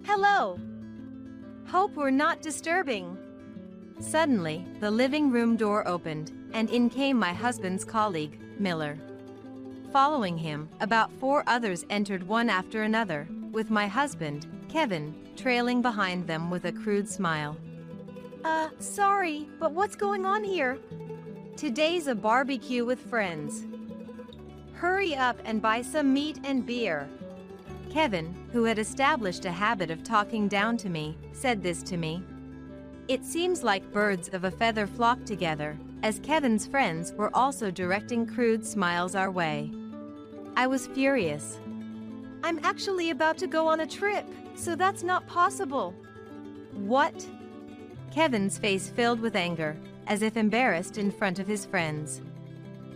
Hello. Hope we're not disturbing. Suddenly, the living room door opened, and in came my husband's colleague, Miller. Following him, about 4 others entered one after another, with my husband, Kevin, trailing behind them with a crude smile. Sorry, but what's going on here? Today's a barbecue with friends. Hurry up and buy some meat and beer. Kevin, who had established a habit of talking down to me, said this to me. It seems like birds of a feather flock together, as Kevin's friends were also directing crude smiles our way. I was furious. I'm actually about to go on a trip, so that's not possible. What? Kevin's face filled with anger, as if embarrassed in front of his friends.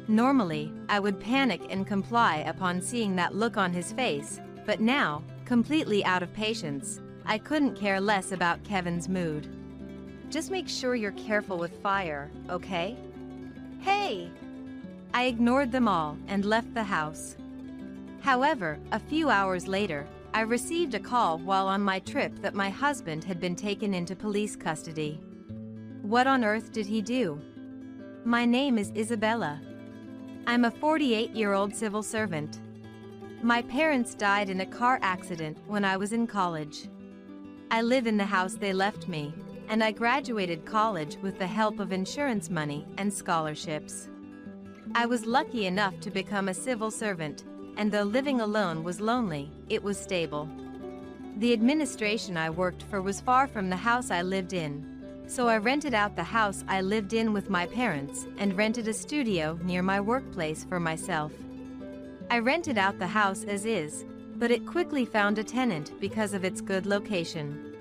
Normally, I would panic and comply upon seeing that look on his face, but now, completely out of patience, I couldn't care less about Kevin's mood. Just make sure you're careful with fire, okay? Hey! I ignored them all and left the house. However, a few hours later, I received a call while on my trip that my husband had been taken into police custody. What on earth did he do? My name is Isabella. I'm a 48-year-old civil servant. My parents died in a car accident when I was in college. I live in the house they left me, and I graduated college with the help of insurance money and scholarships. I was lucky enough to become a civil servant, and though living alone was lonely, it was stable. The administration I worked for was far from the house I lived in, so I rented out the house I lived in with my parents and rented a studio near my workplace for myself. I rented out the house as is, but it quickly found a tenant because of its good location.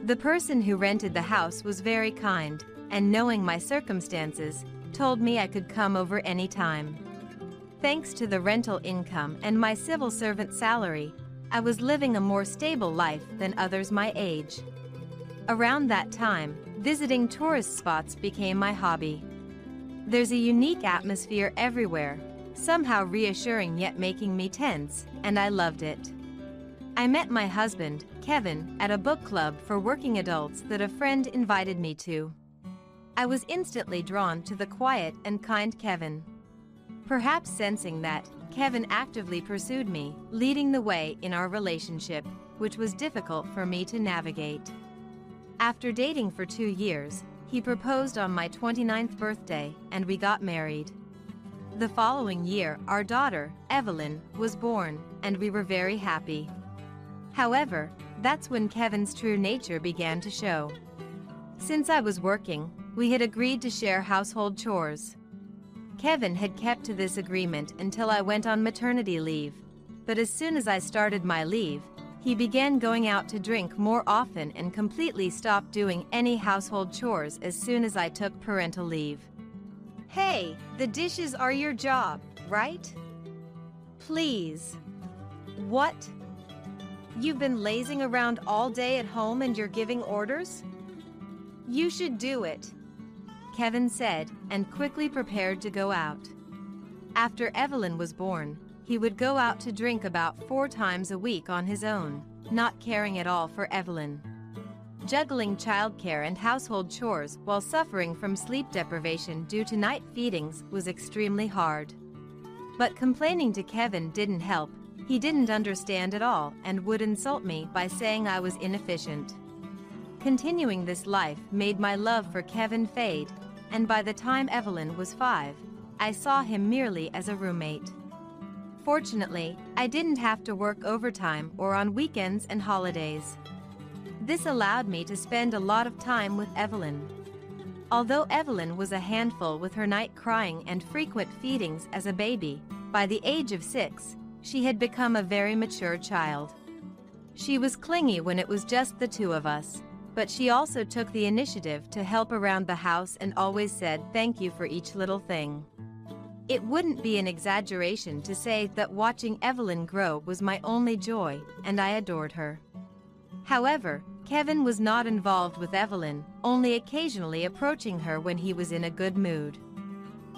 The person who rented the house was very kind, and knowing my circumstances, told me I could come over any time. Thanks to the rental income and my civil servant salary, I was living a more stable life than others my age. Around that time, visiting tourist spots became my hobby. There's a unique atmosphere everywhere, somehow reassuring yet making me tense, and I loved it. I met my husband, Kevin, at a book club for working adults that a friend invited me to. I was instantly drawn to the quiet and kind Kevin. Perhaps sensing that, Kevin actively pursued me, leading the way in our relationship, which was difficult for me to navigate. After dating for 2 years, he proposed on my 29th birthday, and we got married. The following year, our daughter, Evelyn, was born, and we were very happy. However, that's when Kevin's true nature began to show. Since I was working, we had agreed to share household chores. Kevin had kept to this agreement until I went on maternity leave, but as soon as I started my leave, he began going out to drink more often and completely stopped doing any household chores as soon as I took parental leave. Hey, the dishes are your job, right? Please. What? You've been lazing around all day at home and you're giving orders? You should do it, Kevin said, and quickly prepared to go out. After Evelyn was born, he would go out to drink about 4 times a week on his own, not caring at all for Evelyn. Juggling childcare and household chores while suffering from sleep deprivation due to night feedings was extremely hard. But complaining to Kevin didn't help. He didn't understand at all and would insult me by saying I was inefficient. Continuing this life made my love for Kevin fade, and by the time Evelyn was 5, I saw him merely as a roommate. Fortunately, I didn't have to work overtime or on weekends and holidays. This allowed me to spend a lot of time with Evelyn. Although Evelyn was a handful with her night crying and frequent feedings as a baby, by the age of 6, she had become a very mature child. She was clingy when it was just the 2 of us, but she also took the initiative to help around the house and always said thank you for each little thing. It wouldn't be an exaggeration to say that watching Evelyn grow was my only joy, and I adored her. However, Kevin was not involved with Evelyn, only occasionally approaching her when he was in a good mood.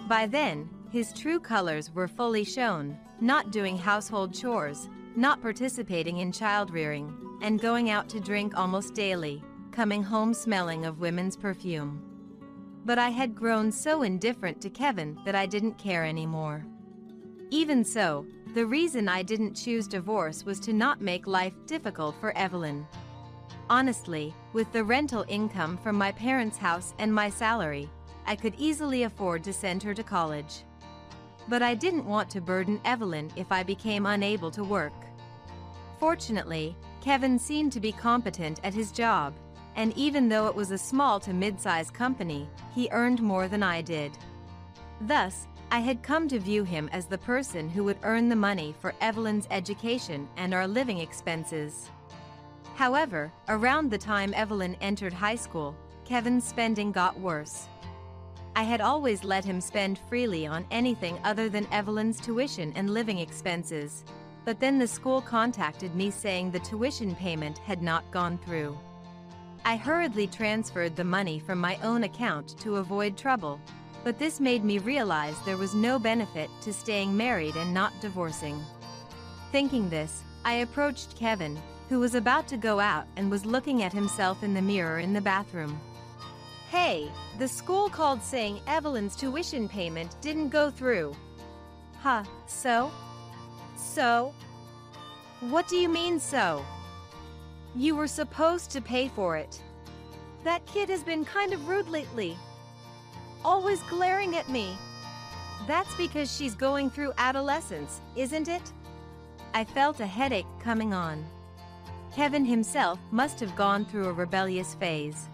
By then, his true colors were fully shown, not doing household chores, not participating in child-rearing, and going out to drink almost daily, coming home smelling of women's perfume. But I had grown so indifferent to Kevin that I didn't care anymore. Even so, the reason I didn't choose divorce was to not make life difficult for Evelyn. Honestly, with the rental income from my parents' house and my salary, I could easily afford to send her to college. But I didn't want to burden Evelyn if I became unable to work. Fortunately, Kevin seemed to be competent at his job, and even though it was a small to mid-sized company, he earned more than I did. Thus, I had come to view him as the person who would earn the money for Evelyn's education and our living expenses. However, around the time Evelyn entered high school, Kevin's spending got worse. I had always let him spend freely on anything other than Evelyn's tuition and living expenses, but then the school contacted me saying the tuition payment had not gone through. I hurriedly transferred the money from my own account to avoid trouble, but this made me realize there was no benefit to staying married and not divorcing. Thinking this, I approached Kevin, who was about to go out and was looking at himself in the mirror in the bathroom. "Hey, the school called saying Evelyn's tuition payment didn't go through." "Huh, so?" "So? What do you mean so? You were supposed to pay for it. That kid has been kind of rude lately. Always glaring at me." "That's because she's going through adolescence, isn't it?" I felt a headache coming on. Kevin himself must have gone through a rebellious phase.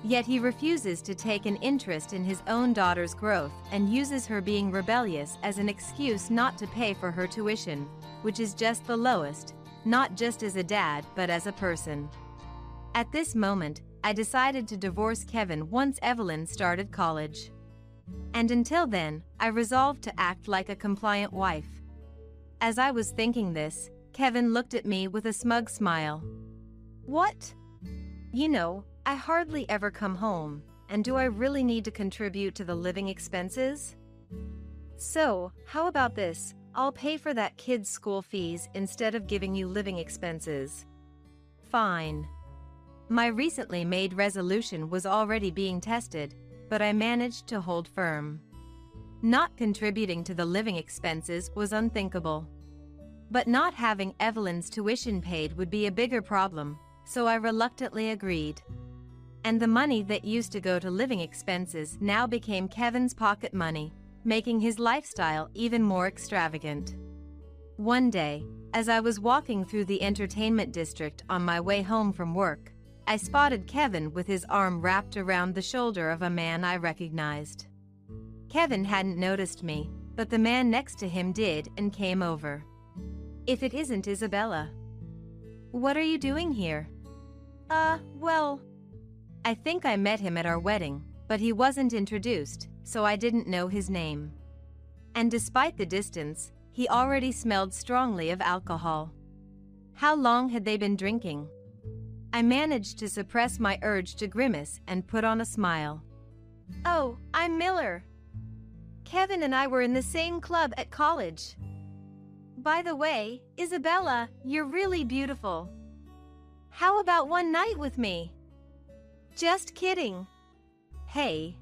Yet he refuses to take an interest in his own daughter's growth and uses her being rebellious as an excuse not to pay for her tuition, which is just the lowest, not just as a dad but as a person. At this moment, I decided to divorce Kevin once Evelyn started college. And until then, I resolved to act like a compliant wife. As I was thinking this, Kevin looked at me with a smug smile. "What? You know, I hardly ever come home, and do I really need to contribute to the living expenses? So, how about this? I'll pay for that kid's school fees instead of giving you living expenses." Fine. My recently made resolution was already being tested, but I managed to hold firm. Not contributing to the living expenses was unthinkable. But not having Evelyn's tuition paid would be a bigger problem, so I reluctantly agreed. And the money that used to go to living expenses now became Kevin's pocket money, making his lifestyle even more extravagant. One day, as I was walking through the entertainment district on my way home from work, I spotted Kevin with his arm wrapped around the shoulder of a man I recognized. Kevin hadn't noticed me, but the man next to him did and came over. "If it isn't Isabella." "What are you doing here?" Well, I think I met him at our wedding, but he wasn't introduced, so I didn't know his name. And despite the distance, he already smelled strongly of alcohol. How long had they been drinking? I managed to suppress my urge to grimace and put on a smile. "Oh, I'm Miller. Kevin and I were in the same club at college. By the way, Isabella, you're really beautiful. How about one night with me?" "Just kidding." Hey.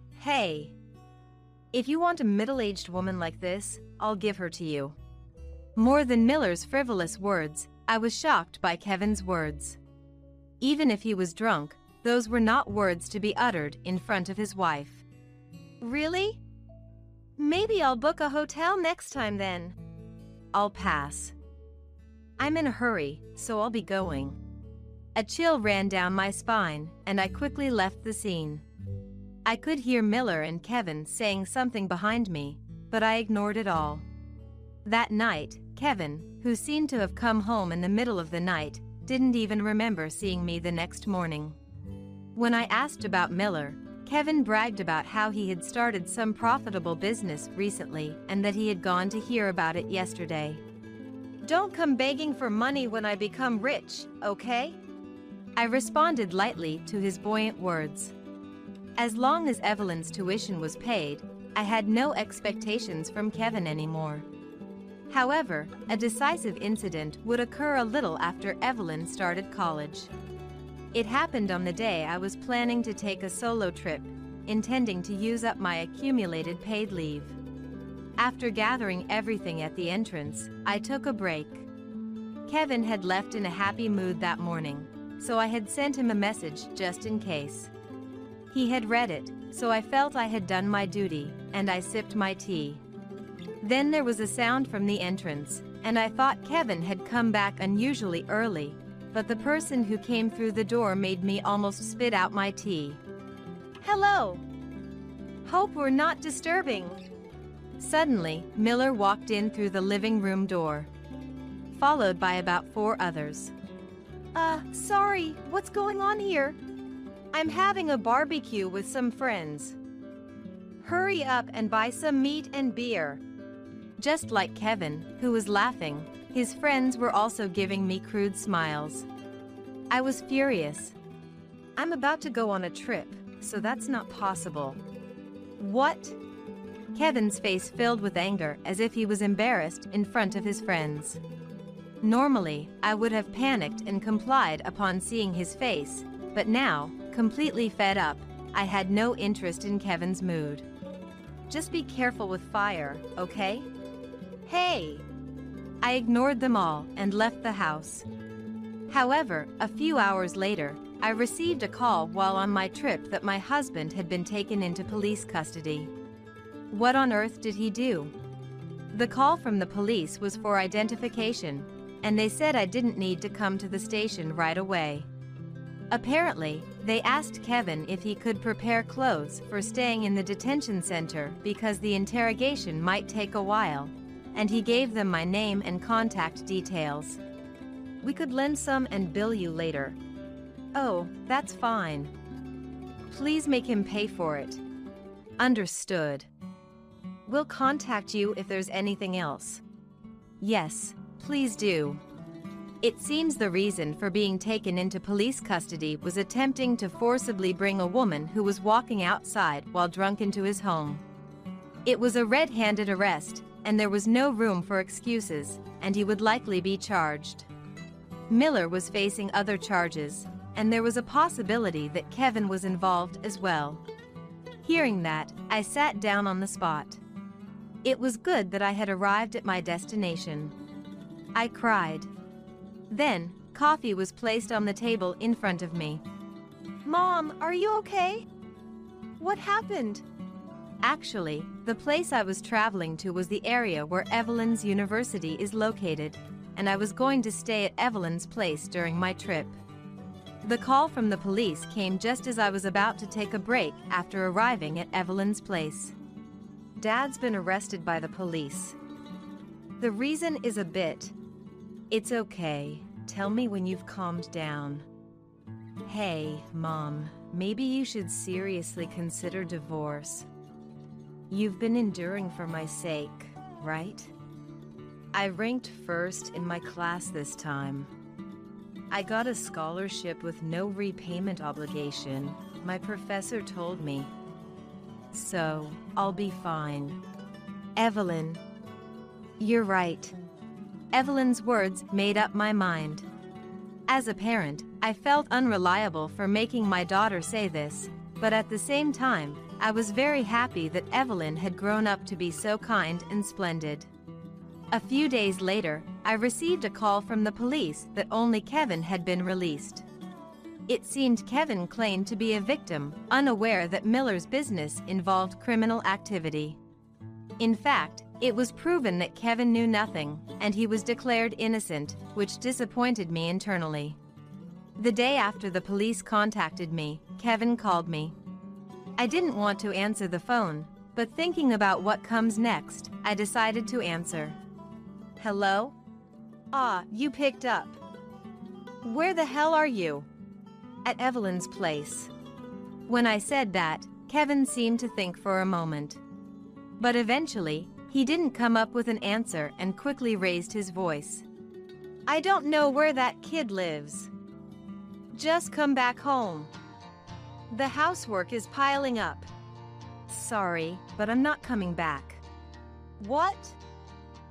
If you want a middle-aged woman like this, I'll give her to you." More than Miller's frivolous words, I was shocked by Kevin's words. Even if he was drunk, those were not words to be uttered in front of his wife. "Really? Maybe I'll book a hotel next time then." "I'll pass. I'm in a hurry, so I'll be going." A chill ran down my spine, and I quickly left the scene. I could hear Miller and Kevin saying something behind me, but I ignored it all. That night, Kevin, who seemed to have come home in the middle of the night, didn't even remember seeing me the next morning. When I asked about Miller, Kevin bragged about how he had started some profitable business recently and that he had gone to hear about it yesterday. "Don't come begging for money when I become rich, okay?" I responded lightly to his buoyant words. As long as Evelyn's tuition was paid, I had no expectations from Kevin anymore. However, a decisive incident would occur a little after Evelyn started college. It happened on the day I was planning to take a solo trip, intending to use up my accumulated paid leave. After gathering everything at the entrance, I took a break. Kevin had left in a happy mood that morning, so I had sent him a message just in case. He had read it, so I felt I had done my duty, and I sipped my tea. Then there was a sound from the entrance, and I thought Kevin had come back unusually early, but the person who came through the door made me almost spit out my tea. "Hello! Hope we're not disturbing." Suddenly, Miller walked in through the living room door, followed by about 4 others. Sorry, what's going on here? I'm having a barbecue with some friends. Hurry up and buy some meat and beer." Just like Kevin, who was laughing, his friends were also giving me crude smiles. I was furious. "I'm about to go on a trip, so that's not possible." "What?" Kevin's face filled with anger as if he was embarrassed in front of his friends. Normally, I would have panicked and complied upon seeing his face, but now, completely fed up, I had no interest in Kevin's mood. "Just be careful with fire, okay?" "Hey!" I ignored them all and left the house. However, a few hours later, I received a call while on my trip that my husband had been taken into police custody. What on earth did he do? The call from the police was for identification, and they said I didn't need to come to the station right away. Apparently, they asked Kevin if he could prepare clothes for staying in the detention center because the interrogation might take a while, and he gave them my name and contact details. "We could lend some and bill you later." "Oh, that's fine. Please make him pay for it." "Understood. We'll contact you if there's anything else." "Yes, please do." It seems the reason for being taken into police custody was attempting to forcibly bring a woman who was walking outside while drunk into his home. It was a red-handed arrest, and there was no room for excuses, and he would likely be charged. Miller was facing other charges, and there was a possibility that Kevin was involved as well. Hearing that, I sat down on the spot. It was good that I had arrived at my destination. I cried. Then, coffee was placed on the table in front of me. "Mom, are you okay? What happened?" Actually, the place I was traveling to was the area where Evelyn's university is located, and I was going to stay at Evelyn's place during my trip. The call from the police came just as I was about to take a break after arriving at Evelyn's place. "Dad's been arrested by the police. The reason is a bit..." "It's okay. Tell me when you've calmed down." "Hey, Mom, maybe you should seriously consider divorce. You've been enduring for my sake, right? I ranked first in my class this time. I got a scholarship with no repayment obligation, my professor told me. So, I'll be fine." "Evelyn." "You're right." Evelyn's words made up my mind. As a parent, I felt unreliable for making my daughter say this, but at the same time, I was very happy that Evelyn had grown up to be so kind and splendid. A few days later, I received a call from the police that only Kevin had been released. It seemed Kevin claimed to be a victim, unaware that Miller's business involved criminal activity. In fact, it was proven that Kevin knew nothing, and he was declared innocent, which disappointed me internally. The day after the police contacted me, Kevin called me. I didn't want to answer the phone, but thinking about what comes next, I decided to answer. "Hello? Ah, you picked up. Where the hell are you?" "At Evelyn's place." When I said that, Kevin seemed to think for a moment. But eventually, he didn't come up with an answer and quickly raised his voice. "I don't know where that kid lives. Just come back home. The housework is piling up." "Sorry, but I'm not coming back." "What?"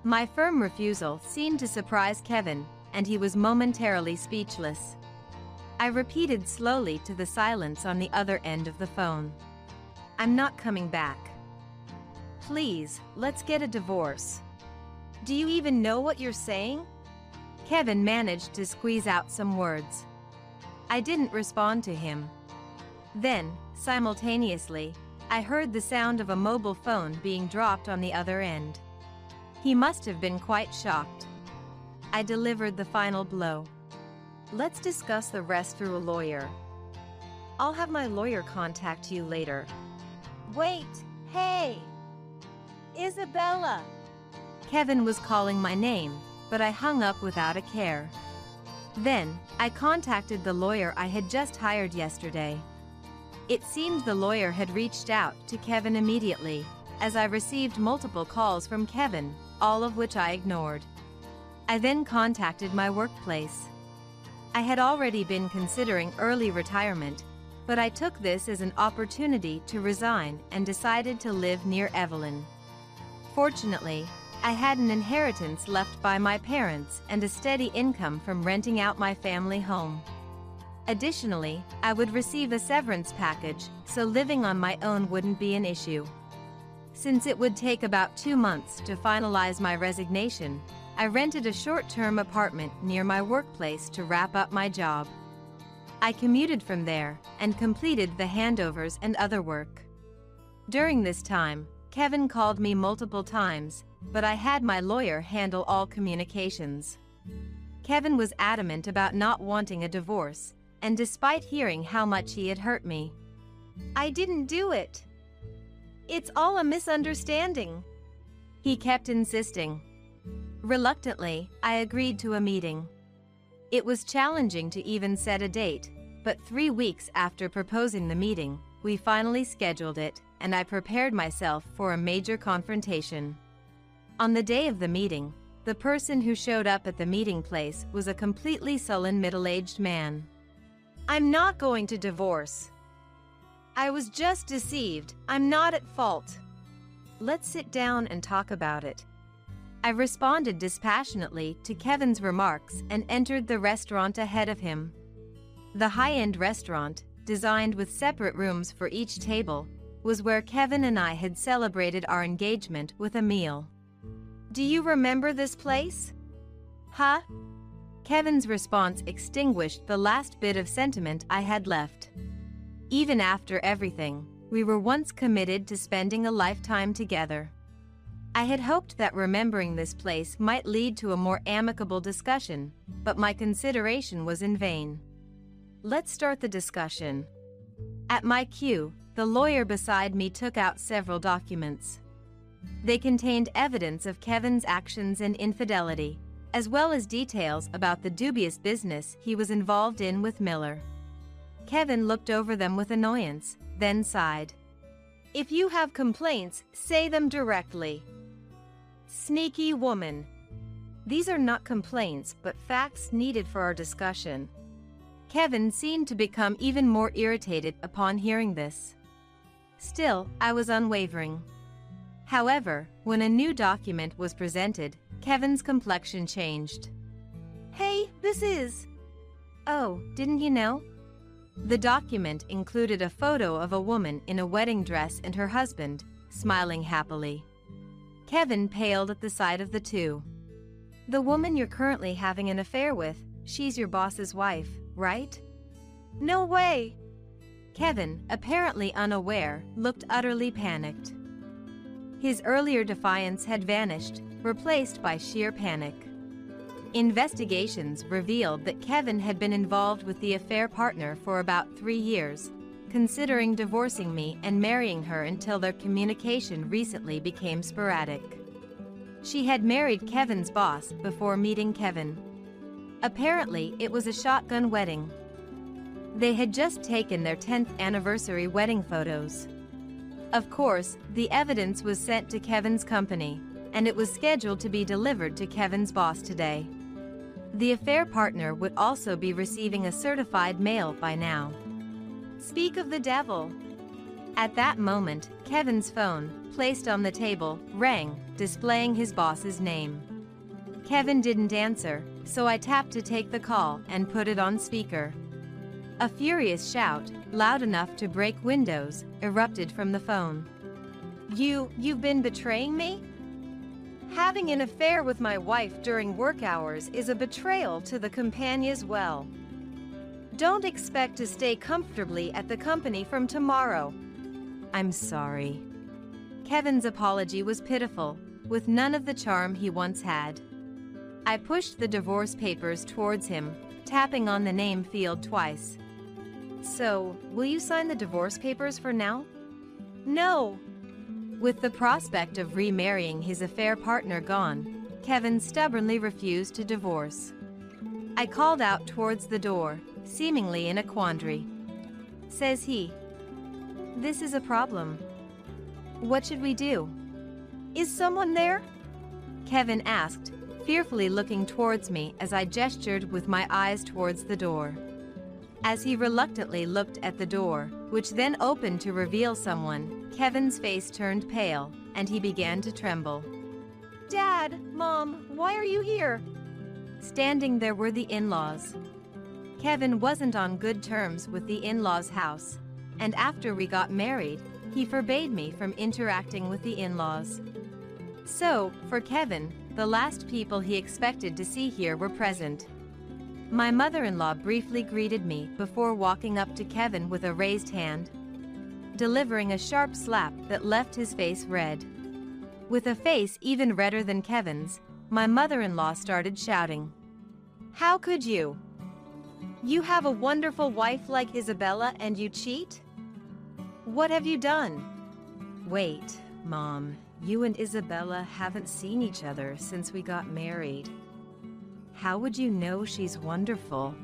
My firm refusal seemed to surprise Kevin, and he was momentarily speechless. I repeated slowly to the silence on the other end of the phone. I'm not coming back. Please, let's get a divorce. Do you even know what you're saying? Kevin managed to squeeze out some words. I didn't respond to him. Then, simultaneously, I heard the sound of a mobile phone being dropped on the other end. He must have been quite shocked. I delivered the final blow. Let's discuss the rest through a lawyer. I'll have my lawyer contact you later. Wait, hey! Isabella! Kevin was calling my name, but I hung up without a care. Then, I contacted the lawyer I had just hired yesterday. It seemed the lawyer had reached out to Kevin immediately, as I received multiple calls from Kevin, all of which I ignored. I then contacted my workplace. I had already been considering early retirement, but I took this as an opportunity to resign and decided to live near Evelyn. Fortunately, I had an inheritance left by my parents and a steady income from renting out my family home. Additionally, I would receive a severance package, so living on my own wouldn't be an issue. Since it would take about 2 months to finalize my resignation, I rented a short-term apartment near my workplace to wrap up my job. I commuted from there and completed the handovers and other work. During this time, Kevin called me multiple times, but I had my lawyer handle all communications. Kevin was adamant about not wanting a divorce, and despite hearing how much he had hurt me, I didn't do it. It's all a misunderstanding, he kept insisting. Reluctantly, I agreed to a meeting. It was challenging to even set a date, but 3 weeks after proposing the meeting, we finally scheduled it, and I prepared myself for a major confrontation. On the day of the meeting, the person who showed up at the meeting place was a completely sullen middle-aged man. I'm not going to divorce. I was just deceived. I'm not at fault. Let's sit down and talk about it. I responded dispassionately to Kevin's remarks and entered the restaurant ahead of him. The high-end restaurant, designed with separate rooms for each table, was where Kevin and I had celebrated our engagement with a meal. Do you remember this place? Huh? Kevin's response extinguished the last bit of sentiment I had left. Even after everything, we were once committed to spending a lifetime together. I had hoped that remembering this place might lead to a more amicable discussion, but my consideration was in vain. Let's start the discussion. At my cue, the lawyer beside me took out several documents. They contained evidence of Kevin's actions and infidelity, as well as details about the dubious business he was involved in with Miller. Kevin looked over them with annoyance, then sighed. If you have complaints, say them directly. Sneaky woman. These are not complaints, but facts needed for our discussion. Kevin seemed to become even more irritated upon hearing this. Still, I was unwavering. However, when a new document was presented, Kevin's complexion changed. Hey, this is... Oh, didn't you know? The document included a photo of a woman in a wedding dress and her husband, smiling happily. Kevin paled at the sight of the two. The woman you're currently having an affair with, she's your boss's wife, right? No way! Kevin, apparently unaware, looked utterly panicked. His earlier defiance had vanished, replaced by sheer panic. Investigations revealed that Kevin had been involved with the affair partner for about 3 years, considering divorcing me and marrying her until their communication recently became sporadic. She had married Kevin's boss before meeting Kevin. Apparently, it was a shotgun wedding. They had just taken their 10th anniversary wedding photos. Of course, the evidence was sent to Kevin's company, and it was scheduled to be delivered to Kevin's boss today. The affair partner would also be receiving a certified mail by now. Speak of the devil. At that moment, Kevin's phone, placed on the table, rang, displaying his boss's name. Kevin didn't answer, so I tapped to take the call and put it on speaker. A furious shout, loud enough to break windows, erupted from the phone. You've been betraying me? Having an affair with my wife during work hours is a betrayal to the company as well. Don't expect to stay comfortably at the company from tomorrow. I'm sorry. Kevin's apology was pitiful, with none of the charm he once had. I pushed the divorce papers towards him, tapping on the name field twice. So, will you sign the divorce papers for now? No. With the prospect of remarrying his affair partner gone, Kevin stubbornly refused to divorce. I called out towards the door, seemingly in a quandary. Says he. This is a problem. What should we do? Is someone there? Kevin asked, fearfully looking towards me as I gestured with my eyes towards the door. As he reluctantly looked at the door, which then opened to reveal someone, Kevin's face turned pale, and he began to tremble. Dad, Mom, why are you here? Standing there were the in-laws. Kevin wasn't on good terms with the in-laws' house, and after we got married, he forbade me from interacting with the in-laws. So, for Kevin, the last people he expected to see here were present. My mother-in-law briefly greeted me before walking up to Kevin with a raised hand, delivering a sharp slap that left his face red. With a face even redder than Kevin's, my mother-in-law started shouting. How could you? You have a wonderful wife like Isabella and you cheat? What have you done? Wait, Mom, you and Isabella haven't seen each other since we got married. How would you know she's wonderful?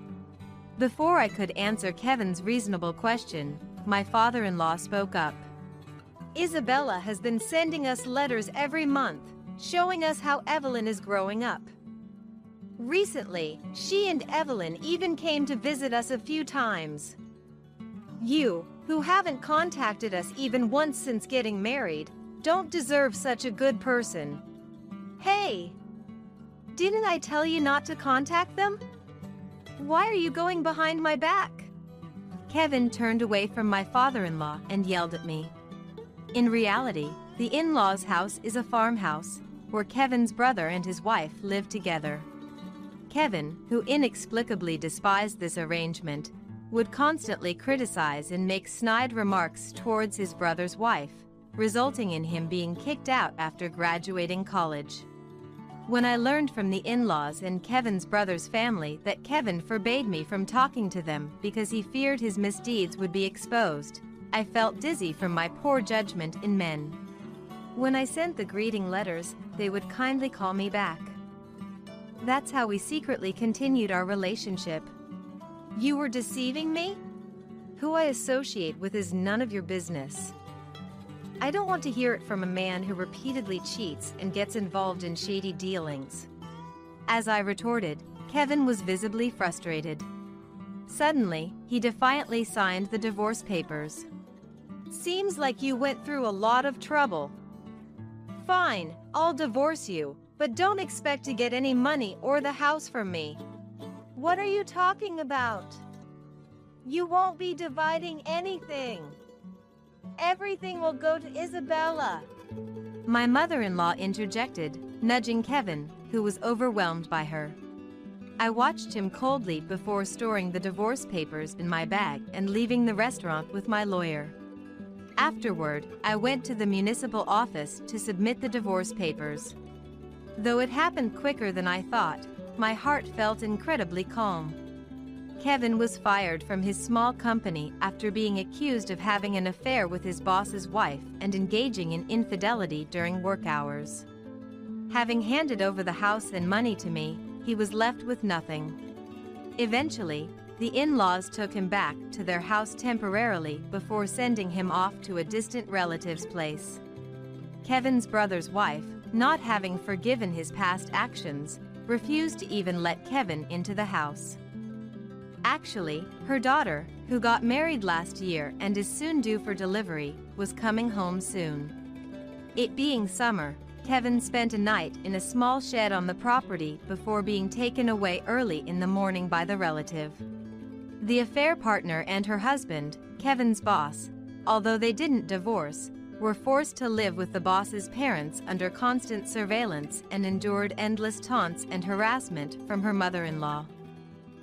Before I could answer Kevin's reasonable question, my father-in-law spoke up. Isabella has been sending us letters every month, showing us how Evelyn is growing up. Recently, she and Evelyn even came to visit us a few times. You, who haven't contacted us even once since getting married, don't deserve such a good person. Hey! Didn't I tell you not to contact them? Why are you going behind my back? Kevin turned away from my father-in-law and yelled at me. In reality, the in-laws' house is a farmhouse, where Kevin's brother and his wife live together. Kevin, who inexplicably despised this arrangement, would constantly criticize and make snide remarks towards his brother's wife, resulting in him being kicked out after graduating college. When I learned from the in-laws and Kevin's brother's family that Kevin forbade me from talking to them because he feared his misdeeds would be exposed, I felt dizzy from my poor judgment in men. When I sent the greeting letters, they would kindly call me back. That's how we secretly continued our relationship. You were deceiving me? Who I associate with is none of your business. I don't want to hear it from a man who repeatedly cheats and gets involved in shady dealings. As I retorted, Kevin was visibly frustrated. Suddenly, he defiantly signed the divorce papers. Seems like you went through a lot of trouble. Fine, I'll divorce you, but don't expect to get any money or the house from me. What are you talking about? You won't be dividing anything. Everything will go to Isabella. My mother-in-law interjected, nudging Kevin, who was overwhelmed by her. I watched him coldly before storing the divorce papers in my bag and leaving the restaurant with my lawyer. Afterward, I went to the municipal office to submit the divorce papers. Though it happened quicker than I thought, my heart felt incredibly calm. Kevin was fired from his small company after being accused of having an affair with his boss's wife and engaging in infidelity during work hours. Having handed over the house and money to me, he was left with nothing. Eventually, the in-laws took him back to their house temporarily before sending him off to a distant relative's place. Kevin's brother's wife, not having forgiven his past actions, refused to even let Kevin into the house. Actually, her daughter, who got married last year and is soon due for delivery, was coming home soon. It being summer, Kevin spent a night in a small shed on the property before being taken away early in the morning by the relative. The affair partner and her husband, Kevin's boss, although they didn't divorce, were forced to live with the boss's parents under constant surveillance and endured endless taunts and harassment from her mother-in-law.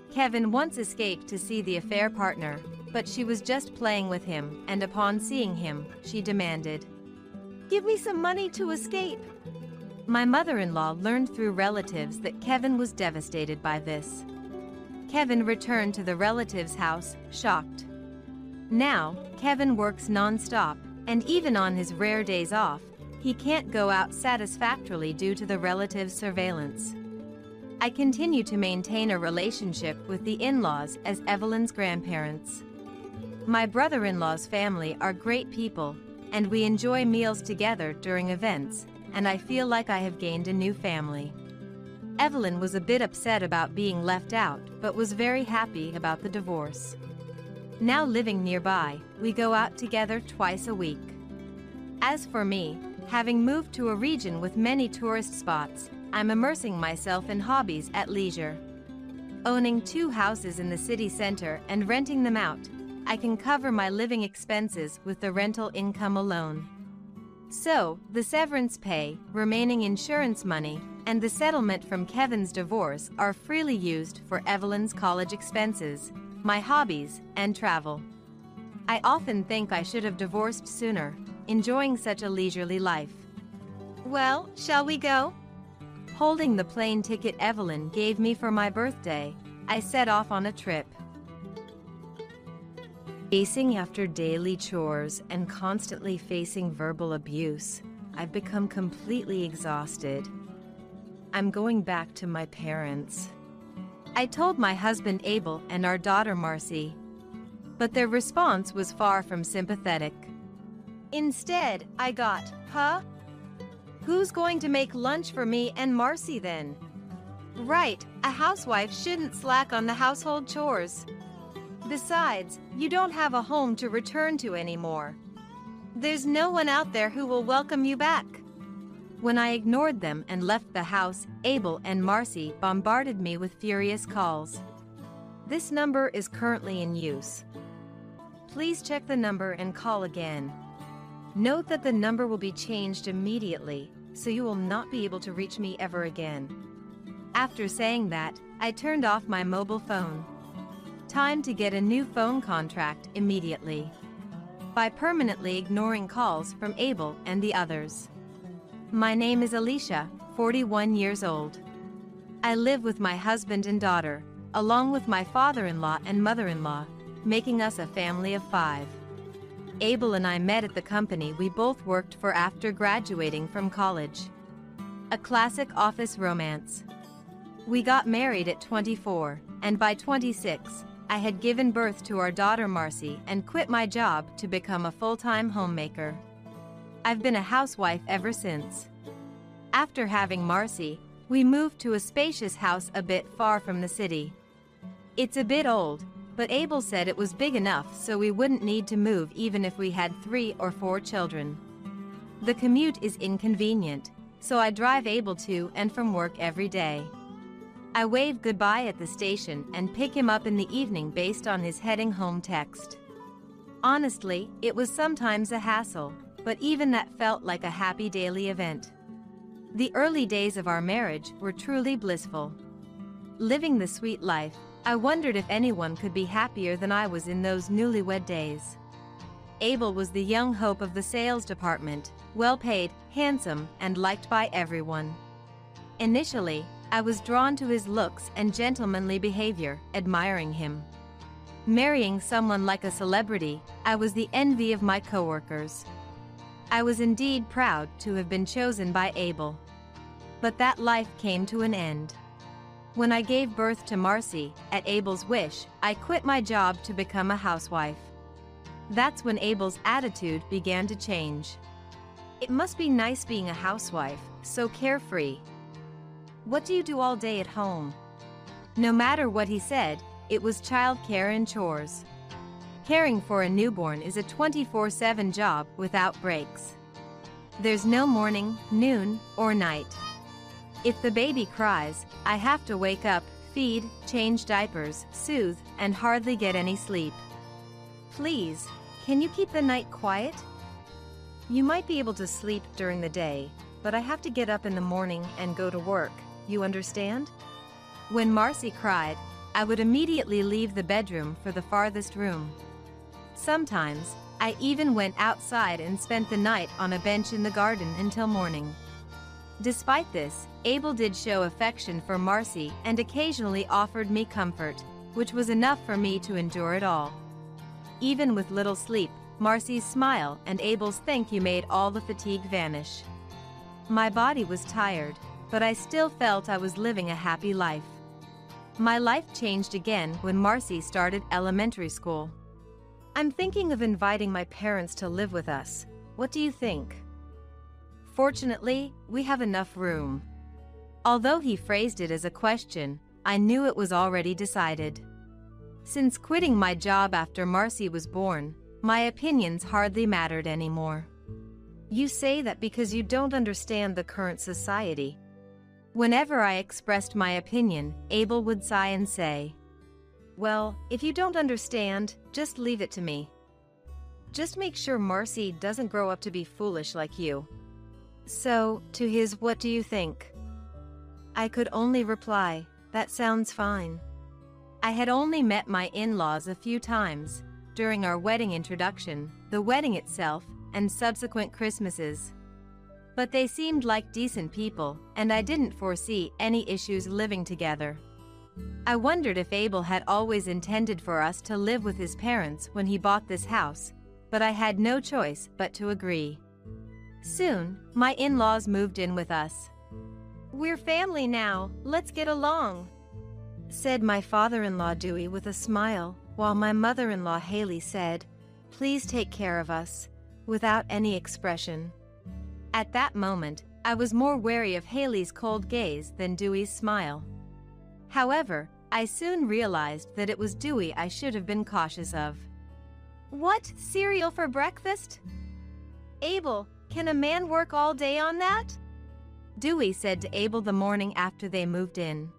Kevin once escaped to see the affair partner, but she was just playing with him, and upon seeing him, she demanded, "Give me some money to escape." My mother-in-law learned through relatives that Kevin was devastated by this. Kevin returned to the relative's house, shocked. Now, Kevin works non-stop, and even on his rare days off, he can't go out satisfactorily due to the relative's surveillance. I continue to maintain a relationship with the in-laws as Evelyn's grandparents. My brother-in-law's family are great people, and we enjoy meals together during events, and I feel like I have gained a new family. Evelyn was a bit upset about being left out, but was very happy about the divorce. Now living nearby, we go out together twice a week. As for me, having moved to a region with many tourist spots, I'm immersing myself in hobbies at leisure. Owning 2 houses in the city center and renting them out, I can cover my living expenses with the rental income alone. So, the severance pay, remaining insurance money, and the settlement from Kevin's divorce are freely used for Evelyn's college expenses, my hobbies, and travel. I often think I should have divorced sooner, enjoying such a leisurely life. Well, shall we go? Holding the plane ticket Evelyn gave me for my birthday, I set off on a trip. Facing after daily chores and constantly facing verbal abuse, I've become completely exhausted. I'm going back to my parents. I told my husband Abel and our daughter Marcy, but their response was far from sympathetic. Instead, I got, "Huh? Who's going to make lunch for me and Marcy then?" Right, a housewife shouldn't slack on the household chores. Besides, you don't have a home to return to anymore. There's no one out there who will welcome you back. When I ignored them and left the house, Abel and Marcy bombarded me with furious calls. This number is currently in use. Please check the number and call again. Note that the number will be changed immediately, so you will not be able to reach me ever again. After saying that, I turned off my mobile phone. Time to get a new phone contract immediately. By permanently ignoring calls from Abel and the others. My name is Alicia, 41 years old. I live with my husband and daughter, along with my father-in-law and mother-in-law, making us a family of 5. Abel and I met at the company we both worked for after graduating from college. A classic office romance. We got married at 24, and by 26, I had given birth to our daughter Marcy and quit my job to become a full-time homemaker. I've been a housewife ever since. After having Marcy, we moved to a spacious house a bit far from the city. It's a bit old, but Abel said it was big enough so we wouldn't need to move even if we had 3 or 4 children. The commute is inconvenient, so I drive Abel to and from work every day. I wave goodbye at the station and pick him up in the evening based on his heading home text. Honestly, it was sometimes a hassle, but even that felt like a happy daily event. The early days of our marriage were truly blissful. Living the sweet life, I wondered if anyone could be happier than I was in those newlywed days. Abel was the young hope of the sales department, well-paid, handsome, and liked by everyone. Initially, I was drawn to his looks and gentlemanly behavior, admiring him. Marrying someone like a celebrity, I was the envy of my coworkers. I was indeed proud to have been chosen by Abel. But that life came to an end. When I gave birth to Marcy, at Abel's wish, I quit my job to become a housewife. That's when Abel's attitude began to change. It must be nice being a housewife, so carefree. What do you do all day at home? No matter what he said, it was childcare and chores. Caring for a newborn is a 24/7 job without breaks. There's no morning, noon, or night. If the baby cries, I have to wake up, feed, change diapers, soothe, and hardly get any sleep. Please, can you keep the night quiet? You might be able to sleep during the day, but I have to get up in the morning and go to work, you understand? When Marcy cried, I would immediately leave the bedroom for the farthest room. Sometimes, I even went outside and spent the night on a bench in the garden until morning. Despite this, Abel did show affection for Marcy and occasionally offered me comfort, which was enough for me to endure it all. Even with little sleep, Marcy's smile and Abel's thank you made all the fatigue vanish. My body was tired, but I still felt I was living a happy life. My life changed again when Marcy started elementary school. I'm thinking of inviting my parents to live with us. What do you think? Fortunately, we have enough room. Although he phrased it as a question, I knew it was already decided. Since quitting my job after Marcy was born, my opinions hardly mattered anymore. You say that because you don't understand the current society. Whenever I expressed my opinion, Abel would sigh and say, "Well, if you don't understand, just leave it to me. Just make sure Marcy doesn't grow up to be foolish like you." So, to his "What do you think?" I could only reply, "That sounds fine." I had only met my in-laws a few times, during our wedding introduction, the wedding itself, and subsequent Christmases. But they seemed like decent people, and I didn't foresee any issues living together. I wondered if Abel had always intended for us to live with his parents when he bought this house, but I had no choice but to agree. Soon, my in-laws moved in with us. "We're family now, let's get along," said my father-in-law Dewey with a smile, while my mother-in-law Haley said, "Please take care of us," without any expression. At that moment, I was more wary of Haley's cold gaze than Dewey's smile. However, I soon realized that it was Dewey I should have been cautious of. "What, cereal for breakfast? Abel, can a man work all day on that?" Dewey said to Abel the morning after they moved in.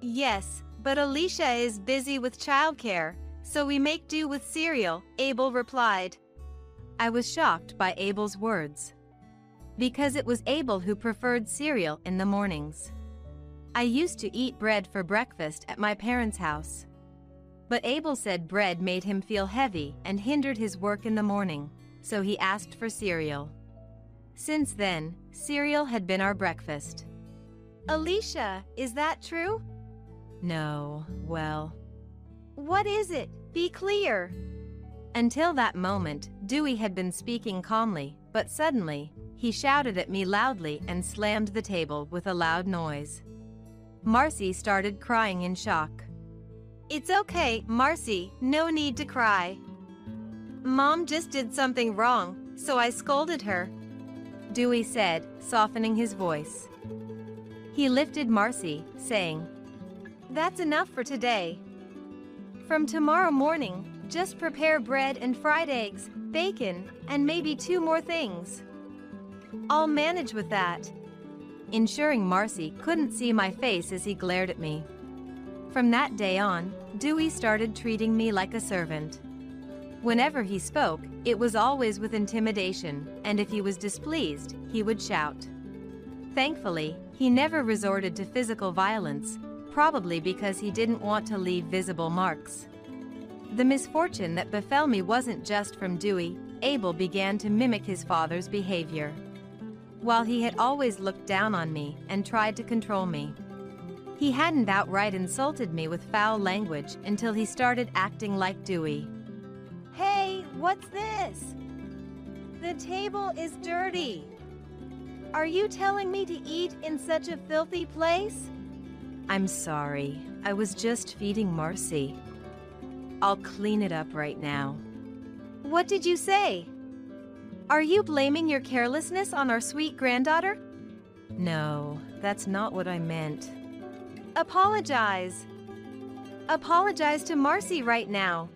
"Yes, but Alicia is busy with childcare, so we make do with cereal," Abel replied. I was shocked by Abel's words, because it was Abel who preferred cereal in the mornings. I used to eat bread for breakfast at my parents' house. But Abel said bread made him feel heavy and hindered his work in the morning, so he asked for cereal. Since then, cereal had been our breakfast. "Alicia, is that true?" "No, well." "What is it? Be clear." Until that moment, Dewey had been speaking calmly, but suddenly, he shouted at me loudly and slammed the table with a loud noise. Marcy started crying in shock. "It's okay, Marcy, no need to cry. Mom just did something wrong, so I scolded her," Dewey said, softening his voice. He lifted Marcy, saying, "That's enough for today. From tomorrow morning, just prepare bread and fried eggs, bacon, and maybe 2 more things. I'll manage with that," ensuring Marcy couldn't see my face as he glared at me. From that day on, Dewey started treating me like a servant. Whenever he spoke, it was always with intimidation, and if he was displeased, he would shout. Thankfully, he never resorted to physical violence, probably because he didn't want to leave visible marks. The misfortune that befell me wasn't just from Dewey. Abel began to mimic his father's behavior. While he had always looked down on me and tried to control me, he hadn't outright insulted me with foul language until he started acting like Dewey. "Hey, what's this? The table is dirty. Are you telling me to eat in such a filthy place?" "I'm sorry, I was just feeding Marcy. I'll clean it up right now." "What did you say? Are you blaming your carelessness on our sweet granddaughter?" "No, that's not what I meant." "Apologize." Apologize to Marcy right now.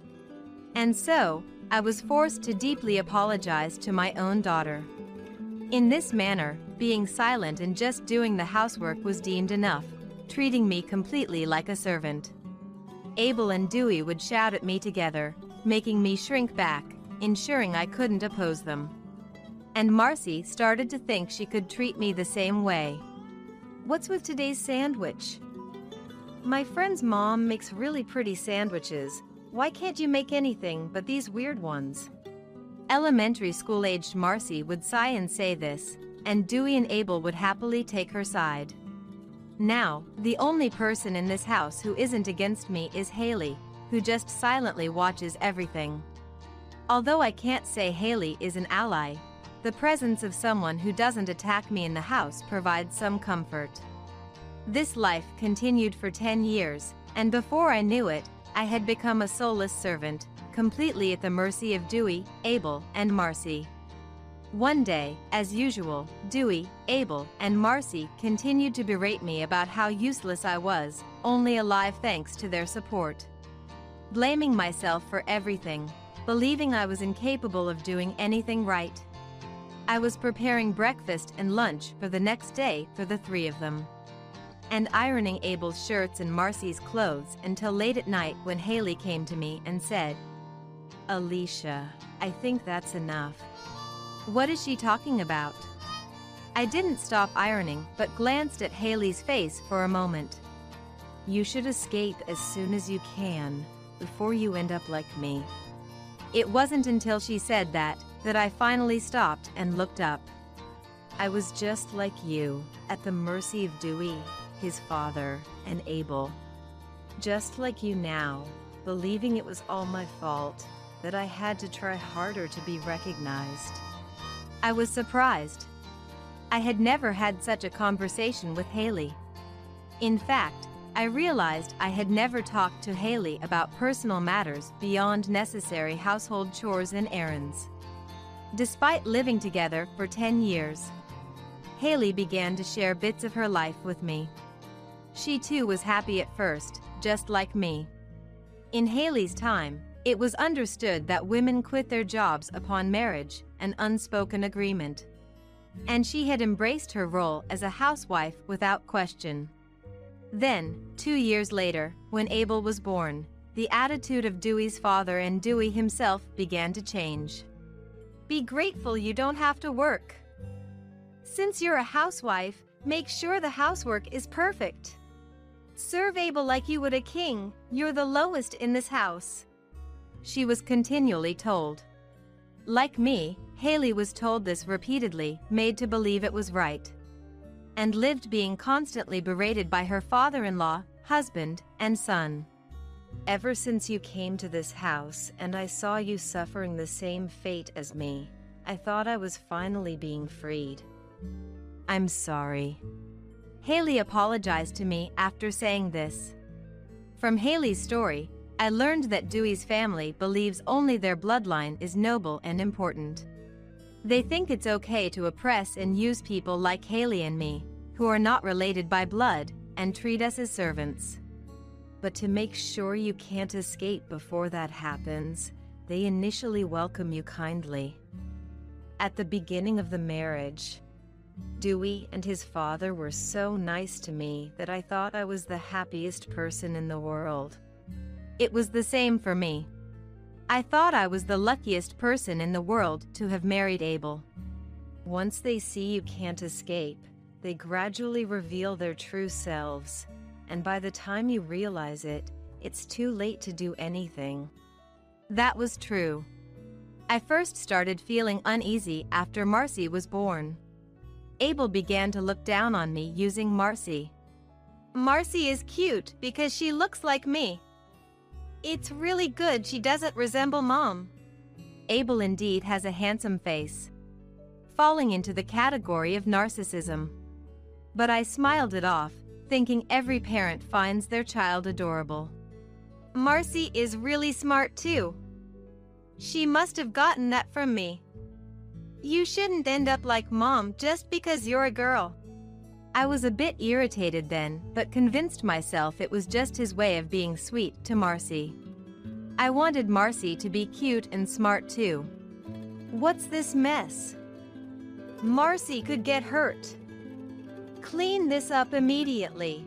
And so, I was forced to deeply apologize to my own daughter. In this manner, being silent and just doing the housework was deemed enough, treating me completely like a servant. Abel and Dewey would shout at me together, making me shrink back, ensuring I couldn't oppose them. And Marcy started to think she could treat me the same way. What's with today's sandwich? My friend's mom makes really pretty sandwiches. Why can't you make anything but these weird ones? Elementary school-aged Marcy would sigh and say this, and Dewey and Abel would happily take her side. Now, the only person in this house who isn't against me is Haley, who just silently watches everything. Although I can't say Haley is an ally, the presence of someone who doesn't attack me in the house provides some comfort. This life continued for 10 years, and before I knew it, I had become a soulless servant, completely at the mercy of Dewey, Abel, and Marcy. One day, as usual, Dewey, Abel, and Marcy continued to berate me about how useless I was, only alive thanks to their support. Blaming myself for everything, believing I was incapable of doing anything right. I was preparing breakfast and lunch for the next day for the three of them, and ironing Abel's shirts and Marcy's clothes until late at night when Haley came to me and said, "Alicia, I think that's enough." What is she talking about? I didn't stop ironing but glanced at Haley's face for a moment. You should escape as soon as you can, before you end up like me. It wasn't until she said that I finally stopped and looked up. I was just like you, at the mercy of Dewey, his father, and Abel. Just like you now, believing it was all my fault, that I had to try harder to be recognized. I was surprised. I had never had such a conversation with Haley. In fact, I realized I had never talked to Haley about personal matters beyond necessary household chores and errands. Despite living together for 10 years, Haley began to share bits of her life with me. She too was happy at first, just like me. In Haley's time, it was understood that women quit their jobs upon marriage, an unspoken agreement. And she had embraced her role as a housewife without question. Then, 2 years later, when Abel was born, the attitude of Dewey's father and Dewey himself began to change. Be grateful you don't have to work. Since you're a housewife, make sure the housework is perfect. Serve Abel like you would a king, you're the lowest in this house. She was continually told. Like me, Haley was told this repeatedly, made to believe it was right, and lived being constantly berated by her father-in-law, husband, and son. Ever since you came to this house and I saw you suffering the same fate as me, I thought I was finally being freed. I'm sorry. Haley apologized to me after saying this. From Haley's story, I learned that Dewey's family believes only their bloodline is noble and important. They think it's okay to oppress and use people like Haley and me, who are not related by blood, and treat us as servants. But to make sure you can't escape before that happens, they initially welcome you kindly. At the beginning of the marriage, Dewey and his father were so nice to me that I thought I was the happiest person in the world. It was the same for me. I thought I was the luckiest person in the world to have married Abel. Once they see you can't escape, they gradually reveal their true selves, and by the time you realize it, it's too late to do anything. That was true. I first started feeling uneasy after Marcy was born. Abel began to look down on me using Marcy. Marcy is cute because she looks like me. It's really good she doesn't resemble Mom. Abel indeed has a handsome face, falling into the category of narcissism. But I smiled it off, thinking every parent finds their child adorable. Marcy is really smart too. She must have gotten that from me. You shouldn't end up like Mom just because you're a girl. I was a bit irritated then, but convinced myself it was just his way of being sweet to Marcy. I wanted Marcy to be cute and smart too. What's this mess? Marcy could get hurt. Clean this up immediately.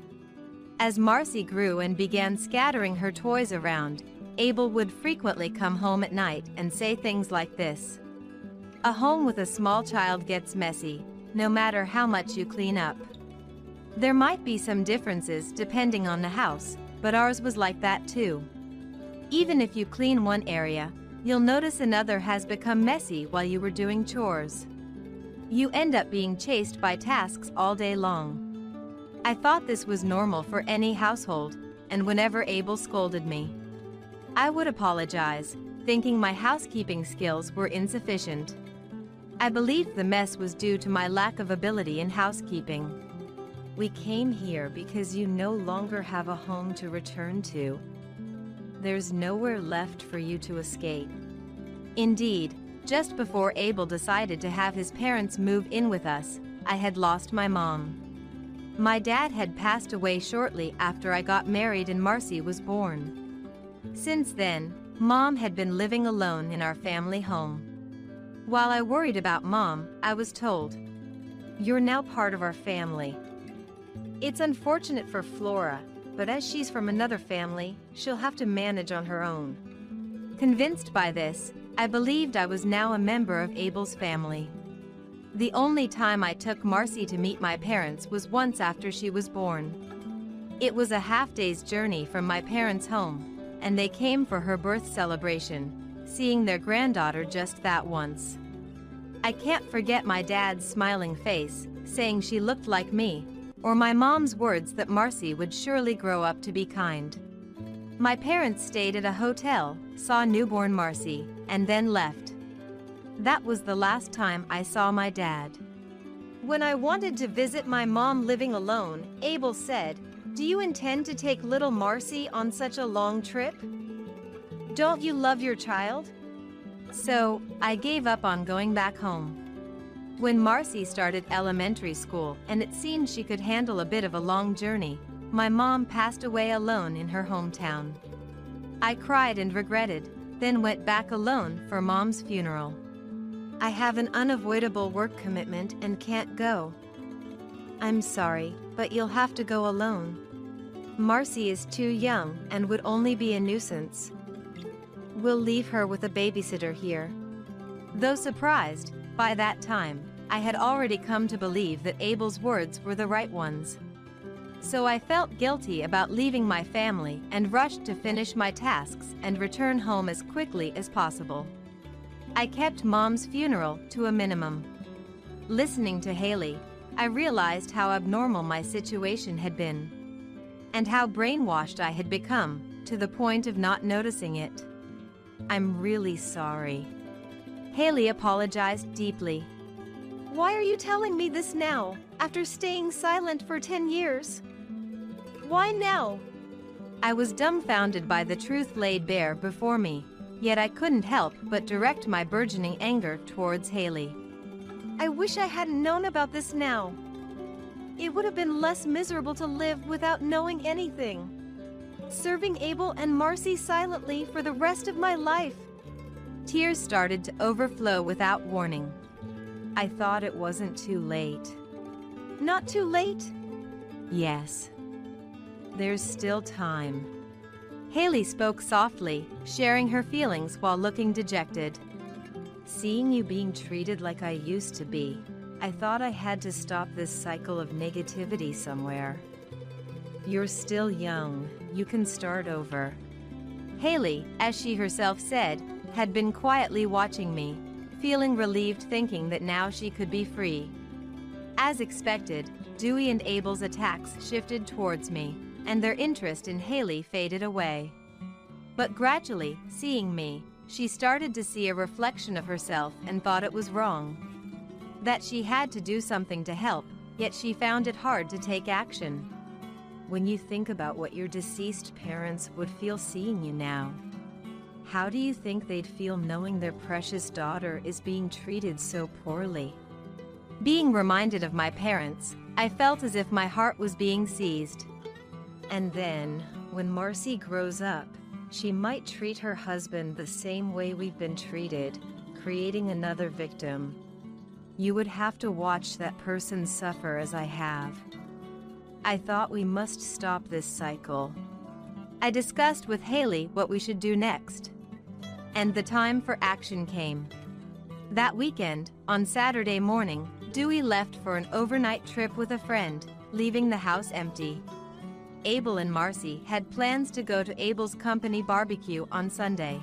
As Marcy grew and began scattering her toys around, Abel would frequently come home at night and say things like this. A home with a small child gets messy, no matter how much you clean up. There might be some differences depending on the house, but ours was like that too. Even if you clean one area, you'll notice another has become messy while you were doing chores. You end up being chased by tasks all day long. I thought this was normal for any household, and whenever Abel scolded me, I would apologize, thinking my housekeeping skills were insufficient. I believed the mess was due to my lack of ability in housekeeping. We came here because you no longer have a home to return to. There's nowhere left for you to escape. Indeed, just before Abel decided to have his parents move in with us, I had lost my mom. My dad had passed away shortly after I got married and Marcy was born. Since then, Mom had been living alone in our family home. While I worried about Mom, I was told, "You're now part of our family." It's unfortunate for Flora, but as she's from another family, she'll have to manage on her own. Convinced by this, I believed I was now a member of Abel's family. The only time I took Marcy to meet my parents was once after she was born. It was a half-day's journey from my parents' home, and they came for her birth celebration, seeing their granddaughter just that once. I can't forget my dad's smiling face, saying she looked like me, or my mom's words that Marcy would surely grow up to be kind. My parents stayed at a hotel, saw newborn Marcy, and then left. That was the last time I saw my dad. When I wanted to visit my mom living alone, Abel said, "Do you intend to take little Marcy on such a long trip? Don't you love your child?" So, I gave up on going back home. When Marcy started elementary school and it seemed she could handle a bit of a long journey, my mom passed away alone in her hometown. I cried and regretted, then went back alone for Mom's funeral. I have an unavoidable work commitment and can't go. I'm sorry, but you'll have to go alone. Marcy is too young and would only be a nuisance. We'll leave her with a babysitter here. Though surprised, by that time, I had already come to believe that Abel's words were the right ones. So I felt guilty about leaving my family and rushed to finish my tasks and return home as quickly as possible. I kept Mom's funeral to a minimum. Listening to Haley, I realized how abnormal my situation had been, and how brainwashed I had become, to the point of not noticing it. I'm really sorry. Haley apologized deeply. Why are you telling me this now, after staying silent for 10 years? Why now? I was dumbfounded by the truth laid bare before me, yet I couldn't help but direct my burgeoning anger towards Haley. I wish I hadn't known about this now. It would have been less miserable to live without knowing anything. Serving Abel and Marcy silently for the rest of my life. Tears started to overflow without warning. I thought it wasn't too late. Not too late? Yes. There's still time. Haley spoke softly, sharing her feelings while looking dejected. Seeing you being treated like I used to be, I thought I had to stop this cycle of negativity somewhere. You're still young. You can start over. Haley, as she herself said, had been quietly watching me, feeling relieved thinking that now she could be free. As expected, Dewey and Abel's attacks shifted towards me, and their interest in Haley faded away. But gradually, seeing me, she started to see a reflection of herself and thought it was wrong. That she had to do something to help, yet she found it hard to take action. When you think about what your deceased parents would feel seeing you now, how do you think they'd feel knowing their precious daughter is being treated so poorly? Being reminded of my parents, I felt as if my heart was being seized. And then, when Marcy grows up, she might treat her husband the same way we've been treated, creating another victim. You would have to watch that person suffer as I have. I thought we must stop this cycle. I discussed with Haley what we should do next. And the time for action came. That weekend, on Saturday morning, Dewey left for an overnight trip with a friend, leaving the house empty. Abel and Marcy had plans to go to Abel's company barbecue on Sunday.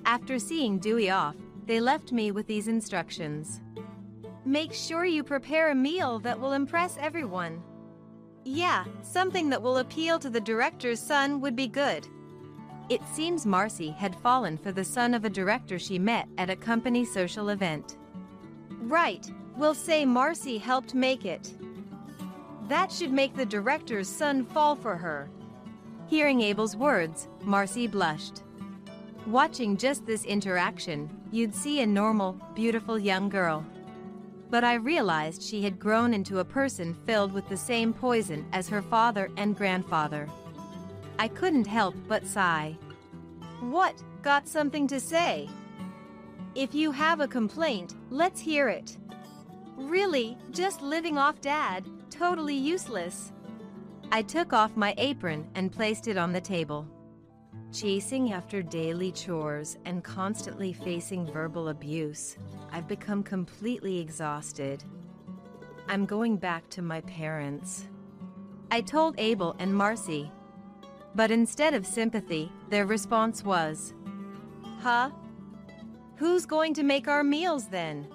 After seeing Dewey off, they left me with these instructions. Make sure you prepare a meal that will impress everyone. Yeah, something that will appeal to the director's son would be good. It seems Marcy had fallen for the son of a director she met at a company social event. Right, we'll say Marcy helped make it. That should make the director's son fall for her. Hearing Abel's words, Marcy blushed. Watching just this interaction, you'd see a normal, beautiful young girl. But I realized she had grown into a person filled with the same poison as her father and grandfather. I couldn't help but sigh. What? Got something to say? If you have a complaint, let's hear it. Really, just living off Dad, totally useless. I took off my apron and placed it on the table. Chasing after daily chores and constantly facing verbal abuse, I've become completely exhausted. I'm going back to my parents. I told Abel and Marcy. But instead of sympathy, their response was, Huh? Who's going to make our meals then?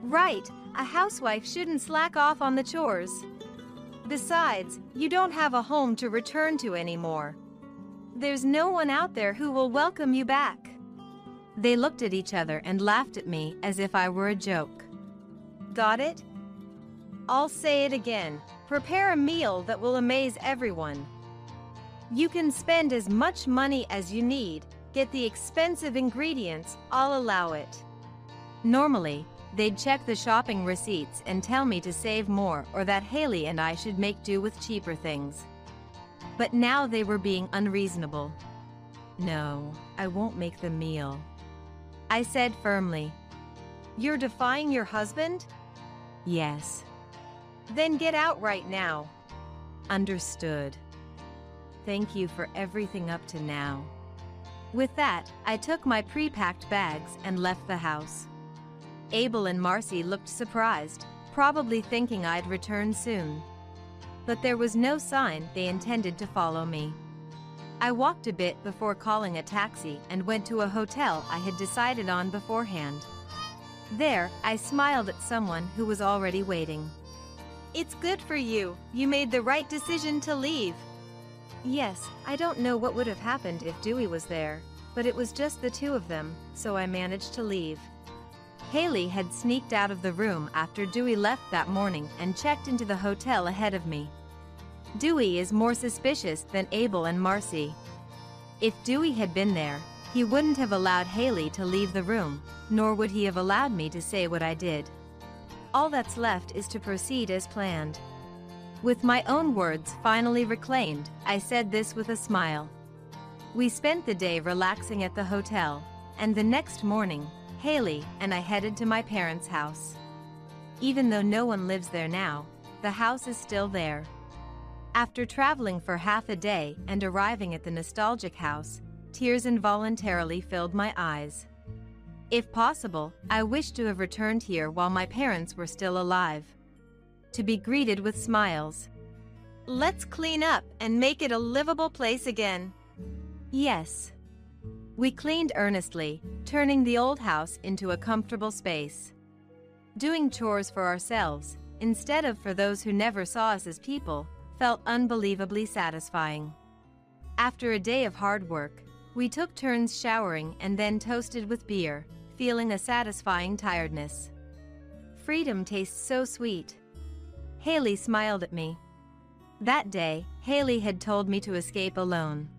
Right, a housewife shouldn't slack off on the chores. Besides, you don't have a home to return to anymore. There's no one out there who will welcome you back. They looked at each other and laughed at me as if I were a joke. Got it? I'll say it again. Prepare a meal that will amaze everyone. You can spend as much money as you need, get the expensive ingredients, I'll allow it. Normally, they'd check the shopping receipts and tell me to save more or that Haley and I should make do with cheaper things. But now they were being unreasonable. No, I won't make the meal. I said firmly. You're defying your husband? Yes. Then get out right now. Understood. Thank you for everything up to now. With that, I took my pre-packed bags and left the house. Abel and Marcy looked surprised, probably thinking I'd return soon. But there was no sign they intended to follow me. I walked a bit before calling a taxi and went to a hotel I had decided on beforehand. There, I smiled at someone who was already waiting. It's good for you. You made the right decision to leave. Yes, I don't know what would have happened if Dewey was there, but it was just the two of them, so I managed to leave. Haley had sneaked out of the room after Dewey left that morning and checked into the hotel ahead of me. Dewey is more suspicious than Abel and Marcy. If Dewey had been there, he wouldn't have allowed Haley to leave the room, nor would he have allowed me to say what I did. All that's left is to proceed as planned. With my own words finally reclaimed, I said this with a smile. We spent the day relaxing at the hotel, and the next morning, Haley and I headed to my parents' house. Even though no one lives there now, the house is still there. After traveling for half a day and arriving at the nostalgic house, tears involuntarily filled my eyes. If possible, I wished to have returned here while my parents were still alive. To be greeted with smiles. Let's clean up and make it a livable place again. Yes. We cleaned earnestly, turning the old house into a comfortable space. Doing chores for ourselves, instead of for those who never saw us as people, felt unbelievably satisfying. After a day of hard work, we took turns showering and then toasted with beer, feeling a satisfying tiredness. Freedom tastes so sweet. Haley smiled at me. That day, Haley had told me to escape alone.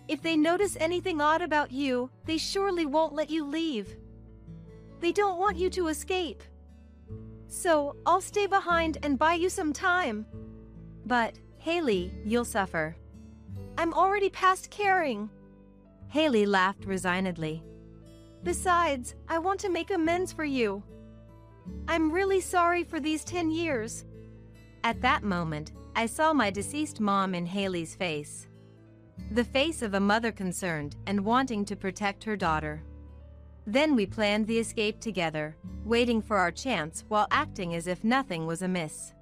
If they notice anything odd about you, they surely won't let you leave. They don't want you to escape. So, I'll stay behind and buy you some time. But, Haley, you'll suffer. I'm already past caring. Haley laughed resignedly. Besides, I want to make amends for you. I'm really sorry for these 10 years. At that moment, I saw my deceased mom in Haley's face. The face of a mother concerned and wanting to protect her daughter. Then we planned the escape together, waiting for our chance while acting as if nothing was amiss.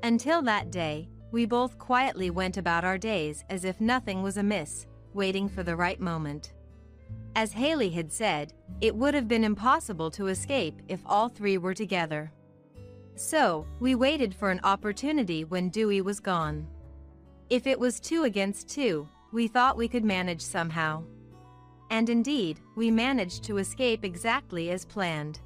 Until that day, we both quietly went about our days as if nothing was amiss, waiting for the right moment. As Haley had said, it would have been impossible to escape if all three were together. So, we waited for an opportunity when Dewey was gone. If it was 2 against 2, we thought we could manage somehow. And indeed, we managed to escape exactly as planned.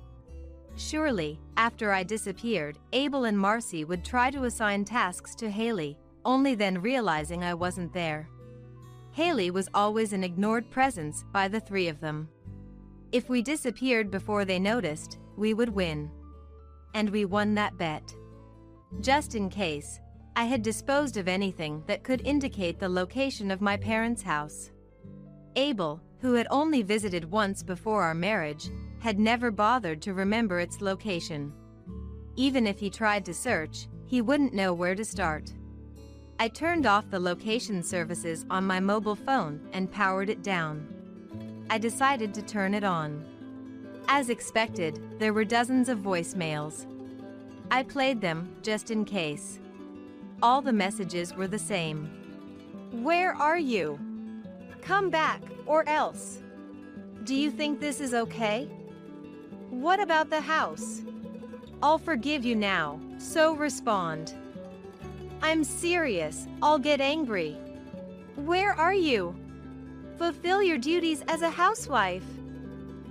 Surely, after I disappeared, Abel and Marcy would try to assign tasks to Haley, only then realizing I wasn't there. Haley was always an ignored presence by the three of them. If we disappeared before they noticed, we would win. And we won that bet. Just in case, I had disposed of anything that could indicate the location of my parents' house. Abel, who had only visited once before our marriage, had never bothered to remember its location. Even if he tried to search, he wouldn't know where to start. I turned off the location services on my mobile phone and powered it down. I decided to turn it on. As expected, there were dozens of voicemails. I played them just in case. All the messages were the same. Where are you? Come back, or else. Do you think this is okay? What about the house? I'll forgive you now, so respond. I'm serious, I'll get angry. Where are you? Fulfill your duties as a housewife.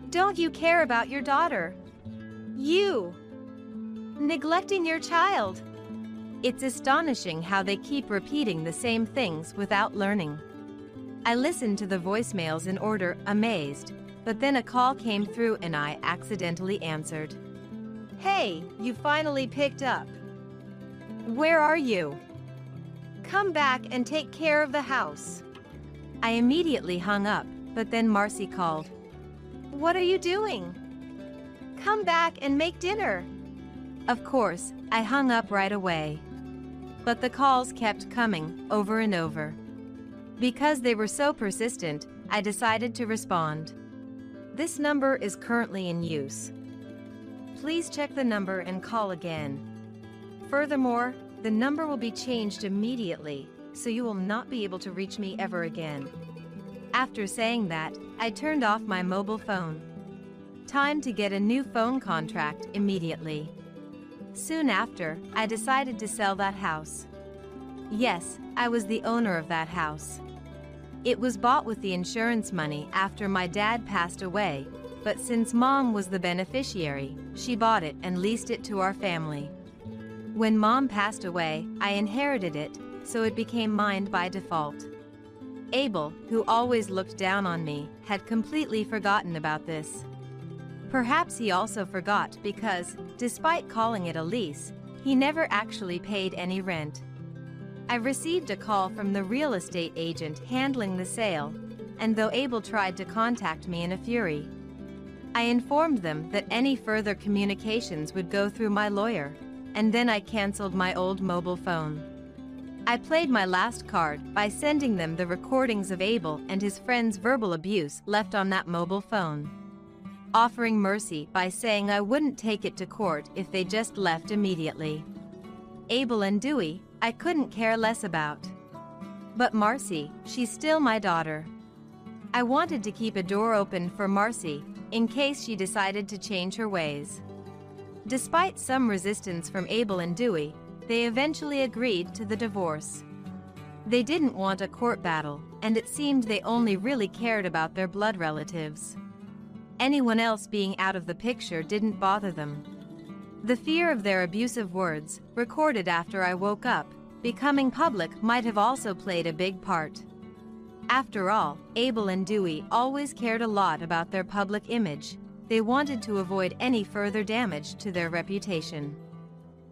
Don't you care about your daughter? You. Neglecting your child. It's astonishing how they keep repeating the same things without learning. I listened to the voicemails in order, amazed, but then a call came through and I accidentally answered. Hey, you finally picked up. Where are you? Come back and take care of the house. I immediately hung up, but then Marcy called. What are you doing? Come back and make dinner. Of course, I hung up right away. But the calls kept coming, over and over. Because they were so persistent, I decided to respond. This number is currently in use. Please check the number and call again. Furthermore, the number will be changed immediately, so you will not be able to reach me ever again. After saying that, I turned off my mobile phone. Time to get a new phone contract immediately. Soon after, I decided to sell that house. Yes, I was the owner of that house. It was bought with the insurance money after my dad passed away, but since Mom was the beneficiary, she bought it and leased it to our family. When Mom passed away, I inherited it, so it became mine by default. Abel, who always looked down on me, had completely forgotten about this. Perhaps he also forgot because, despite calling it a lease, he never actually paid any rent. I received a call from the real estate agent handling the sale, and though Abel tried to contact me in a fury, I informed them that any further communications would go through my lawyer, and then I canceled my old mobile phone. I played my last card by sending them the recordings of Abel and his friend's verbal abuse left on that mobile phone, offering mercy by saying I wouldn't take it to court if they just left immediately. Abel and Dewey, I couldn't care less about. But Marcy, she's still my daughter. I wanted to keep a door open for Marcy, in case she decided to change her ways. Despite some resistance from Abel and Dewey, they eventually agreed to the divorce. They didn't want a court battle, and it seemed they only really cared about their blood relatives. Anyone else being out of the picture didn't bother them. The fear of their abusive words, recorded after I woke up, becoming public might have also played a big part. After all, Abel and Dewey always cared a lot about their public image, they wanted to avoid any further damage to their reputation.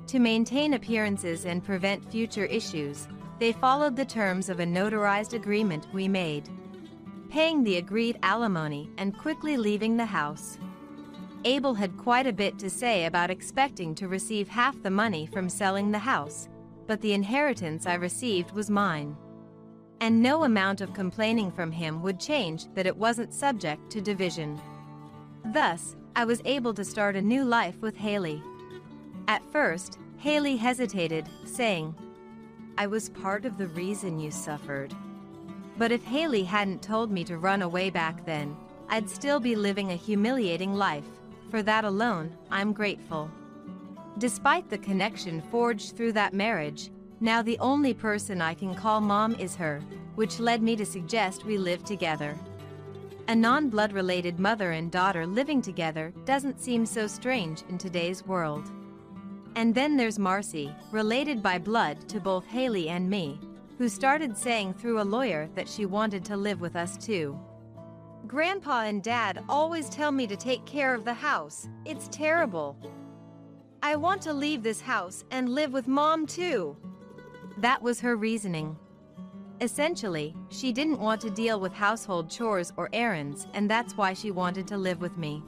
To maintain appearances and prevent future issues, they followed the terms of a notarized agreement we made, paying the agreed alimony and quickly leaving the house. Abel had quite a bit to say about expecting to receive half the money from selling the house, but the inheritance I received was mine. And no amount of complaining from him would change that it wasn't subject to division. Thus, I was able to start a new life with Haley. At first, Haley hesitated, saying, "I was part of the reason you suffered." But if Haley hadn't told me to run away back then, I'd still be living a humiliating life. For that alone, I'm grateful. Despite the connection forged through that marriage, now the only person I can call mom is her, which led me to suggest we live together. A non-blood related mother and daughter living together doesn't seem so strange in today's world. And then there's Marcy, related by blood to both Haley and me, who started saying through a lawyer that she wanted to live with us too. "Grandpa and Dad always tell me to take care of the house. It's terrible. I want to leave this house and live with Mom too." That was her reasoning. Essentially, she didn't want to deal with household chores or errands, and that's why she wanted to live with me.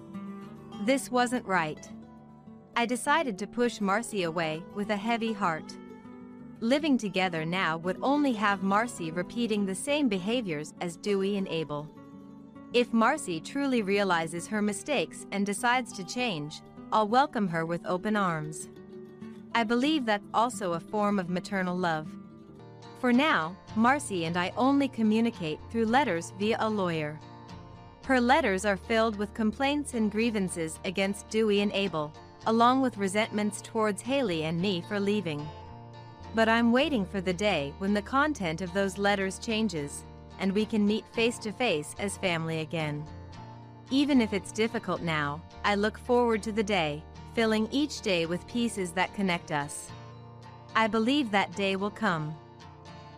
This wasn't right. I decided to push Marcy away with a heavy heart. Living together now would only have Marcy repeating the same behaviors as Dewey and Abel. If Marcy truly realizes her mistakes and decides to change, I'll welcome her with open arms. I believe that's also a form of maternal love. For now, Marcy and I only communicate through letters via a lawyer. Her letters are filled with complaints and grievances against Dewey and Abel, along with resentments towards Haley and me for leaving. But I'm waiting for the day when the content of those letters changes, and we can meet face to face as family again. Even if it's difficult now, I look forward to the day, filling each day with pieces that connect us. I believe that day will come.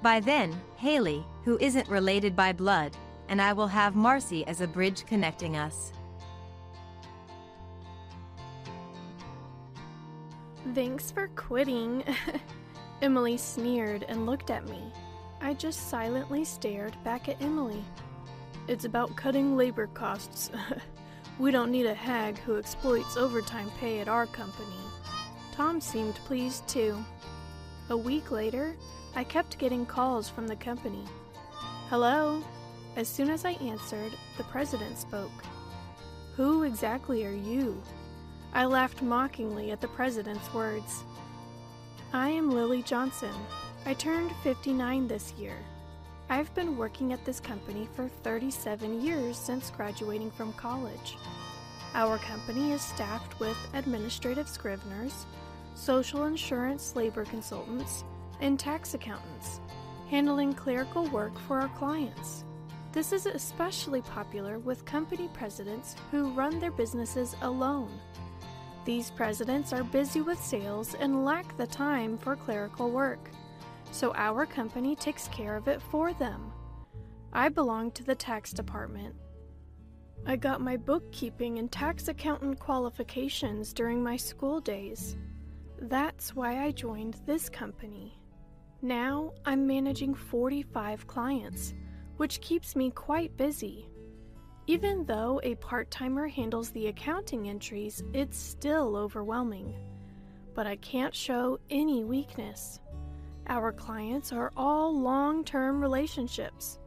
By then, Haley, who isn't related by blood, and I will have Marcy as a bridge connecting us. "Thanks for quitting." Emily sneered and looked at me. I just silently stared back at Emily. "It's about cutting labor costs. We don't need a hag who exploits overtime pay at our company." Tom seemed pleased too. A week later, I kept getting calls from the company. "Hello?" As soon as I answered, the president spoke. "Who exactly are you?" I laughed mockingly at the president's words. "I am Lily Johnson. I turned 59 this year. I've been working at this company for 37 years since graduating from college. Our company is staffed with administrative scriveners, social insurance labor consultants, and tax accountants, handling clerical work for our clients. This is especially popular with company presidents who run their businesses alone. These presidents are busy with sales and lack the time for clerical work, so our company takes care of it for them. I belong to the tax department. I got my bookkeeping and tax accountant qualifications during my school days. That's why I joined this company. Now I'm managing 45 clients, which keeps me quite busy. Even though a part-timer handles the accounting entries, it's still overwhelming. But I can't show any weakness. Our clients are all long-term relationships,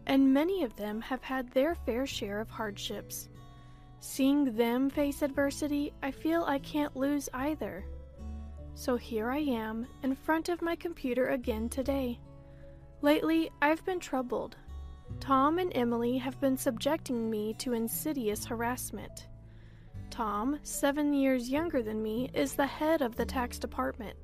and many of them have had their fair share of hardships. Seeing them face adversity, I feel I can't lose either. So here I am, in front of my computer again today. Lately, I've been troubled. Tom and Emily have been subjecting me to insidious harassment. Tom, 7 years younger than me, is the head of the tax department.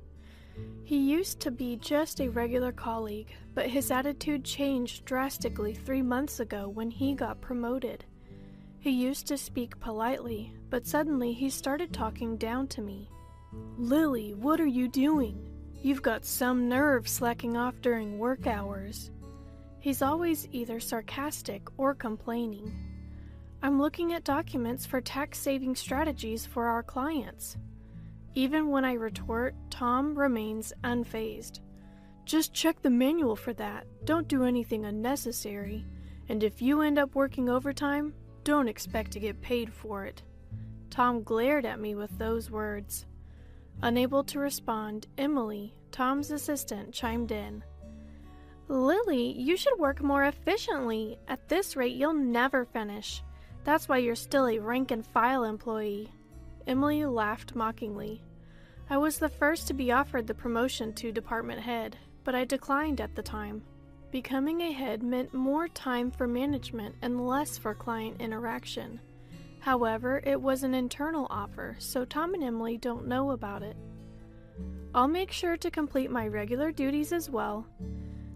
He used to be just a regular colleague, but his attitude changed drastically 3 months ago when he got promoted. He used to speak politely, but suddenly he started talking down to me. "Lily, what are you doing? You've got some nerve slacking off during work hours." He's always either sarcastic or complaining. I'm looking at documents for tax-saving strategies for our clients. Even when I retort, Tom remains unfazed. Just check the manual for that. Don't do anything unnecessary. And if you end up working overtime, don't expect to get paid for it. Tom glared at me with those words. Unable to respond, Emily, Tom's assistant, chimed in. Lily, you should work more efficiently. At this rate, you'll never finish. That's why you're still a rank-and-file employee. Emily laughed mockingly. I was the first to be offered the promotion to department head, but I declined at the time. Becoming a head meant more time for management and less for client interaction. However, it was an internal offer, so Tom and Emily don't know about it. I'll make sure to complete my regular duties as well.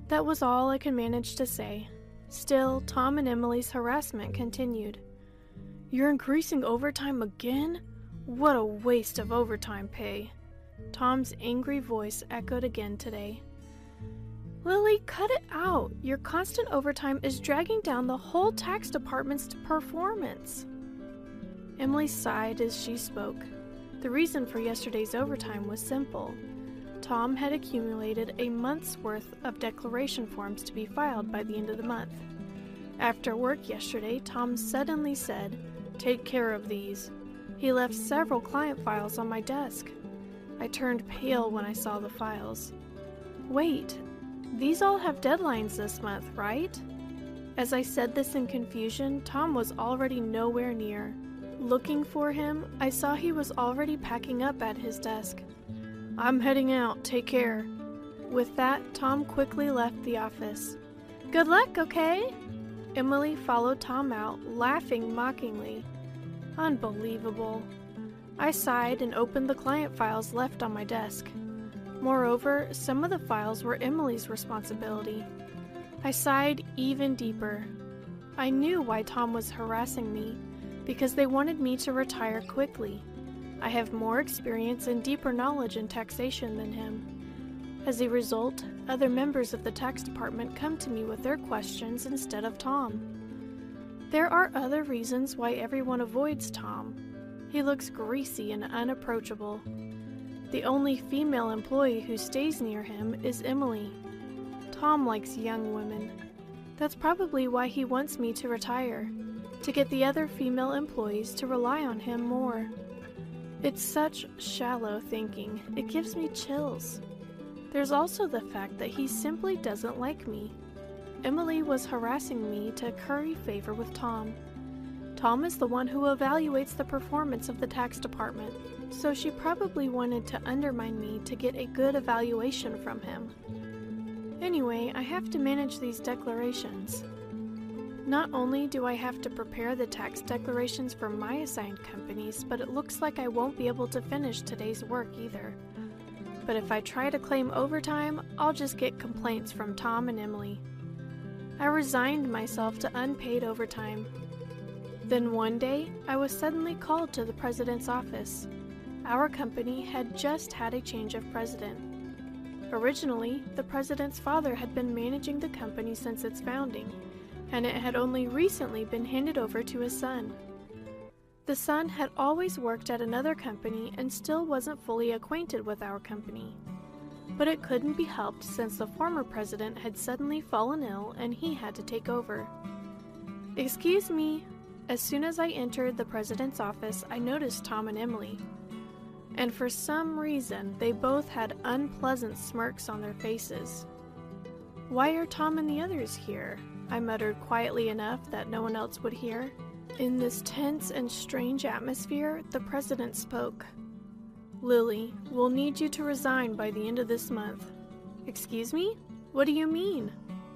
That was all I could manage to say. Still, Tom and Emily's harassment continued. You're increasing overtime again? What a waste of overtime pay. Tom's angry voice echoed again today. Lily, cut it out. Your constant overtime is dragging down the whole tax department's performance. Emily sighed as she spoke. The reason for yesterday's overtime was simple. Tom had accumulated a month's worth of declaration forms to be filed by the end of the month. After work yesterday, Tom suddenly said, "Take care of these." He left several client files on my desk. I turned pale when I saw the files. Wait, these all have deadlines this month, right? As I said this in confusion, Tom was already nowhere near. Looking for him, I saw he was already packing up at his desk. I'm heading out, take care. With that, Tom quickly left the office. Good luck, okay? Emily followed Tom out, laughing mockingly. Unbelievable. I sighed and opened the client files left on my desk. Moreover, some of the files were Emily's responsibility. I sighed even deeper. I knew why Tom was harassing me, because they wanted me to retire quickly. I have more experience and deeper knowledge in taxation than him. As a result, other members of the tax department come to me with their questions instead of Tom. There are other reasons why everyone avoids Tom. He looks greasy and unapproachable. The only female employee who stays near him is Emily. Tom likes young women. That's probably why he wants me to retire, to get the other female employees to rely on him more. It's such shallow thinking. It gives me chills. There's also the fact that he simply doesn't like me. Emily was harassing me to curry favor with Tom. Tom is the one who evaluates the performance of the tax department, so she probably wanted to undermine me to get a good evaluation from him. Anyway, I have to manage these declarations. Not only do I have to prepare the tax declarations for my assigned companies, but it looks like I won't be able to finish today's work either. But if I try to claim overtime, I'll just get complaints from Tom and Emily. I resigned myself to unpaid overtime. Then one day, I was suddenly called to the president's office. Our company had just had a change of president. Originally, the president's father had been managing the company since its founding, and it had only recently been handed over to his son. The son had always worked at another company and still wasn't fully acquainted with our company. But it couldn't be helped since the former president had suddenly fallen ill and he had to take over. Excuse me. As soon as I entered the president's office, I noticed Tom and Emily. And for some reason, they both had unpleasant smirks on their faces. Why are Tom and the others here? I muttered quietly enough that no one else would hear. In this tense and strange atmosphere, the president spoke. Lily, we'll need you to resign by the end of this month. Excuse me? What do you mean?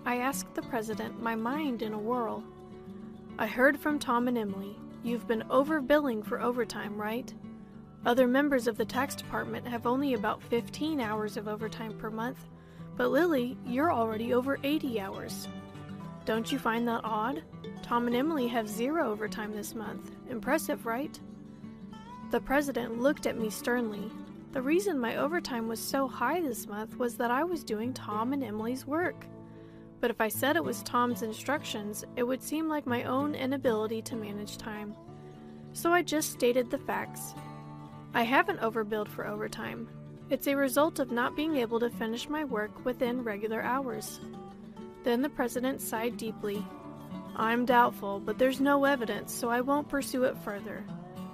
I asked the president, my mind in a whirl. I heard from Tom and Emily. You've been overbilling for overtime, right? Other members of the tax department have only about 15 hours of overtime per month, but Lily, you're already over 80 hours. Don't you find that odd? Tom and Emily have 0 overtime this month. Impressive, right? The president looked at me sternly. The reason my overtime was so high this month was that I was doing Tom and Emily's work. But if I said it was Tom's instructions, it would seem like my own inability to manage time. So I just stated the facts. I haven't overbilled for overtime. It's a result of not being able to finish my work within regular hours. Then the president sighed deeply. I'm doubtful, but there's no evidence, so I won't pursue it further.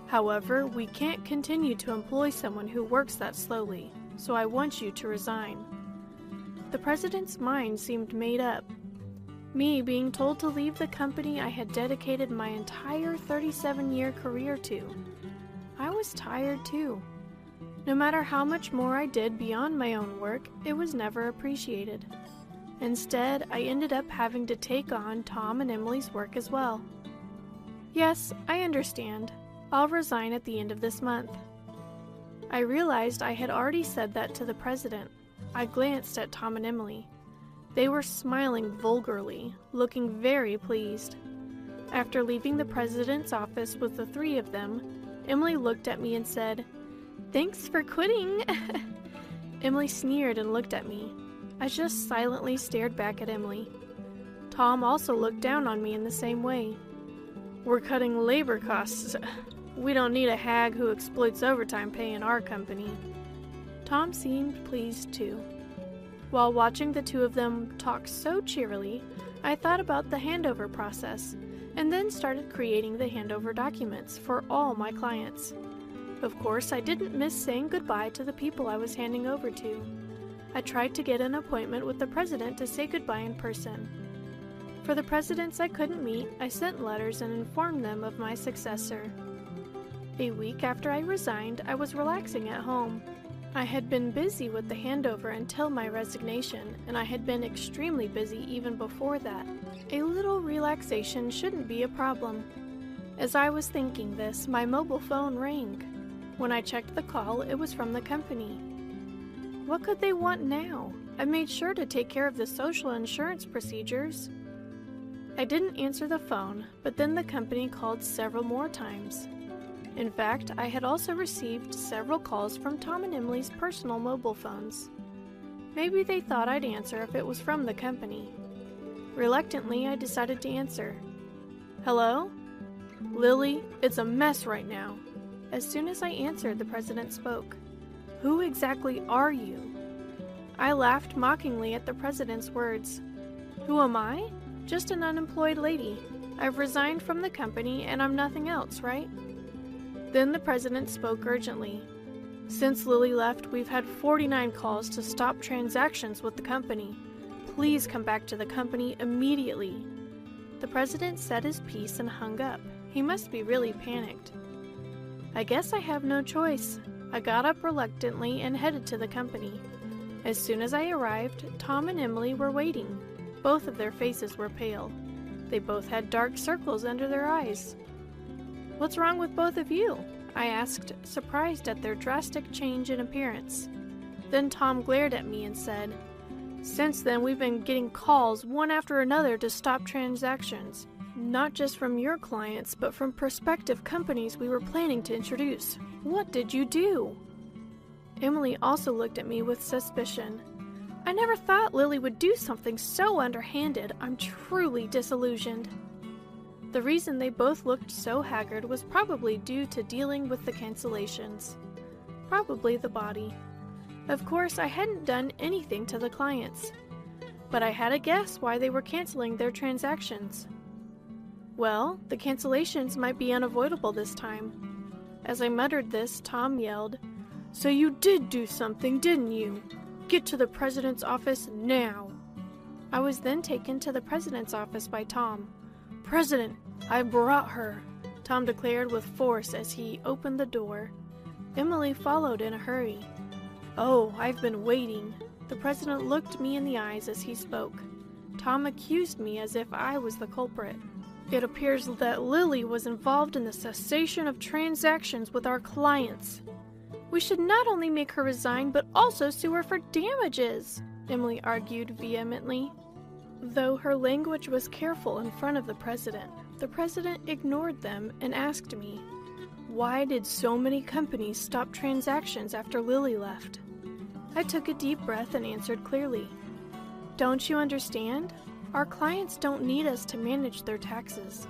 However, we can't continue to employ someone who works that slowly, so I want you to resign. The president's mind seemed made up. Me being told to leave the company I had dedicated my entire 37-year career to. I was tired too. No matter how much more I did beyond my own work, it was never appreciated. Instead, I ended up having to take on Tom and Emily's work as well. Yes, I understand. I'll resign at the end of this month. I realized I had already said that to the president. I glanced at Tom and Emily. They were smiling vulgarly, looking very pleased. After leaving the president's office with the three of them, Emily looked at me and said, "Thanks for quitting." Emily sneered and looked at me. I just silently stared back at Emily. Tom also looked down on me in the same way. We're cutting labor costs. We don't need a hag who exploits overtime pay in our company. Tom seemed pleased too. While watching the two of them talk so cheerily, I thought about the handover process, and then started creating the handover documents for all my clients. Of course, I didn't miss saying goodbye to the people I was handing over to. I tried to get an appointment with the president to say goodbye in person. For the presidents I couldn't meet, I sent letters and informed them of my successor. A week after I resigned, I was relaxing at home. I had been busy with the handover until my resignation, and I had been extremely busy even before that. A little relaxation shouldn't be a problem. As I was thinking this, my mobile phone rang. When I checked the call, it was from the company. What could they want now? I made sure to take care of the social insurance procedures. I didn't answer the phone, but then the company called several more times. In fact, I had also received several calls from Tom and Emily's personal mobile phones. Maybe they thought I'd answer if it was from the company. Reluctantly, I decided to answer. "Hello? Lily, it's a mess right now." As soon as I answered, the president spoke. "Who exactly are you?" I laughed mockingly at the president's words. "Who am I? Just an unemployed lady. I've resigned from the company and I'm nothing else, right?" Then the president spoke urgently. "Since Lily left, we've had 49 calls to stop transactions with the company. Please come back to the company immediately." The president said his piece and hung up. He must be really panicked. I guess I have no choice. I got up reluctantly and headed to the company. As soon as I arrived, Tom and Emily were waiting. Both of their faces were pale. They both had dark circles under their eyes. "What's wrong with both of you?" I asked, surprised at their drastic change in appearance. Then Tom glared at me and said, "Since then, we've been getting calls one after another to stop transactions. Not just from your clients, but from prospective companies we were planning to introduce. What did you do?" Emily also looked at me with suspicion. "I never thought Lily would do something so underhanded. I'm truly disillusioned." The reason they both looked so haggard was probably due to dealing with the cancellations. Probably the body. Of course, I hadn't done anything to the clients. But I had a guess why they were canceling their transactions. Well, the cancellations might be unavoidable this time. As I muttered this, Tom yelled, "So you did do something, didn't you? Get to the president's office now." I was then taken to the president's office by Tom. "President, I brought her," Tom declared with force as he opened the door. Emily followed in a hurry. "Oh, I've been waiting." The president looked me in the eyes as he spoke. Tom accused me as if I was the culprit. "It appears that Lily was involved in the cessation of transactions with our clients. We should not only make her resign, but also sue her for damages," Emily argued vehemently. Though her language was careful in front of the president ignored them and asked me, "Why did so many companies stop transactions after Lily left?" I took a deep breath and answered clearly. "Don't you understand? Our clients don't need us to manage their taxes.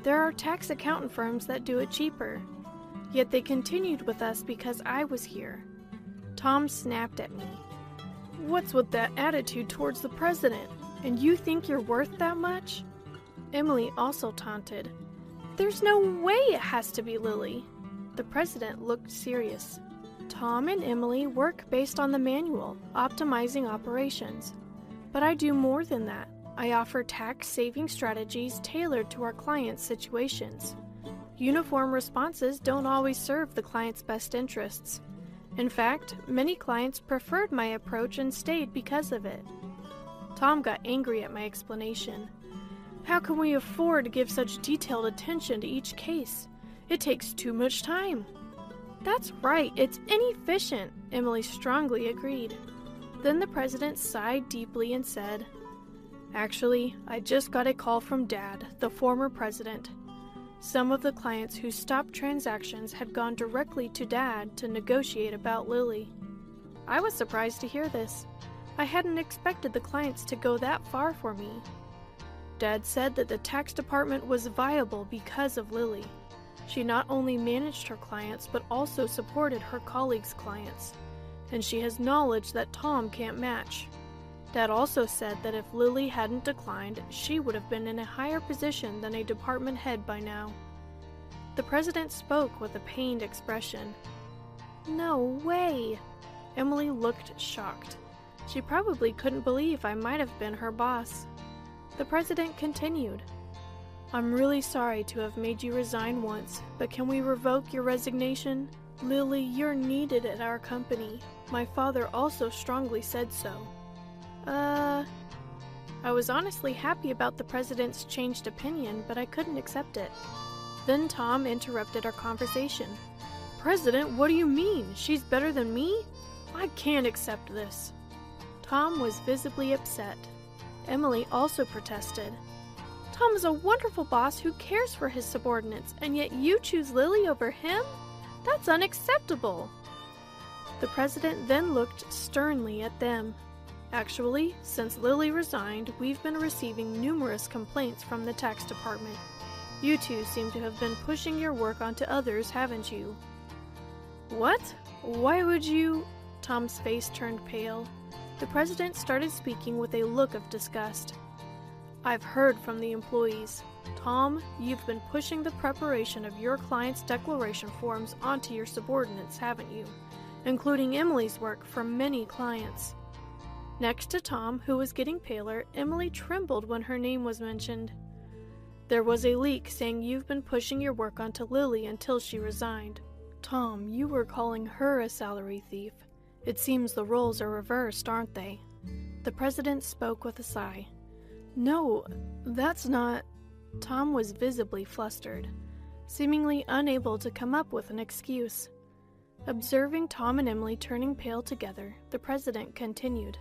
There are tax accountant firms that do it cheaper. Yet they continued with us because I was here. Tom snapped at me. What's with that attitude towards the president? And you think you're worth that much? Emily also taunted. There's no way it has to be Lily. The president looked serious. Tom and Emily work based on the manual, optimizing operations. But I do more than that. I offer tax-saving strategies tailored to our clients' situations. Uniform responses don't always serve the client's best interests. In fact, many clients preferred my approach and stayed because of it. Tom got angry at my explanation. How can we afford to give such detailed attention to each case? It takes too much time. That's right, it's inefficient, Emily strongly agreed. Then the president sighed deeply and said, Actually, I just got a call from Dad, the former president. Some of the clients who stopped transactions had gone directly to Dad to negotiate about Lily. I was surprised to hear this. I hadn't expected the clients to go that far for me. Dad said that the tax department was viable because of Lily. She not only managed her clients but also supported her colleagues' clients, and she has knowledge that Tom can't match. Dad also said that if Lily hadn't declined, she would have been in a higher position than a department head by now. The president spoke with a pained expression. No way! Emily looked shocked. She probably couldn't believe I might have been her boss. The president continued. I'm really sorry to have made you resign once, but can we revoke your resignation? Lily, you're needed at our company. My father also strongly said so. I was honestly happy about the president's changed opinion, but I couldn't accept it. Then Tom interrupted our conversation. President, what do you mean? She's better than me? I can't accept this. Tom was visibly upset. Emily also protested. Tom is a wonderful boss who cares for his subordinates, and yet you choose Lily over him? That's unacceptable. The president then looked sternly at them. Actually, since Lily resigned, we've been receiving numerous complaints from the tax department. You two seem to have been pushing your work onto others, haven't you? What? Why would you? Tom's face turned pale. The president started speaking with a look of disgust. I've heard from the employees. Tom, you've been pushing the preparation of your clients' declaration forms onto your subordinates, haven't you? Including Emily's work for many clients. Next to Tom, who was getting paler, Emily trembled when her name was mentioned. There was a leak saying you've been pushing your work onto Lily until she resigned. Tom, you were calling her a salary thief. It seems the roles are reversed, aren't they? The president spoke with a sigh. No, that's not... Tom was visibly flustered, seemingly unable to come up with an excuse. Observing Tom and Emily turning pale together, the president continued.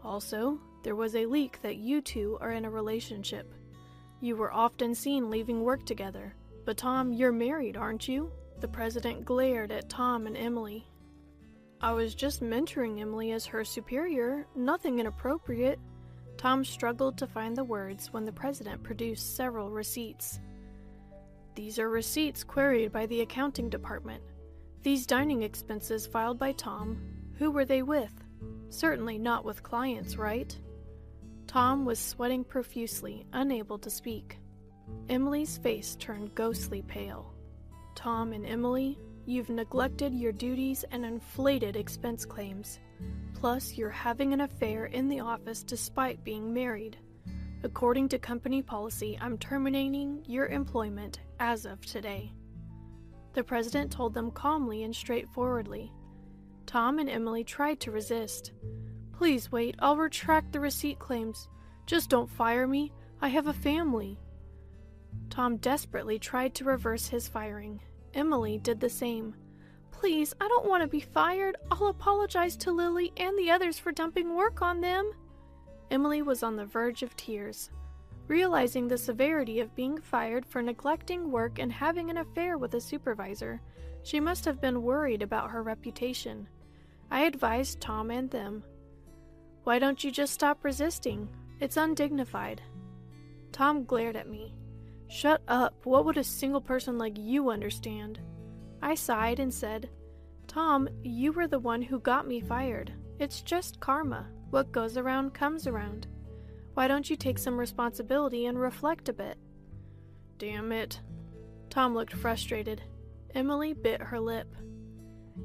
Also, there was a leak that you two are in a relationship. You were often seen leaving work together. But Tom, you're married, aren't you? The president glared at Tom and Emily. I was just mentoring Emily as her superior, nothing inappropriate. Tom struggled to find the words when the president produced several receipts. These are receipts queried by the accounting department. These dining expenses filed by Tom, who were they with? Certainly not with clients, right? Tom was sweating profusely, unable to speak. Emily's face turned ghostly pale. Tom and Emily, you've neglected your duties and inflated expense claims. Plus, you're having an affair in the office despite being married. According to company policy, I'm terminating your employment as of today. The president told them calmly and straightforwardly. Tom and Emily tried to resist. Please wait, I'll retract the receipt claims. Just don't fire me. I have a family. Tom desperately tried to reverse his firing. Emily did the same. Please, I don't want to be fired. I'll apologize to Lily and the others for dumping work on them. Emily was on the verge of tears. Realizing the severity of being fired for neglecting work and having an affair with a supervisor, she must have been worried about her reputation. I advised Tom and them. Why don't you just stop resisting? It's undignified. Tom glared at me. Shut up, what would a single person like you understand? I sighed and said, Tom, you were the one who got me fired. It's just karma. What goes around comes around. Why don't you take some responsibility and reflect a bit? Damn it. Tom looked frustrated. Emily bit her lip.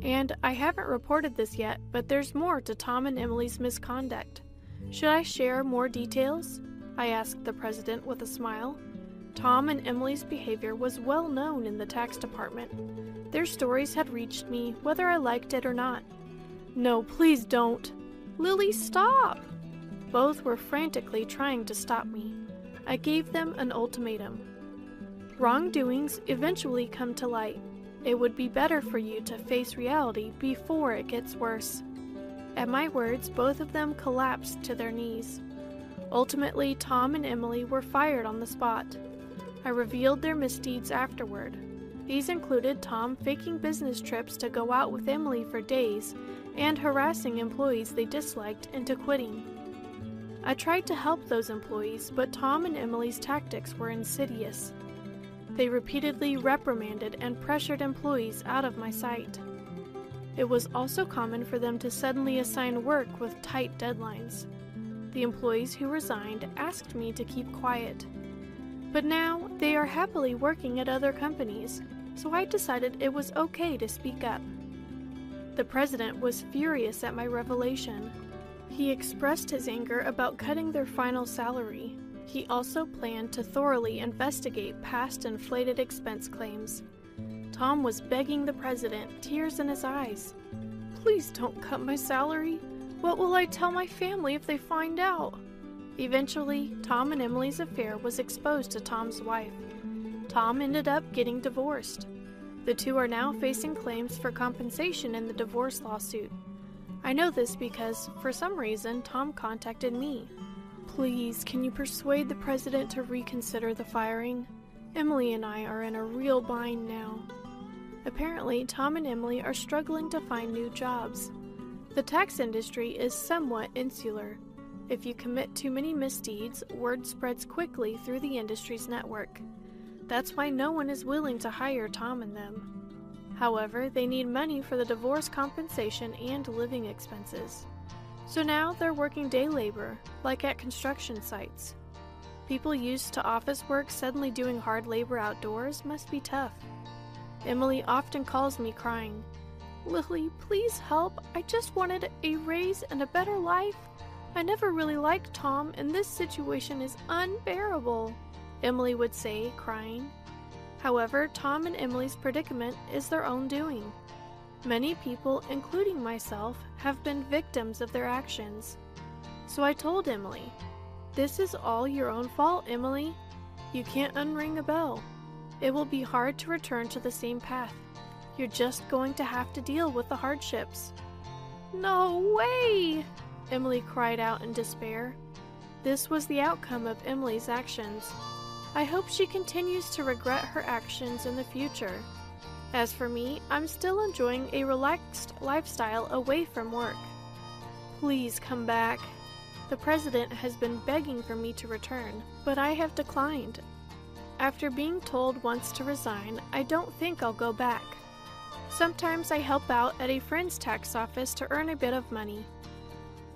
And I haven't reported this yet, but there's more to Tom and Emily's misconduct. Should I share more details? I asked the president with a smile. Tom and Emily's behavior was well known in the tax department. Their stories had reached me, whether I liked it or not. No, please don't. Lily, stop! Both were frantically trying to stop me. I gave them an ultimatum. Wrongdoings eventually come to light. It would be better for you to face reality before it gets worse. At my words, both of them collapsed to their knees. Ultimately, Tom and Emily were fired on the spot. I revealed their misdeeds afterward. These included Tom faking business trips to go out with Emily for days and harassing employees they disliked into quitting. I tried to help those employees, but Tom and Emily's tactics were insidious. They repeatedly reprimanded and pressured employees out of my sight. It was also common for them to suddenly assign work with tight deadlines. The employees who resigned asked me to keep quiet. But now they are happily working at other companies, so I decided it was okay to speak up. The president was furious at my revelation. He expressed his anger about cutting their final salary. He also planned to thoroughly investigate past inflated expense claims. Tom was begging the president, tears in his eyes. Please don't cut my salary. What will I tell my family if they find out? Eventually, Tom and Emily's affair was exposed to Tom's wife. Tom ended up getting divorced. The two are now facing claims for compensation in the divorce lawsuit. I know this because, for some reason, Tom contacted me. Please, can you persuade the president to reconsider the firing? Emily and I are in a real bind now. Apparently, Tom and Emily are struggling to find new jobs. The tax industry is somewhat insular. If you commit too many misdeeds, word spreads quickly through the industry's network. That's why no one is willing to hire Tom and them. However, they need money for the divorce compensation and living expenses. So now they're working day labor, like at construction sites. People used to office work suddenly doing hard labor outdoors must be tough. Emily often calls me crying. Lily, please help. I just wanted a raise and a better life. I never really liked Tom, and this situation is unbearable, Emily would say, crying. However, Tom and Emily's predicament is their own doing. Many people, including myself, have been victims of their actions. So I told Emily, this is all your own fault, Emily. You can't unring a bell. It will be hard to return to the same path. You're just going to have to deal with the hardships. No way! Emily cried out in despair. This was the outcome of Emily's actions. I hope she continues to regret her actions in the future. As for me, I'm still enjoying a relaxed lifestyle away from work. Please come back. The president has been begging for me to return, but I have declined. After being told once to resign, I don't think I'll go back. Sometimes I help out at a friend's tax office to earn a bit of money.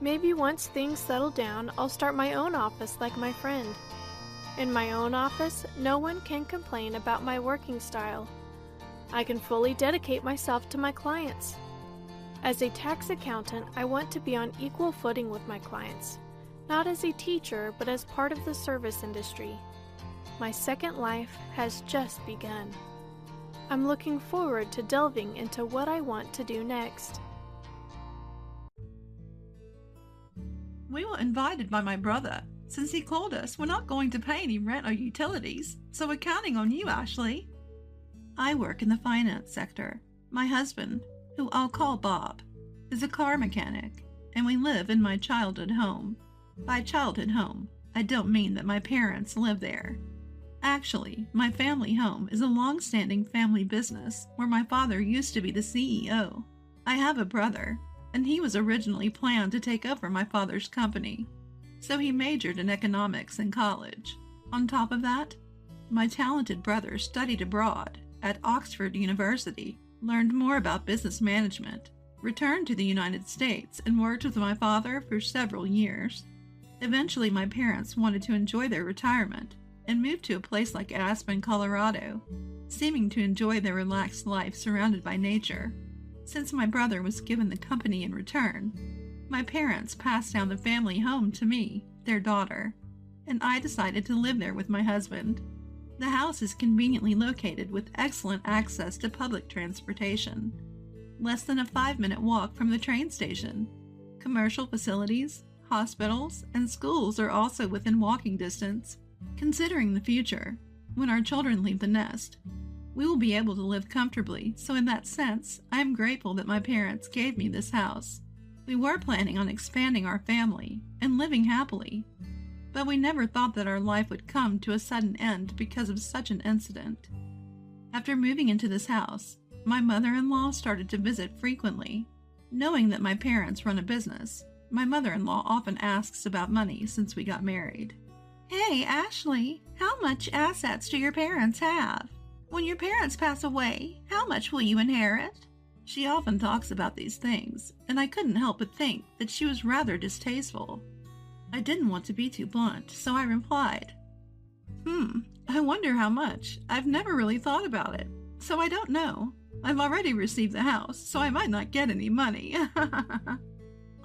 Maybe once things settle down, I'll start my own office like my friend. In my own office, no one can complain about my working style. I can fully dedicate myself to my clients. As a tax accountant, I want to be on equal footing with my clients, not as a teacher, but as part of the service industry. My second life has just begun. I'm looking forward to delving into what I want to do next. We were invited by my brother. Since he called us, we're not going to pay any rent or utilities, so we're counting on you, Ashley. I work in the finance sector. My husband, who I'll call Bob, is a car mechanic, and we live in my childhood home. By childhood home, I don't mean that my parents live there. Actually, my family home is a long-standing family business where my father used to be the CEO. I have a brother, and he was originally planned to take over my father's company. so he majored in economics in college. On top of that, my talented brother studied abroad at Oxford University, learned more about business management, returned to the United States, and worked with my father for several years. Eventually, my parents wanted to enjoy their retirement and moved to a place like Aspen, Colorado, seeming to enjoy their relaxed life surrounded by nature. Since my brother was given the company in return, my parents passed down the family home to me, their daughter, and I decided to live there with my husband. The house is conveniently located with excellent access to public transportation, less than a 5-minute walk from the train station. Commercial facilities, hospitals, and schools are also within walking distance. Considering the future, when our children leave the nest, we will be able to live comfortably, so in that sense, I am grateful that my parents gave me this house. We were planning on expanding our family and living happily, but we never thought that our life would come to a sudden end because of such an incident. After moving into this house, my mother-in-law started to visit frequently. Knowing that my parents run a business, my mother-in-law often asks about money since we got married. "Hey, Ashley, how much assets do your parents have? When your parents pass away, how much will you inherit?" She often talks about these things, and I couldn't help but think that she was rather distasteful. I didn't want to be too blunt, so I replied, I wonder how much. I've never really thought about it, so I don't know. I've already received the house, so I might not get any money."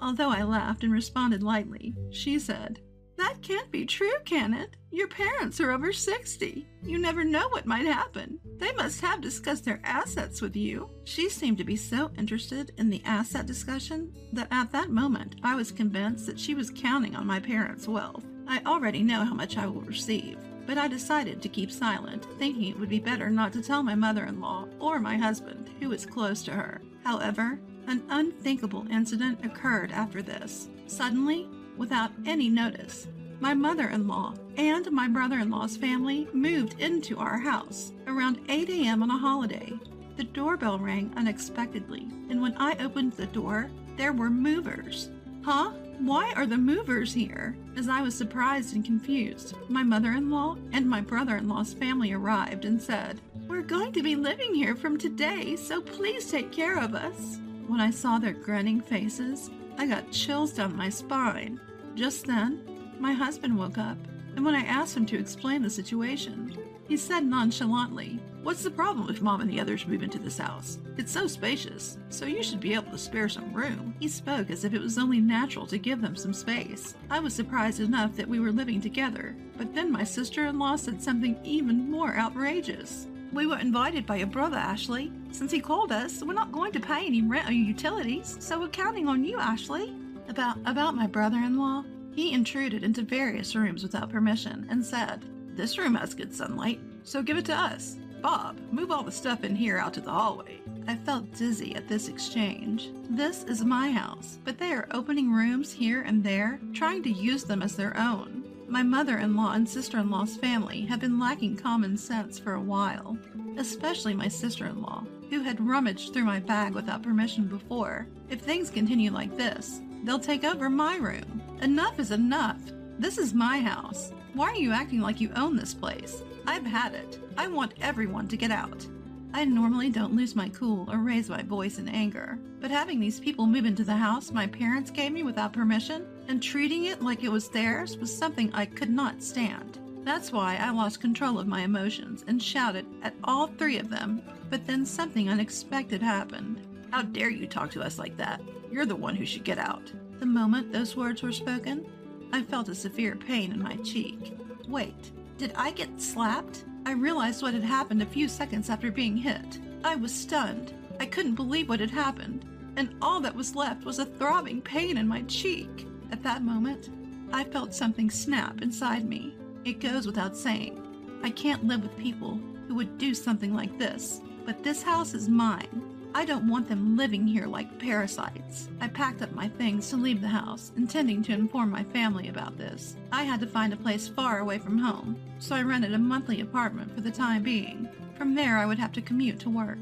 Although I laughed and responded lightly, she said, "That can't be true, can it? Your parents are over 60. You never know what might happen. They must have discussed their assets with you." She seemed to be so interested in the asset discussion that at that moment I was convinced that she was counting on my parents' wealth. I already know how much I will receive, but I decided to keep silent, thinking it would be better not to tell my mother-in-law or my husband, who is close to her. However, an unthinkable incident occurred after this. Suddenly, without any notice, my mother-in-law and my brother-in-law's family moved into our house around 8 a.m. on a holiday. The doorbell rang unexpectedly, and when I opened the door, there were movers. "Huh? Why are the movers here?" As I was surprised and confused, my mother-in-law and my brother-in-law's family arrived and said, "We're going to be living here from today, so please take care of us." When I saw their grinning faces, I got chills down my spine. Just then, my husband woke up, and when I asked him to explain the situation, he said nonchalantly, "What's the problem if Mom and the others move into this house? It's so spacious, so you should be able to spare some room." He spoke as if it was only natural to give them some space. I was surprised enough that we were living together, but then my sister-in-law said something even more outrageous. "We were invited by your brother, Ashley. Since he called us, we're not going to pay any rent or utilities, so we're counting on you, Ashley." About my brother-in-law, he intruded into various rooms without permission and said, "This room has good sunlight, so give it to us. Bob, move all the stuff in here out to the hallway." I felt dizzy at this exchange. This is my house, but they are opening rooms here and there, trying to use them as their own. My mother-in-law and sister-in-law's family have been lacking common sense for a while, especially my sister-in-law, who had rummaged through my bag without permission before. If things continue like this, they'll take over my room. Enough is enough. This is my house. Why are you acting like you own this place? I've had it. I want everyone to get out. I normally don't lose my cool or raise my voice in anger, but having these people move into the house my parents gave me without permission and treating it like it was theirs was something I could not stand. That's why I lost control of my emotions and shouted at all three of them, but then something unexpected happened. "How dare you talk to us like that? You're the one who should get out." The moment those words were spoken, I felt a severe pain in my cheek. Wait, did I get slapped? I realized what had happened a few seconds after being hit. I was stunned. I couldn't believe what had happened, and all that was left was a throbbing pain in my cheek. At that moment, I felt something snap inside me. It goes without saying, I can't live with people who would do something like this, but this house is mine. I don't want them living here like parasites. I packed up my things to leave the house, intending to inform my family about this. I had to find a place far away from home, so I rented a monthly apartment for the time being. From there, I would have to commute to work.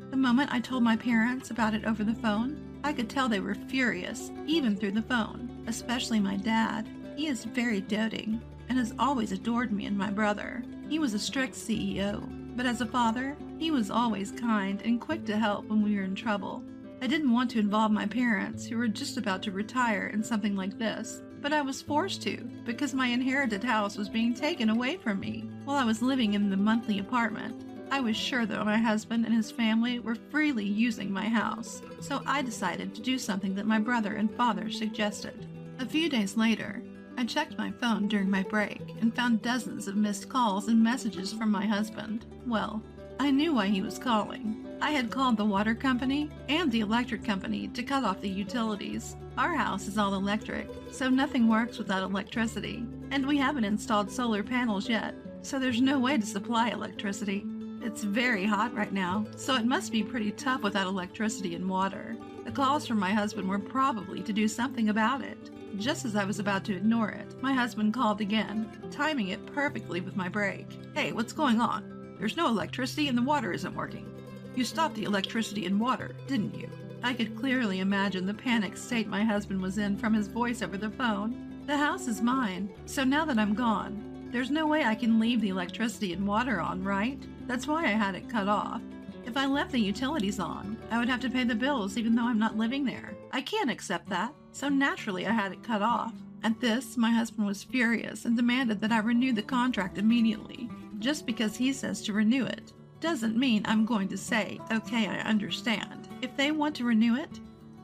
The moment I told my parents about it over the phone, I could tell they were furious, even through the phone, especially my dad. He is very doting and has always adored me and my brother. He was a strict CEO, but as a father, he was always kind and quick to help when we were in trouble. I didn't want to involve my parents, who were just about to retire, in something like this, but I was forced to because my inherited house was being taken away from me while I was living in the monthly apartment. I was sure that my husband and his family were freely using my house, so I decided to do something that my brother and father suggested. A few days later, I checked my phone during my break and found dozens of missed calls and messages from my husband. Well, I knew why he was calling. I had called the water company and the electric company to cut off the utilities. Our house is all electric, so nothing works without electricity, and we haven't installed solar panels yet, so there's no way to supply electricity. It's very hot right now, so it must be pretty tough without electricity and water. The calls from my husband were probably to do something about it. Just as I was about to ignore it, my husband called again, timing it perfectly with my break. "Hey, what's going on? There's no electricity and the water isn't working. You stopped the electricity and water, didn't you?" I could clearly imagine the panic state my husband was in from his voice over the phone. The house is mine, so now that I'm gone, there's no way I can leave the electricity and water on, right? That's why I had it cut off. If I left the utilities on, I would have to pay the bills even though I'm not living there. I can't accept that, so naturally I had it cut off. At this, my husband was furious and demanded that I renew the contract immediately. Just because he says to renew it doesn't mean I'm going to say, "Okay, I understand." If they want to renew it,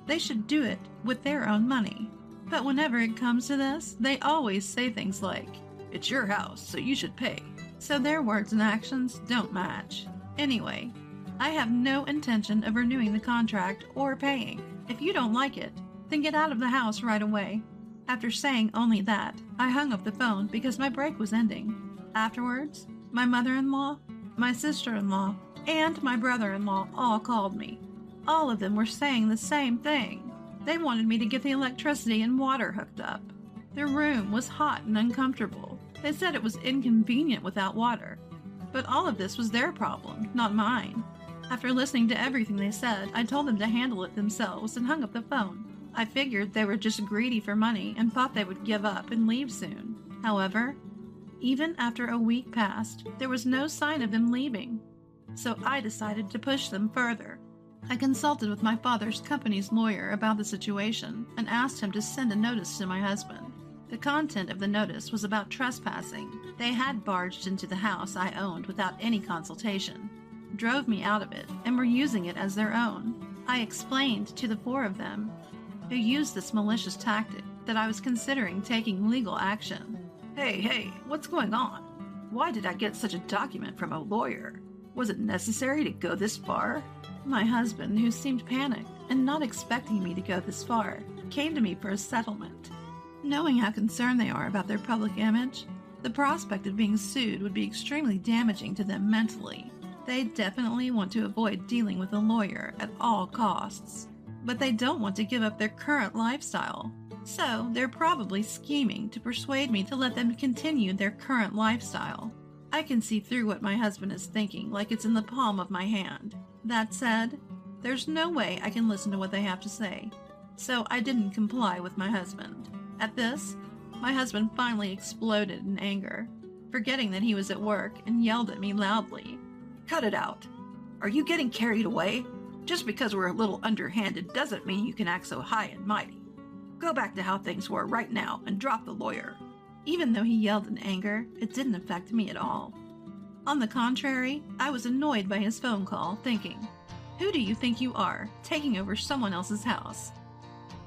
they should do it with their own money. But whenever it comes to this, they always say things like, "It's your house, so you should pay." So their words and actions don't match. Anyway, I have no intention of renewing the contract or paying. If you don't like it, then get out of the house right away. After saying only that, I hung up the phone because my break was ending. Afterwards, my mother-in-law, my sister-in-law, and my brother-in-law all called me. All of them were saying the same thing. They wanted me to get the electricity and water hooked up. Their room was hot and uncomfortable. They said it was inconvenient without water. But all of this was their problem, not mine. After listening to everything they said, I told them to handle it themselves and hung up the phone. I figured they were just greedy for money and thought they would give up and leave soon. However, even after a week passed, there was no sign of them leaving. So I decided to push them further. I consulted with my father's company's lawyer about the situation and asked him to send a notice to my husband. The content of the notice was about trespassing. They had barged into the house I owned without any consultation, drove me out of it, and were using it as their own. I explained to the four of them, who used this malicious tactic, that I was considering taking legal action. Hey, what's going on? Why did I get such a document from a lawyer? Was it necessary to go this far? My husband, who seemed panicked and not expecting me to go this far, came to me for a settlement. Knowing how concerned they are about their public image, the prospect of being sued would be extremely damaging to them mentally. They definitely want to avoid dealing with a lawyer at all costs, but they don't want to give up their current lifestyle. So they're probably scheming to persuade me to let them continue their current lifestyle. I can see through what my husband is thinking like it's in the palm of my hand. That said, there's no way I can listen to what they have to say, so I didn't comply with my husband. At this, my husband finally exploded in anger, forgetting that he was at work, and yelled at me loudly. "Cut it out. Are you getting carried away? Just because we're a little underhanded doesn't mean you can act so high and mighty. Go back to how things were right now and drop the lawyer." Even though he yelled in anger, it didn't affect me at all. On the contrary, I was annoyed by his phone call, thinking, "Who do you think you are, taking over someone else's house?"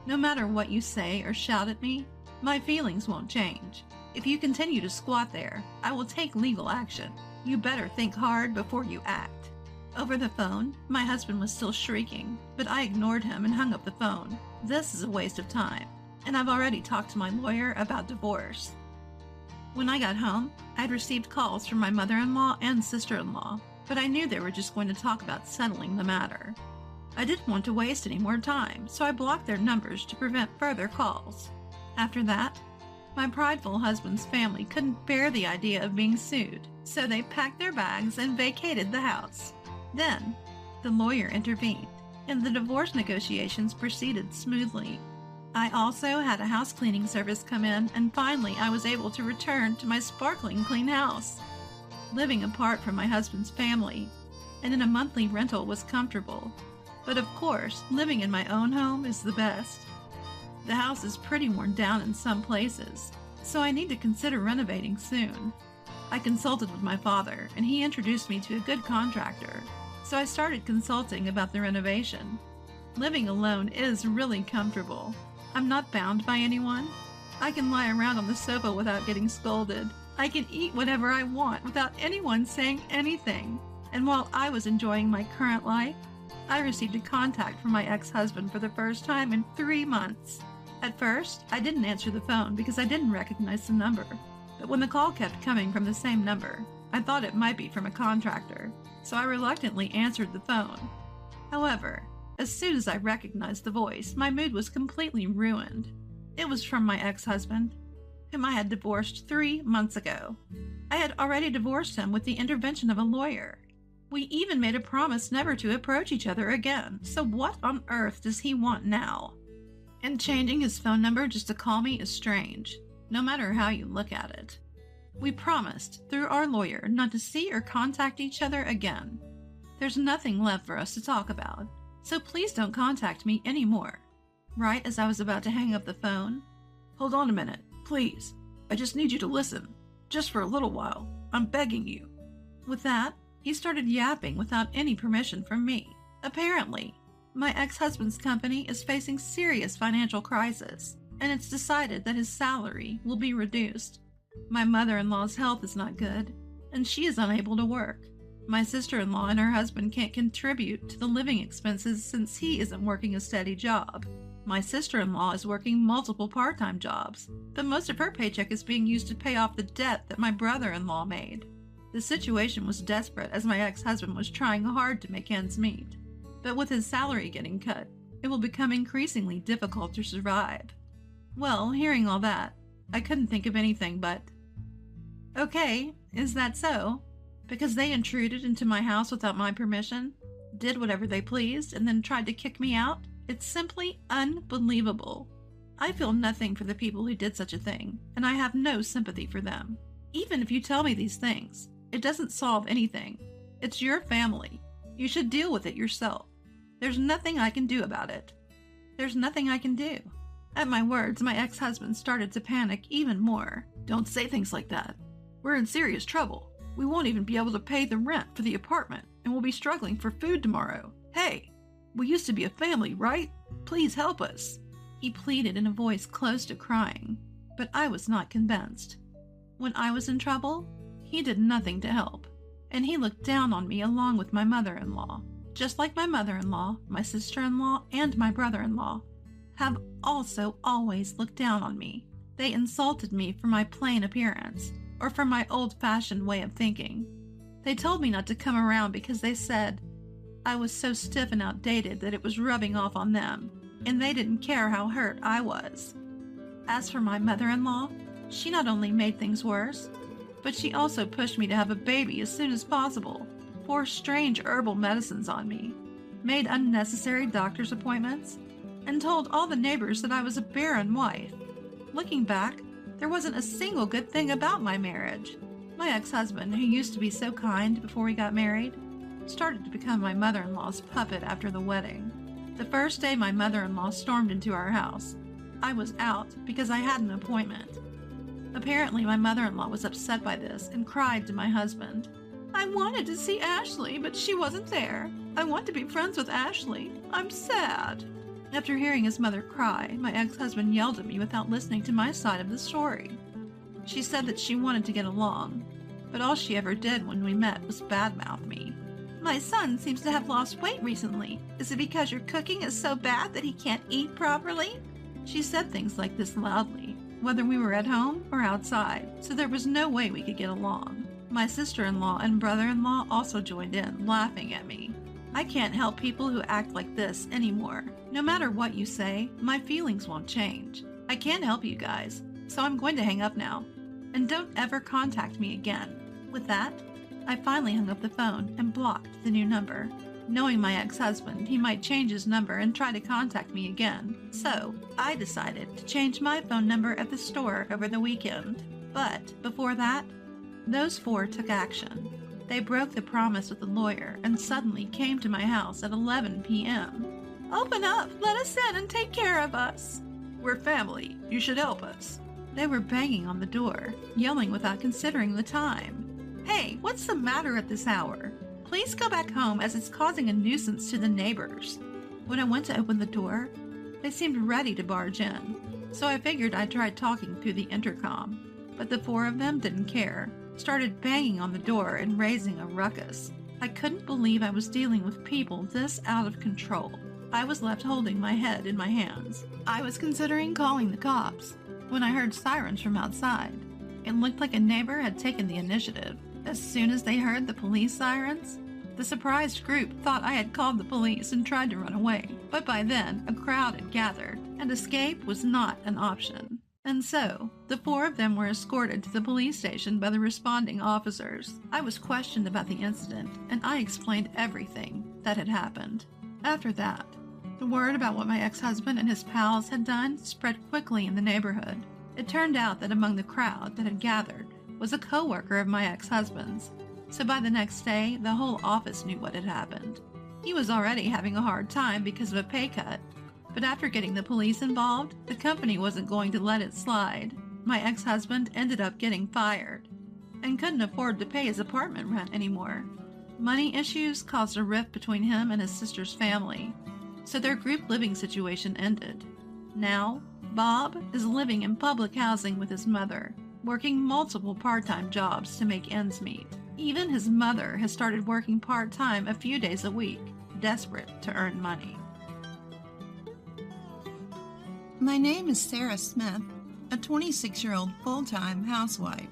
No matter what you say or shout at me, my feelings won't change. If you continue to squat there, I will take legal action. You better think hard before you act. Over the phone, my husband was still shrieking, but I ignored him and hung up the phone. This is a waste of time, and I've already talked to my lawyer about divorce. When I got home, I'd received calls from my mother-in-law and sister-in-law, but I knew they were just going to talk about settling the matter. I didn't want to waste any more time, so I blocked their numbers to prevent further calls. After that, my prideful husband's family couldn't bear the idea of being sued, so they packed their bags and vacated the house. Then, the lawyer intervened, and the divorce negotiations proceeded smoothly. I also had a house cleaning service come in, and finally I was able to return to my sparkling clean house. Living apart from my husband's family and in a monthly rental was comfortable, but of course, living in my own home is the best. The house is pretty worn down in some places, so I need to consider renovating soon. I consulted with my father, and he introduced me to a good contractor, so I started consulting about the renovation. Living alone is really comfortable. I'm not bound by anyone. I can lie around on the sofa without getting scolded. I can eat whatever I want without anyone saying anything. And while I was enjoying my current life, I received a contact from my ex-husband for the first time in 3 months. At first, I didn't answer the phone because I didn't recognize the number. But when the call kept coming from the same number, I thought it might be from a contractor, so I reluctantly answered the phone. However, as soon as I recognized the voice, my mood was completely ruined. It was from my ex-husband, whom I had divorced 3 months ago. I had already divorced him with the intervention of a lawyer. We even made a promise never to approach each other again, so what on earth does he want now? And changing his phone number just to call me is strange, no matter how you look at it. We promised, through our lawyer, not to see or contact each other again. There's nothing left for us to talk about, so please don't contact me anymore. Right as I was about to hang up the phone, "Hold on a minute, please. I just need you to listen, just for a little while. I'm begging you." With that, he started yapping without any permission from me. Apparently, my ex-husband's company is facing serious financial crisis, and it's decided that his salary will be reduced. My mother-in-law's health is not good, and she is unable to work. My sister-in-law and her husband can't contribute to the living expenses since he isn't working a steady job. My sister-in-law is working multiple part-time jobs, but most of her paycheck is being used to pay off the debt that my brother-in-law made. The situation was desperate as my ex-husband was trying hard to make ends meet. But with his salary getting cut, it will become increasingly difficult to survive. Well, hearing all that, I couldn't think of anything but, "Okay, is that so? Because they intruded into my house without my permission, did whatever they pleased, and then tried to kick me out? It's simply unbelievable. I feel nothing for the people who did such a thing, and I have no sympathy for them. Even if you tell me these things, it doesn't solve anything. It's your family. You should deal with it yourself. There's nothing I can do about it. There's nothing I can do." At my words, my ex-husband started to panic even more. "Don't say things like that. We're in serious trouble. We won't even be able to pay the rent for the apartment, and we'll be struggling for food tomorrow. Hey, we used to be a family, right? Please help us." He pleaded in a voice close to crying, but I was not convinced. When I was in trouble, he did nothing to help, and he looked down on me along with my mother-in-law. Just like my mother-in-law, my sister-in-law, and my brother-in-law have also always looked down on me. They insulted me for my plain appearance, or for my old-fashioned way of thinking. They told me not to come around because they said I was so stiff and outdated that it was rubbing off on them, and they didn't care how hurt I was. As for my mother-in-law, she not only made things worse, but she also pushed me to have a baby as soon as possible, forced strange herbal medicines on me, made unnecessary doctor's appointments, and told all the neighbors that I was a barren wife. Looking back, there wasn't a single good thing about my marriage. My ex-husband, who used to be so kind before we got married, started to become my mother-in-law's puppet after the wedding. The first day my mother-in-law stormed into our house, I was out because I had an appointment. Apparently, my mother-in-law was upset by this and cried to my husband, "I wanted to see Ashley, but she wasn't there. I want to be friends with Ashley. I'm sad." After hearing his mother cry, my ex-husband yelled at me without listening to my side of the story. She said that she wanted to get along, but all she ever did when we met was badmouth me. "My son seems to have lost weight recently. Is it because your cooking is so bad that he can't eat properly?" She said things like this loudly, whether we were at home or outside, so there was no way we could get along. My sister-in-law and brother-in-law also joined in, laughing at me. I can't help people who act like this anymore. No matter what you say, my feelings won't change. I can't help you guys, so I'm going to hang up now. And don't ever contact me again. With that, I finally hung up the phone and blocked the new number. Knowing my ex-husband, he might change his number and try to contact me again. So, I decided to change my phone number at the store over the weekend. But, before that, those four took action. They broke the promise with the lawyer and suddenly came to my house at 11 p.m. "Open up! Let us in and take care of us! We're family. You should help us." They were banging on the door, yelling without considering the time. "Hey, what's the matter at this hour? Please go back home as it's causing a nuisance to the neighbors." When I went to open the door, they seemed ready to barge in, so I figured I'd try talking through the intercom. But the four of them didn't care, started banging on the door and raising a ruckus. I couldn't believe I was dealing with people this out of control. I was left holding my head in my hands. I was considering calling the cops when I heard sirens from outside. It looked like a neighbor had taken the initiative. As soon as they heard the police sirens, the surprised group thought I had called the police and tried to run away. But by then, a crowd had gathered, and escape was not an option. And so, the four of them were escorted to the police station by the responding officers. I was questioned about the incident, and I explained everything that had happened. After that, the word about what my ex-husband and his pals had done spread quickly in the neighborhood. It turned out that among the crowd that had gathered was a co-worker of my ex-husband's. So by the next day, the whole office knew what had happened. He was already having a hard time because of a pay cut, but after getting the police involved, the company wasn't going to let it slide. My ex-husband ended up getting fired and couldn't afford to pay his apartment rent anymore. Money issues caused a rift between him and his sister's family, so their group living situation ended. Now, Bob is living in public housing with his mother, working multiple part-time jobs to make ends meet. Even his mother has started working part-time a few days a week, desperate to earn money. My name is Sarah Smith, a 26-year-old full-time housewife.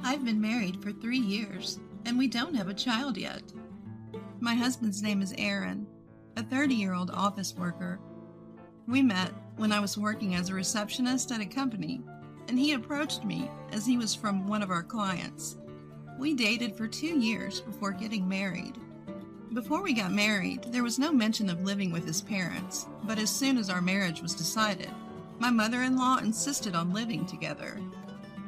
I've been married for 3 years, and we don't have a child yet. My husband's name is Aaron, a 30-year-old office worker. We met when I was working as a receptionist at a company, and he approached me as he was from one of our clients. We dated for 2 years before getting married. Before we got married, there was no mention of living with his parents, but as soon as our marriage was decided, my mother-in-law insisted on living together.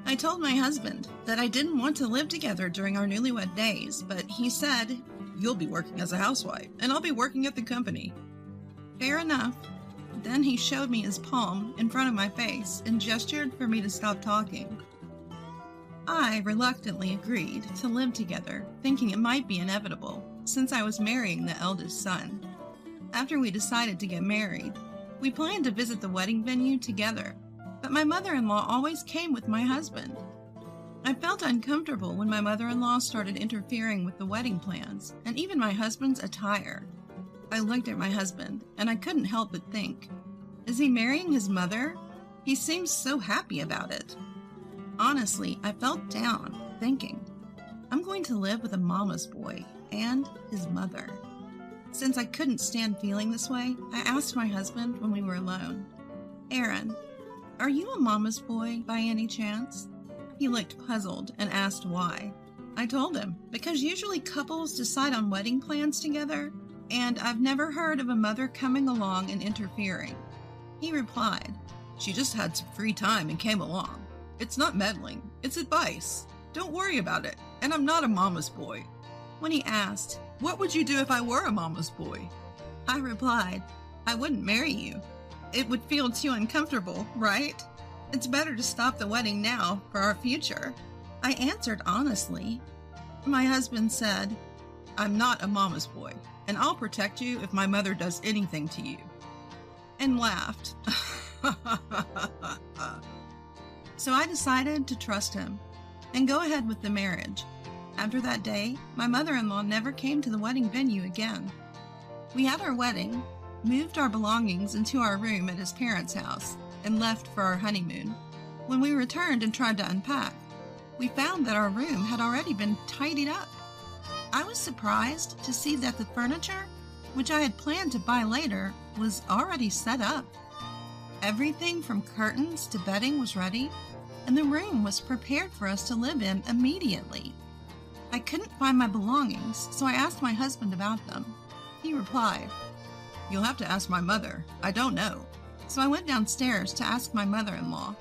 I told my husband that I didn't want to live together during our newlywed days, but he said, "You'll be working as a housewife, and I'll be working at the company." Fair enough. Then he showed me his palm in front of my face and gestured for me to stop talking. I reluctantly agreed to live together, thinking it might be inevitable, since I was marrying the eldest son. After we decided to get married, we planned to visit the wedding venue together, but my mother-in-law always came with my husband. I felt uncomfortable when my mother-in-law started interfering with the wedding plans, and even my husband's attire. I looked at my husband, and I couldn't help but think, is he marrying his mother? He seems so happy about it. Honestly, I felt down, thinking, I'm going to live with a mama's boy and his mother. Since I couldn't stand feeling this way, I asked my husband when we were alone, "Aaron, are you a mama's boy by any chance?" He looked puzzled and asked why. I told him, because usually couples decide on wedding plans together, and I've never heard of a mother coming along and interfering. He replied, "She just had some free time and came along. It's not meddling, it's advice. Don't worry about it, and I'm not a mama's boy." When he asked, "What would you do if I were a mama's boy?" I replied, "I wouldn't marry you. It would feel too uncomfortable, right? It's better to stop the wedding now for our future." I answered honestly. My husband said, "I'm not a mama's boy, and I'll protect you if my mother does anything to you," and laughed. So I decided to trust him and go ahead with the marriage. After that day, my mother-in-law never came to the wedding venue again. We had our wedding, moved our belongings into our room at his parents' house, and left for our honeymoon. When we returned and tried to unpack, we found that our room had already been tidied up. I was surprised to see that the furniture, which I had planned to buy later, was already set up. Everything from curtains to bedding was ready, and the room was prepared for us to live in immediately. I couldn't find my belongings, so I asked my husband about them. He replied, "You'll have to ask my mother. I don't know." So I went downstairs to ask my mother-in-law.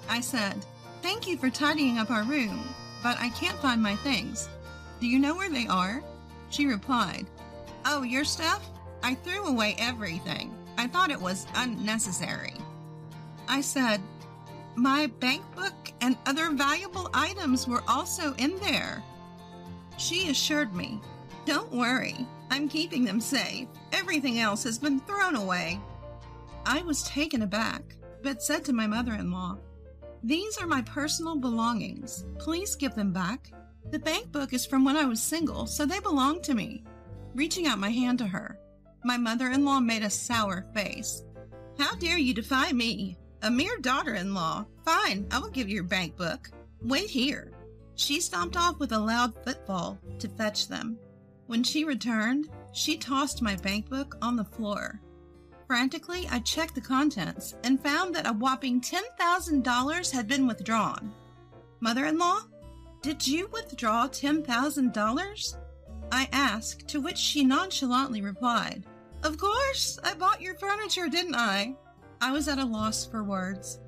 I said, "Thank you for tidying up our room, but I can't find my things. Do you know where they are?" She replied, "Oh, your stuff? I threw away everything. I thought it was unnecessary." I said, "My bank book and other valuable items were also in there." She assured me, "Don't worry, I'm keeping them safe. Everything else has been thrown away." I was taken aback, but said to my mother-in-law, "These are my personal belongings. Please give them back. The bank book is from when I was single, so they belong to me." Reaching out my hand to her, my mother-in-law made a sour face. "How dare you defy me? A mere daughter-in-law. Fine, I will give you your bank book. Wait here." She stomped off with a loud footfall to fetch them. When she returned, she tossed my bank book on the floor. Frantically, I checked the contents and found that a whopping $10,000 had been withdrawn. "Mother-in-law, did you withdraw $10,000? I asked, to which she nonchalantly replied, "Of course, I bought your furniture, didn't I?" I was at a loss for words.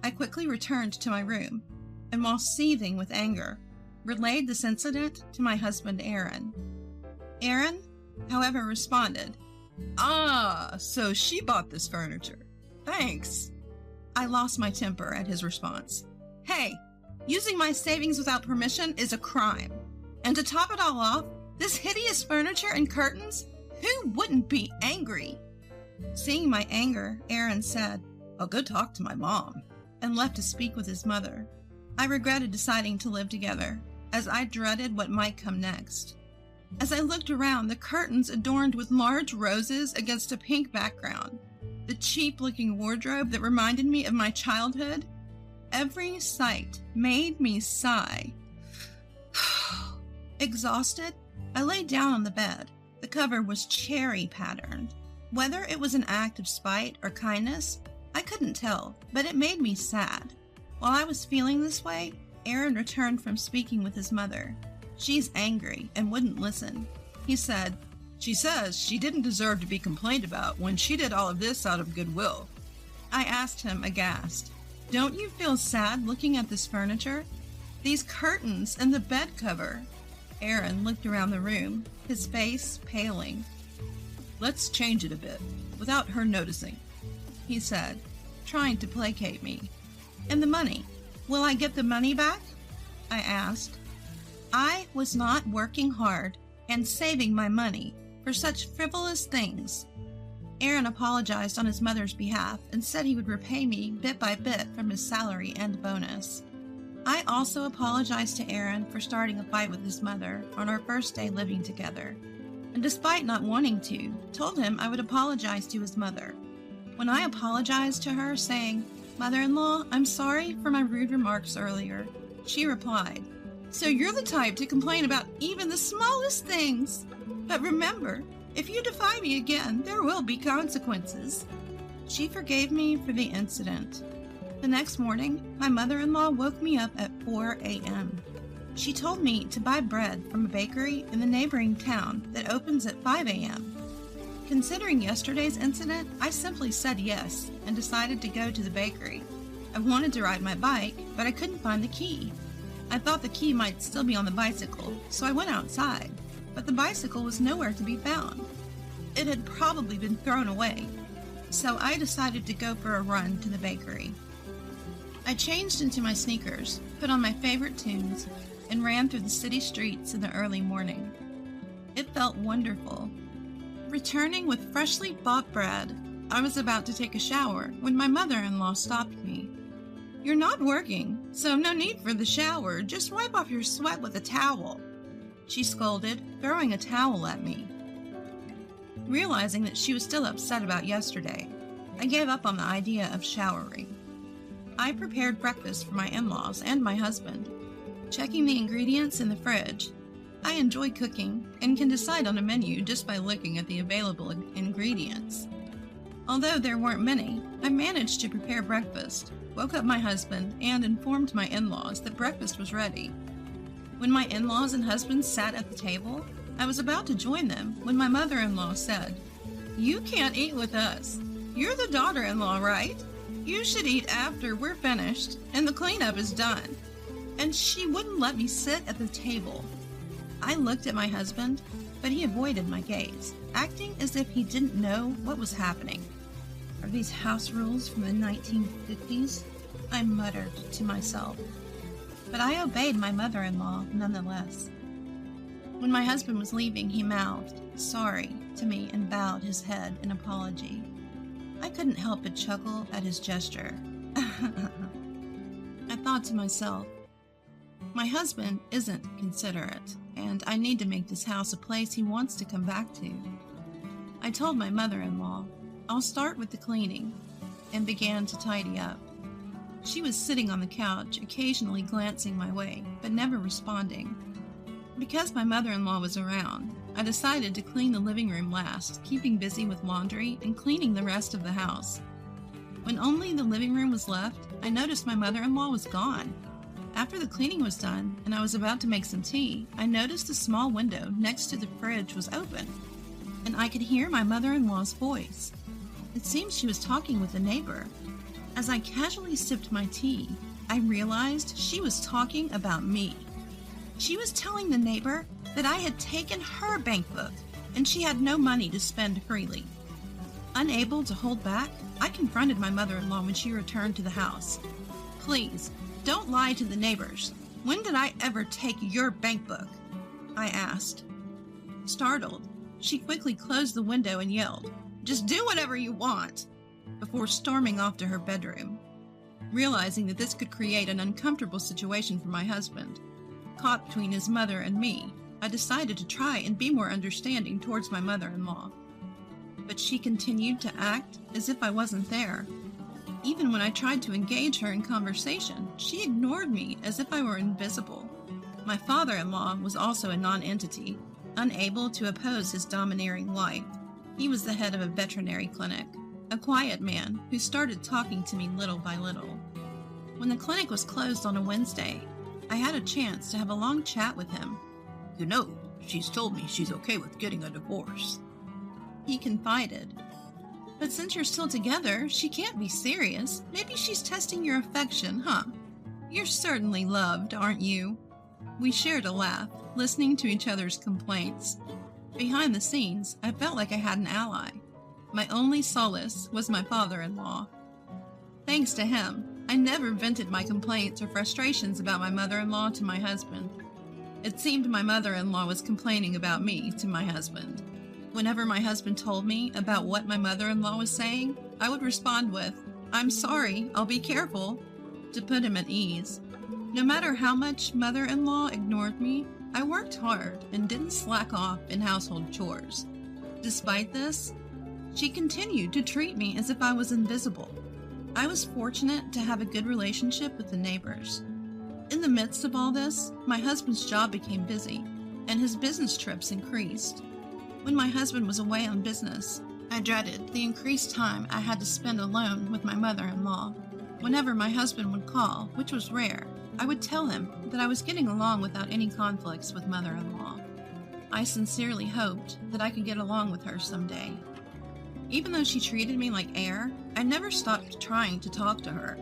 I quickly returned to my room, and while seething with anger, relayed this incident to my husband Aaron. Aaron, however, responded, "Ah, so she bought this furniture. Thanks." I lost my temper at his response. "Hey, using my savings without permission is a crime. And to top it all off, this hideous furniture and curtains? Who wouldn't be angry?" Seeing my anger, Aaron said, "I'll go talk to my mom," and left to speak with his mother. I regretted deciding to live together, as I dreaded what might come next. As I looked around, the curtains adorned with large roses against a pink background, the cheap-looking wardrobe that reminded me of my childhood, every sight made me sigh. Exhausted, I lay down on the bed. The cover was cherry-patterned. Whether it was an act of spite or kindness, I couldn't tell, but it made me sad. While I was feeling this way, Aaron returned from speaking with his mother. She's angry and wouldn't listen. He said, "She says she didn't deserve to be complained about when she did all of this out of goodwill." I asked him, aghast, "Don't you feel sad looking at this furniture? These curtains and the bed cover?" Aaron looked around the room, his face paling. "Let's change it a bit, without her noticing," he said, trying to placate me. "And the money? Will I get the money back?" I asked. I was not working hard and saving my money for such frivolous things. Aaron apologized on his mother's behalf and said he would repay me bit by bit from his salary and bonus. I also apologized to Aaron for starting a fight with his mother on our first day living together, and despite not wanting to, told him I would apologize to his mother. When I apologized to her, saying, "Mother-in-law, I'm sorry for my rude remarks earlier," she replied, "So you're the type to complain about even the smallest things. But remember, if you defy me again, there will be consequences." She forgave me for the incident. The next morning, my mother-in-law woke me up at 4 a.m. She told me to buy bread from a bakery in the neighboring town that opens at 5 a.m. Considering yesterday's incident, I simply said yes and decided to go to the bakery. I wanted to ride my bike, but I couldn't find the key. I thought the key might still be on the bicycle, so I went outside, but the bicycle was nowhere to be found. It had probably been thrown away, so I decided to go for a run to the bakery. I changed into my sneakers, put on my favorite tunes, and ran through the city streets in the early morning. It felt wonderful. Returning with freshly bought bread, I was about to take a shower when my mother-in-law stopped me. "You're not working, so no need for the shower. Just wipe off your sweat with a towel," she scolded, throwing a towel at me. Realizing that she was still upset about yesterday, I gave up on the idea of showering. I prepared breakfast for my in-laws and my husband, checking the ingredients in the fridge. I enjoy cooking and can decide on a menu just by looking at the available ingredients. Although there weren't many, I managed to prepare breakfast, woke up my husband, and informed my in-laws that breakfast was ready. When my in-laws and husband sat at the table, I was about to join them when my mother-in-law said, "You can't eat with us. You're the daughter-in-law, right? You should eat after we're finished and the cleanup is done." And she wouldn't let me sit at the table. I looked at my husband, but he avoided my gaze, acting as if he didn't know what was happening. Are these house rules from the 1950s? I muttered to myself. But I obeyed my mother-in-law nonetheless. When my husband was leaving, he mouthed, "Sorry," to me and bowed his head in apology. I couldn't help but chuckle at his gesture. I thought to myself, my husband isn't considerate, and I need to make this house a place he wants to come back to. I told my mother-in-law, "I'll start with the cleaning," and began to tidy up. She was sitting on the couch, occasionally glancing my way, but never responding. Because my mother-in-law was around, I decided to clean the living room last, keeping busy with laundry and cleaning the rest of the house. When only the living room was left, I noticed my mother-in-law was gone. After the cleaning was done and I was about to make some tea, I noticed a small window next to the fridge was open, and I could hear my mother-in-law's voice. It seemed she was talking with a neighbor. As I casually sipped my tea, I realized she was talking about me. She was telling the neighbor that I had taken her bank book and she had no money to spend freely. Unable to hold back, I confronted my mother-in-law when she returned to the house. "Please, don't lie to the neighbors. When did I ever take your bank book?" I asked. Startled, she quickly closed the window and yelled, "Just do whatever you want," before storming off to her bedroom. Realizing that this could create an uncomfortable situation for my husband, caught between his mother and me, I decided to try and be more understanding towards my mother-in-law. But she continued to act as if I wasn't there. Even when I tried to engage her in conversation, she ignored me as if I were invisible. My father-in-law was also a non-entity, unable to oppose his domineering wife. He was the head of a veterinary clinic, a quiet man who started talking to me little by little. When the clinic was closed on a Wednesday, I had a chance to have a long chat with him. "You know, she's told me she's okay with getting a divorce," he confided. "But since you're still together, she can't be serious. Maybe she's testing your affection, huh? You're certainly loved, aren't you?" We shared a laugh, listening to each other's complaints. Behind the scenes, I felt like I had an ally. My only solace was my father-in-law. Thanks to him, I never vented my complaints or frustrations about my mother-in-law to my husband. It seemed my mother-in-law was complaining about me to my husband. Whenever my husband told me about what my mother-in-law was saying, I would respond with, "I'm sorry, I'll be careful," to put him at ease. No matter how much mother-in-law ignored me, I worked hard and didn't slack off in household chores. Despite this, she continued to treat me as if I was invisible. I was fortunate to have a good relationship with the neighbors. In the midst of all this, my husband's job became busy, and his business trips increased. When my husband was away on business, I dreaded the increased time I had to spend alone with my mother-in-law. Whenever my husband would call, which was rare, I would tell him that I was getting along without any conflicts with mother-in-law. I sincerely hoped that I could get along with her someday. Even though she treated me like air, I never stopped trying to talk to her.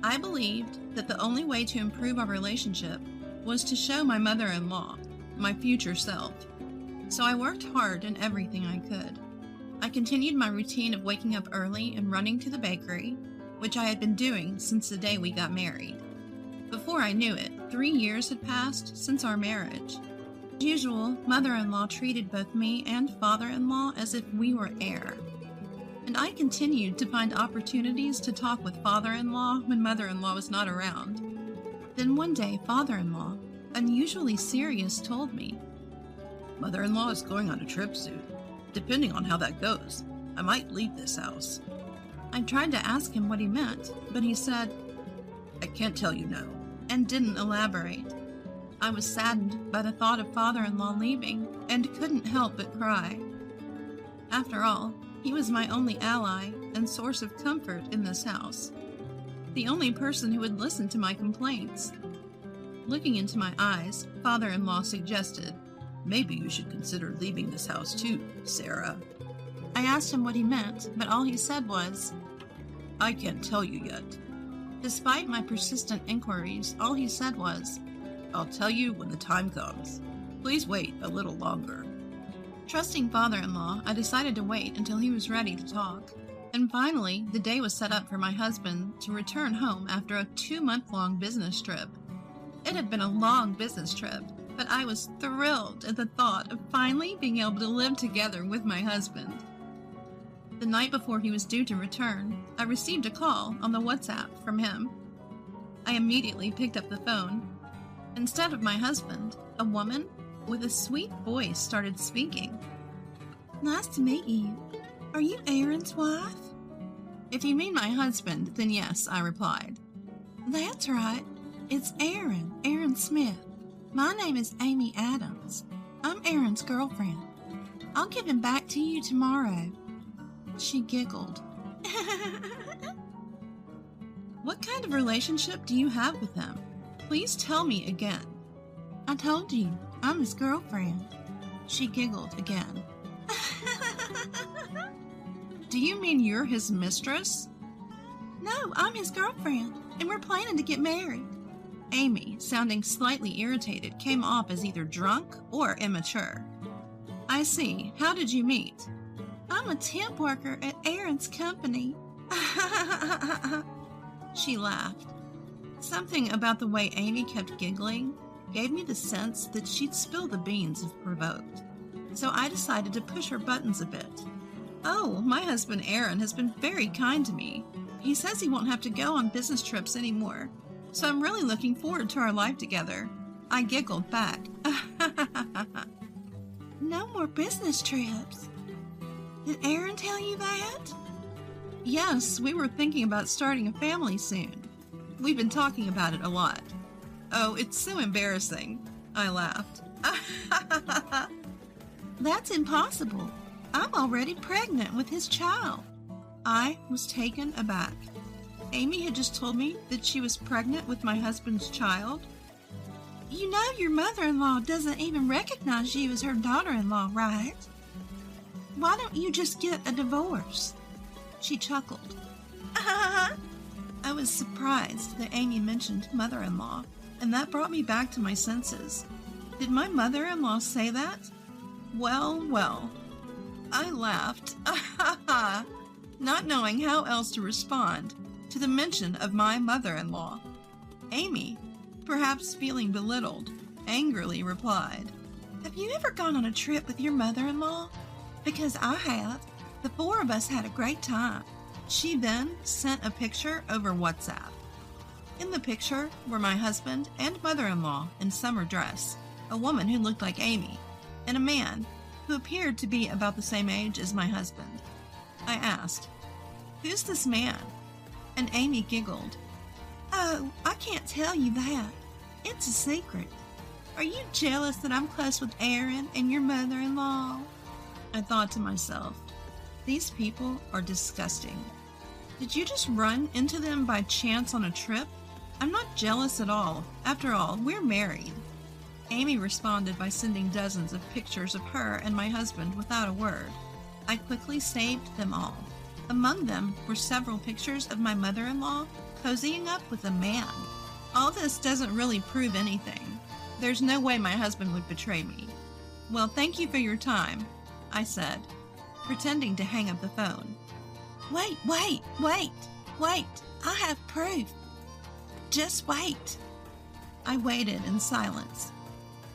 I believed that the only way to improve our relationship was to show my mother-in-law, my future self. So I worked hard in everything I could. I continued my routine of waking up early and running to the bakery, which I had been doing since the day we got married. Before I knew it, 3 years had passed since our marriage. As usual, mother-in-law treated both me and father-in-law as if we were air. And I continued to find opportunities to talk with father-in-law when mother-in-law was not around. Then one day, father-in-law, unusually serious, told me, "Mother-in-law is going on a trip soon. Depending on how that goes, I might leave this house." I tried to ask him what he meant, but he said, "I can't tell you now," and didn't elaborate. I was saddened by the thought of father-in-law leaving and couldn't help but cry. After all, he was my only ally and source of comfort in this house. The only person who would listen to my complaints. Looking into my eyes, father-in-law suggested, Maybe you should consider leaving this house too, Sarah. I asked him what he meant, but all he said was, I can't tell you yet. Despite my persistent inquiries, all he said was, I'll tell you when the time comes. Please wait a little longer. Trusting father-in-law, I decided to wait until he was ready to talk. And finally, the day was set up for my husband to return home after a 2-month-long business trip. It had been a long business trip, but I was thrilled at the thought of finally being able to live together with my husband. The night before he was due to return, I received a call on the WhatsApp from him. I immediately picked up the phone. Instead of my husband, a woman with a sweet voice started speaking. Nice to meet you. Are you Aaron's wife? If you mean my husband, then yes, I replied. That's right. It's Aaron Smith. My name is Amy Adams. I'm Aaron's girlfriend. I'll give him back to you tomorrow. She giggled. What kind of relationship do you have with him? Please tell me again. I told you, I'm his girlfriend. She giggled again. Do you mean you're his mistress? No, I'm his girlfriend, and we're planning to get married. Amy, sounding slightly irritated, came off as either drunk or immature. I see. How did you meet? I'm a temp worker at Aaron's company. She laughed. Something about the way Amy kept giggling gave me the sense that she'd spill the beans if provoked. So I decided to push her buttons a bit. Oh, my husband Aaron has been very kind to me. He says he won't have to go on business trips anymore. So I'm really looking forward to our life together. I giggled back. No more business trips. Did Aaron tell you that? Yes, we were thinking about starting a family soon. We've been talking about it a lot. Oh, it's so embarrassing. I laughed. That's impossible. I'm already pregnant with his child. I was taken aback. Amy had just told me that she was pregnant with my husband's child. You know your mother-in-law doesn't even recognize you as her daughter-in-law, right? Why don't you just get a divorce? She chuckled. I was surprised that Amy mentioned mother-in-law, and that brought me back to my senses. Did my mother-in-law say that? Well. I laughed, not knowing how else to respond to the mention of my mother-in-law. Amy, perhaps feeling belittled, angrily replied, Have you ever gone on a trip with your mother-in-law? Because I have. The 4 of us had a great time. She then sent a picture over WhatsApp. In the picture were my husband and mother-in-law in summer dress, a woman who looked like Amy, and a man who appeared to be about the same age as my husband. I asked, Who's this man? And Amy giggled. Oh, I can't tell you that. It's a secret. Are you jealous that I'm close with Aaron and your mother-in-law? I thought to myself, these people are disgusting. Did you just run into them by chance on a trip? I'm not jealous at all. After all, we're married. Amy responded by sending dozens of pictures of her and my husband without a word. I quickly saved them all. Among them were several pictures of my mother-in-law cozying up with a man. All this doesn't really prove anything. There's no way my husband would betray me. Well, thank you for your time, I said, pretending to hang up the phone. Wait. I have proof. Just wait. I waited in silence.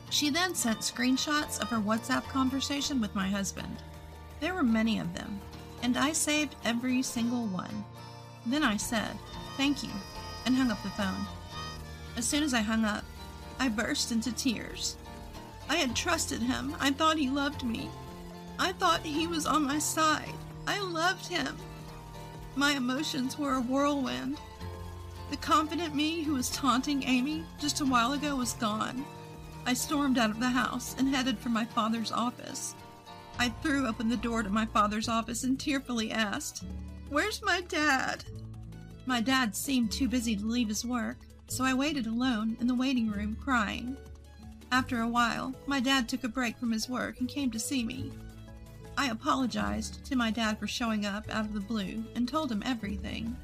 She then sent screenshots of her WhatsApp conversation with my husband. There were many of them, and I saved every single one. Then I said, Thank you, and hung up the phone. As soon as I hung up, I burst into tears. I had trusted him. I thought he loved me. I thought he was on my side. I loved him. My emotions were a whirlwind. The confident me who was taunting Amy just a while ago was gone. I stormed out of the house and headed for my father's office. I threw open the door to my father's office and tearfully asked, Where's my dad? My dad seemed too busy to leave his work, so I waited alone in the waiting room crying. After a while, my dad took a break from his work and came to see me. I apologized to my dad for showing up out of the blue and told him everything.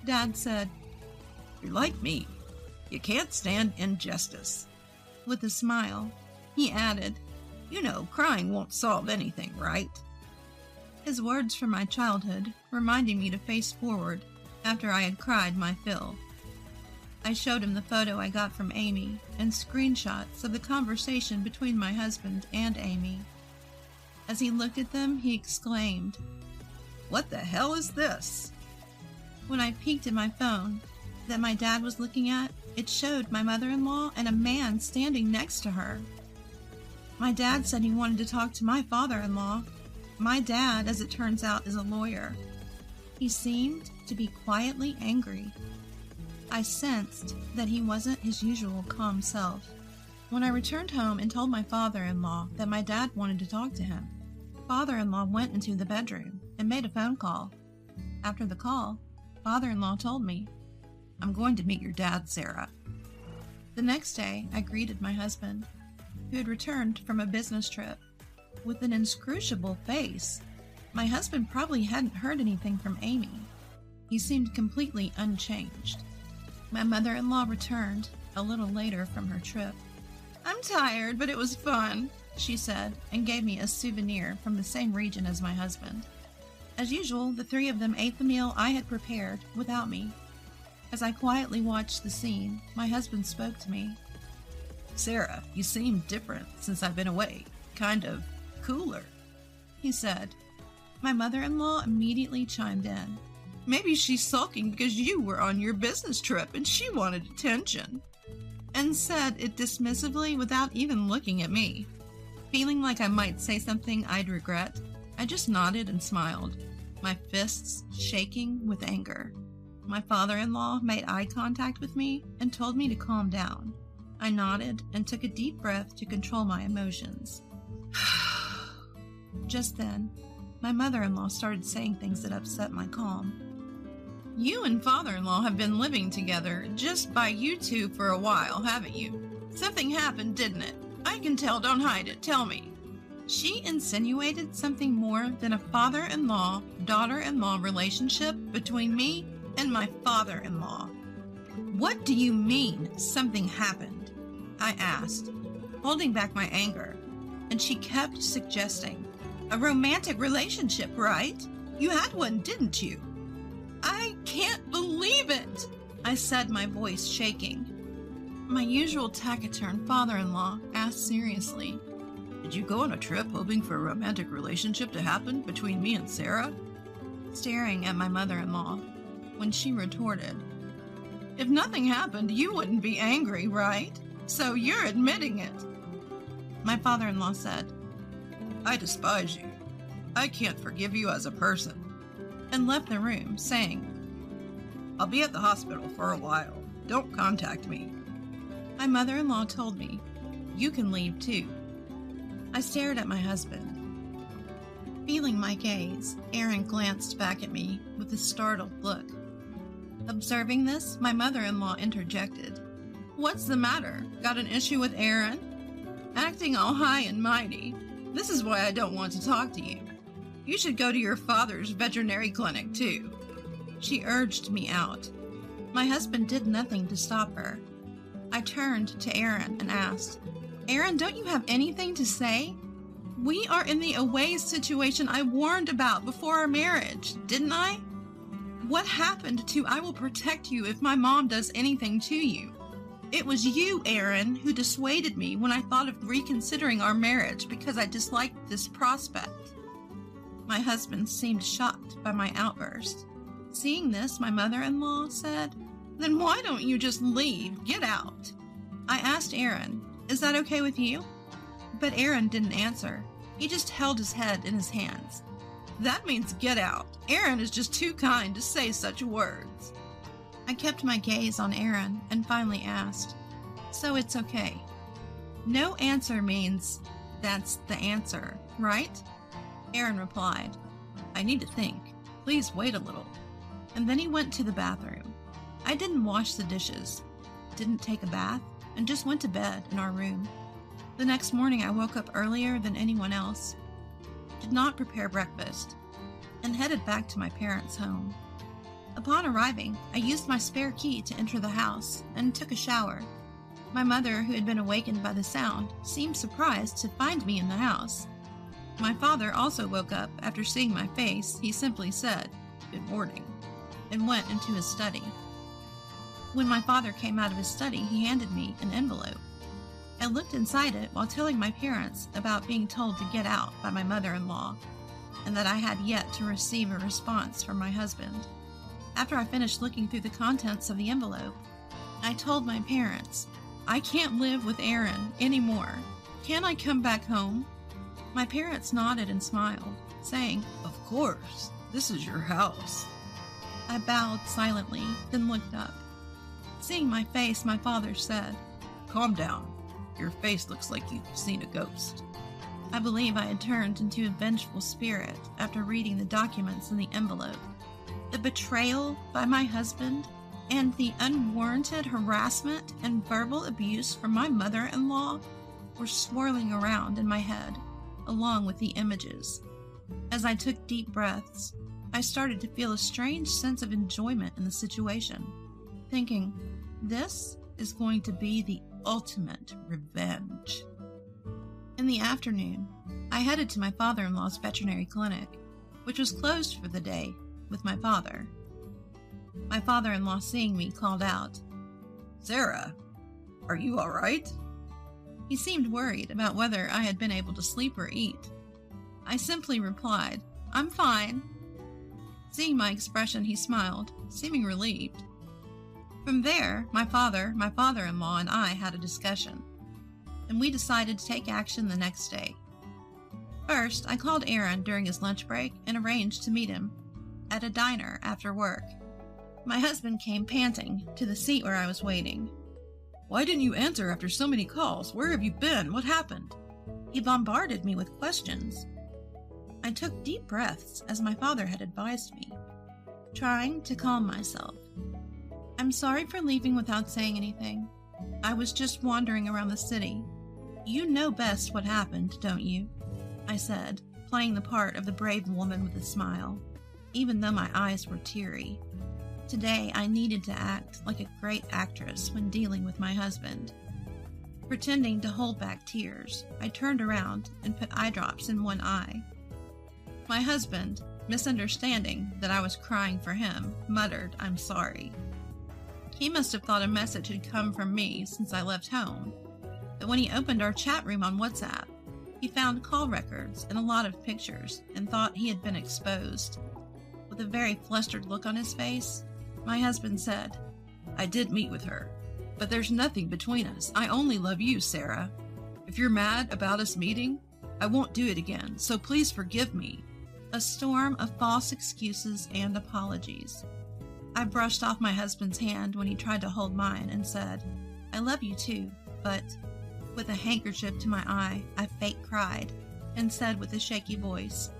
Dad said, "You're like me. You can't stand injustice." with a smile. He added, "You know, crying won't solve anything, right?" his words from my childhood, reminding me to face forward after I had cried my fill. I showed him the photo I got from Amy and screenshots of the conversation between my husband and Amy. As he looked at them, he exclaimed, "What the hell is this?" When I peeked at my phone that my dad was looking at, it showed my mother-in-law and a man standing next to her. My dad said he wanted to talk to my father-in-law. My dad, as it turns out, is a lawyer. He seemed to be quietly angry. I sensed that he wasn't his usual calm self. When I returned home and told my father-in-law that my dad wanted to talk to him, father-in-law went into the bedroom and made a phone call. After the call, father-in-law told me, "I'm going to meet your dad, Sarah." The next day, I greeted my husband, who had returned from a business trip, with an inscrutable face. My husband probably hadn't heard anything from Amy. He seemed completely unchanged. My mother-in-law returned a little later from her trip. "I'm tired, but it was fun," she said, and gave me a souvenir from the same region as my husband. As usual, the three of them ate the meal I had prepared without me. As I quietly watched the scene, my husband spoke to me. "Sarah, you seem different since I've been away. Kind of cooler," he said. My mother-in-law immediately chimed in. "Maybe she's sulking because you were on your business trip and she wanted attention," and said it dismissively without even looking at me. Feeling like I might say something I'd regret, I just nodded and smiled, my fists shaking with anger. My father-in-law made eye contact with me and told me to calm down. I nodded and took a deep breath to control my emotions. Just then, my mother-in-law started saying things that upset my calm. "You and father-in-law have been living together just by you two for a while, haven't you? Something happened, didn't it? I can tell, don't hide it, tell me." She insinuated something more than a father-in-law, daughter-in-law relationship between me and my father-in-law. "What do you mean, something happened?" I asked, holding back my anger, and she kept suggesting, "A romantic relationship, right? You had one, didn't you?" "I can't believe it," I said, my voice shaking. My usual taciturn father-in-law asked seriously, "Did you go on a trip hoping for a romantic relationship to happen between me and Sarah?" staring at my mother-in-law, when she retorted, "If nothing happened, you wouldn't be angry, right? So you're admitting it." My father-in-law said, "I despise you. I can't forgive you as a person," and left the room, saying, "I'll be at the hospital for a while. Don't contact me." My mother-in-law told me, "You can leave too." I stared at my husband. Feeling my gaze, Aaron glanced back at me with a startled look. Observing this, my mother-in-law interjected, "What's the matter? Got an issue with Aaron? Acting all high and mighty. This is why I don't want to talk to you. You should go to your father's veterinary clinic too." She urged me out. My husband did nothing to stop her. I turned to Aaron and asked, "Aaron, don't you have anything to say? We are in the away situation I warned about before our marriage, didn't I? What happened to 'I will protect you if my mom does anything to you'? It was you, Aaron, who dissuaded me when I thought of reconsidering our marriage because I disliked this prospect." My husband seemed shocked by my outburst. Seeing this, my mother-in-law said, "Then why don't you just leave? Get out." I asked Aaron, "Is that okay with you?" But Aaron didn't answer. He just held his head in his hands. "That means get out. Aaron is just too kind to say such words." I kept my gaze on Aaron and finally asked, "So it's okay?" No answer means that's the answer, right? Aaron replied, "I need to think. Please wait a little." And then he went to the bathroom. I didn't wash the dishes, didn't take a bath, and just went to bed in our room. The next morning, I woke up earlier than anyone else, did not prepare breakfast, and headed back to my parents' home. Upon arriving, I used my spare key to enter the house and took a shower. My mother, who had been awakened by the sound, seemed surprised to find me in the house. My father also woke up after seeing my face. He simply said, "Good morning," and went into his study. When my father came out of his study, he handed me an envelope. I looked inside it while telling my parents about being told to get out by my mother-in-law, and that I had yet to receive a response from my husband. After I finished looking through the contents of the envelope, I told my parents, "I can't live with Aaron anymore. Can I come back home?" My parents nodded and smiled, saying, Of course, this is your house. I bowed silently, then looked up. Seeing my face, my father said, Calm down. Your face looks like you've seen a ghost. I believe I had turned into a vengeful spirit after reading the documents in the envelope. The betrayal by my husband and the unwarranted harassment and verbal abuse from my mother-in-law were swirling around in my head, along with the images. As I took deep breaths, I started to feel a strange sense of enjoyment in the situation, thinking, this is going to be the ultimate revenge. In the afternoon, I headed to my father-in-law's veterinary clinic, which was closed for the day, with my father. My father-in-law, seeing me, called out, Sarah, are you all right? He seemed worried about whether I had been able to sleep or eat. I simply replied, I'm fine. Seeing my expression, he smiled, seeming relieved. From there, my father-in-law, and I had a discussion, and we decided to take action the next day. First, I called Aaron during his lunch break and arranged to meet him at a diner after work. My husband came panting to the seat where I was waiting. Why didn't you answer after so many calls? Where have you been? What happened? He bombarded me with questions. I took deep breaths as my father had advised me, trying to calm myself. I'm sorry for leaving without saying anything. I was just wandering around the city. You know best what happened, don't you? I said, playing the part of the brave woman with a smile, even though my eyes were teary. Today, I needed to act like a great actress when dealing with my husband. Pretending to hold back tears, I turned around and put eye drops in one eye. My husband, misunderstanding that I was crying for him, muttered, I'm sorry. He must have thought a message had come from me since I left home. But when he opened our chat room on WhatsApp, he found call records and a lot of pictures and thought he had been exposed. With a very flustered look on his face, my husband said, I did meet with her, but there's nothing between us. I only love you, Sarah. If you're mad about us meeting, I won't do it again, so please forgive me. A storm of false excuses and apologies. I brushed off my husband's hand when he tried to hold mine and said, I love you too, but with a handkerchief to my eye, I fake cried and said with a shaky voice,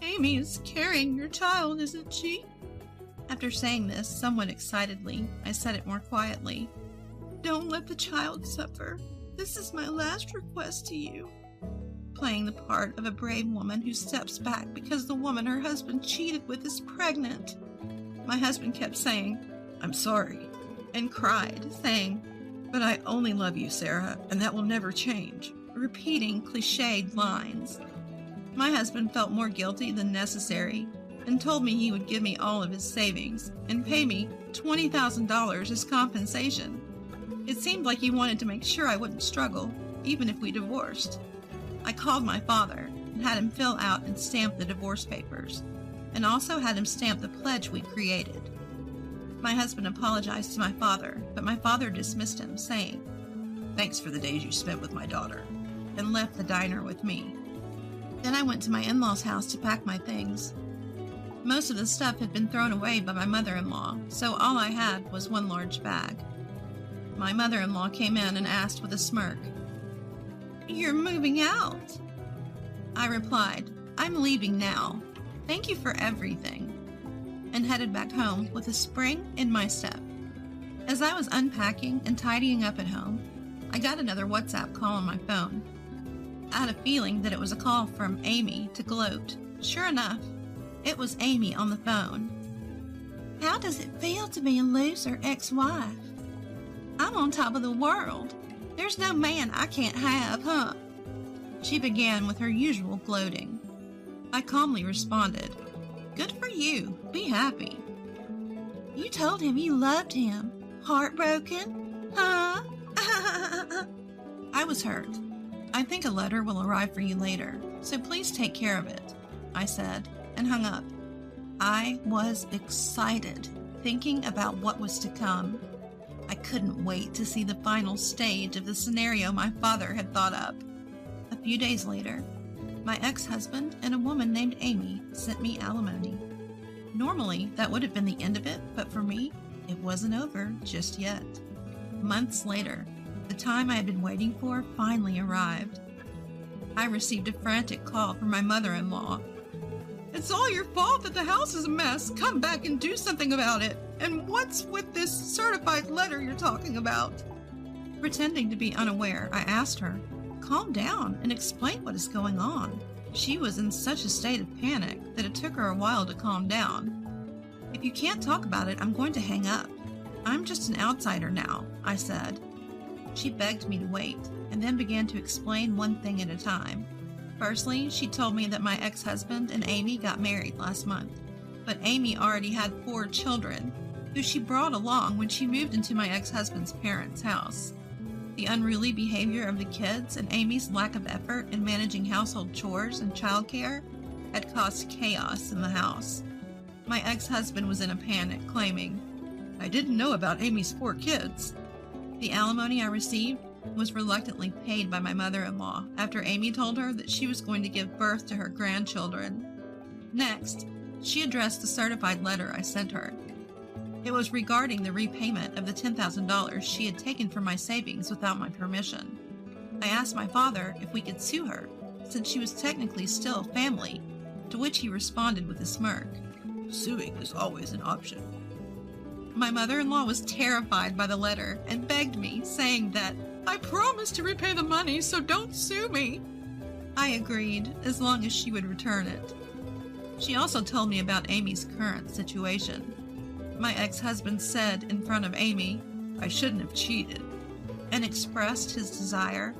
Amy is carrying your child, isn't she? After saying this somewhat excitedly, I said it more quietly. Don't let the child suffer. This is my last request to you. Playing the part of a brave woman who steps back because the woman her husband cheated with is pregnant. My husband kept saying, I'm sorry, and cried, saying, but I only love you, Sarah, and that will never change, repeating cliched lines. My husband felt more guilty than necessary and told me he would give me all of his savings and pay me $20,000 as compensation. It seemed like he wanted to make sure I wouldn't struggle, even if we divorced. I called my father and had him fill out and stamp the divorce papers, and also had him stamp the pledge we created. My husband apologized to my father, but my father dismissed him, saying, Thanks for the days you spent with my daughter, and left the diner with me. Then I went to my in-laws' house to pack my things. Most of the stuff had been thrown away by my mother-in-law, so all I had was one large bag. My mother-in-law came in and asked with a smirk, You're moving out? I replied, I'm leaving now. Thank you for everything, and headed back home with a spring in my step. As I was unpacking and tidying up at home, I got another WhatsApp call on my phone. I had a feeling that it was a call from Amy to gloat. Sure enough, it was Amy on the phone. How does it feel to be a loser ex-wife? I'm on top of the world. There's no man I can't have, huh? She began with her usual gloating. I calmly responded, Good for you. Be happy. You told him you loved him. Heartbroken? Huh? I was hurt. I think a letter will arrive for you later, so please take care of it, I said, and hung up. I was excited, thinking about what was to come. I couldn't wait to see the final stage of the scenario my father had thought up. A few days later, my ex-husband and a woman named Amy sent me alimony. Normally, that would have been the end of it, but for me, it wasn't over just yet. Months later, the time I had been waiting for finally arrived. I received a frantic call from my mother-in-law. It's all your fault that the house is a mess. Come back and do something about it. And what's with this certified letter you're talking about? Pretending to be unaware, I asked her, Calm down and explain what is going on. She was in such a state of panic that it took her a while to calm down. If you can't talk about it, I'm going to hang up. I'm just an outsider now, I said. She begged me to wait, and then began to explain one thing at a time. Firstly, she told me that my ex-husband and Amy got married last month, but Amy already had 4 children, who she brought along when she moved into my ex-husband's parents' house. The unruly behavior of the kids and Amy's lack of effort in managing household chores and childcare had caused chaos in the house. My ex-husband was in a panic, claiming, I didn't know about Amy's 4 kids. The alimony I received was reluctantly paid by my mother-in-law after Amy told her that she was going to give birth to her grandchildren. Next, she addressed the certified letter I sent her. It was regarding the repayment of the $10,000 she had taken from my savings without my permission. I asked my father if we could sue her, since she was technically still family, to which he responded with a smirk. Suing is always an option. My mother-in-law was terrified by the letter and begged me, saying that, I promised to repay the money, so don't sue me. I agreed, as long as she would return it. She also told me about Amy's current situation. My ex-husband said in front of Amy, I shouldn't have cheated, and expressed his desire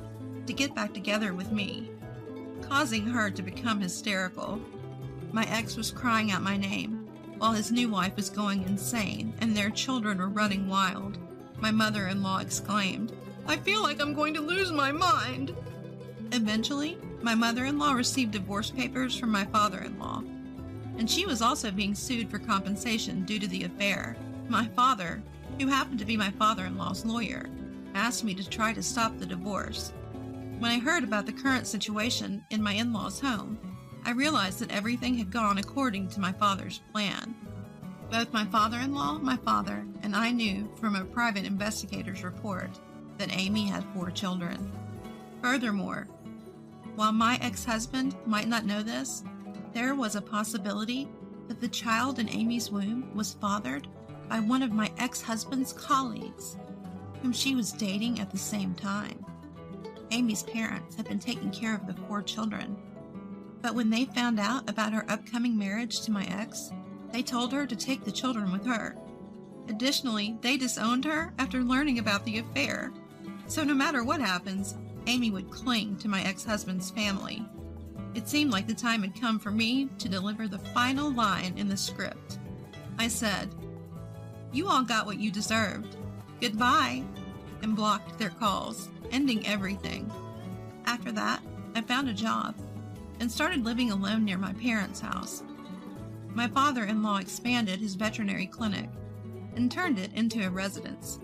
to get back together with me, causing her to become hysterical. My ex was crying out my name, while his new wife was going insane and their children were running wild. My mother-in-law exclaimed, I feel like I'm going to lose my mind. Eventually, my mother-in-law received divorce papers from my father-in-law, and she was also being sued for compensation due to the affair. My father, who happened to be my father-in-law's lawyer, asked me to try to stop the divorce. When I heard about the current situation in my in-laws' home, I realized that everything had gone according to my father's plan. Both my father-in-law, my father, and I knew from a private investigator's report that Amy had 4 children. Furthermore, while my ex-husband might not know this, there was a possibility that the child in Amy's womb was fathered by one of my ex-husband's colleagues, whom she was dating at the same time. Amy's parents had been taking care of the 4 children, but when they found out about her upcoming marriage to my ex, they told her to take the children with her. Additionally, they disowned her after learning about the affair. So no matter what happens, Amy would cling to my ex-husband's family. It seemed like the time had come for me to deliver the final line in the script. I said, You all got what you deserved. Goodbye, and blocked their calls, ending everything. After that, I found a job and started living alone near my parents' house. My father-in-law expanded his veterinary clinic and turned it into a residence.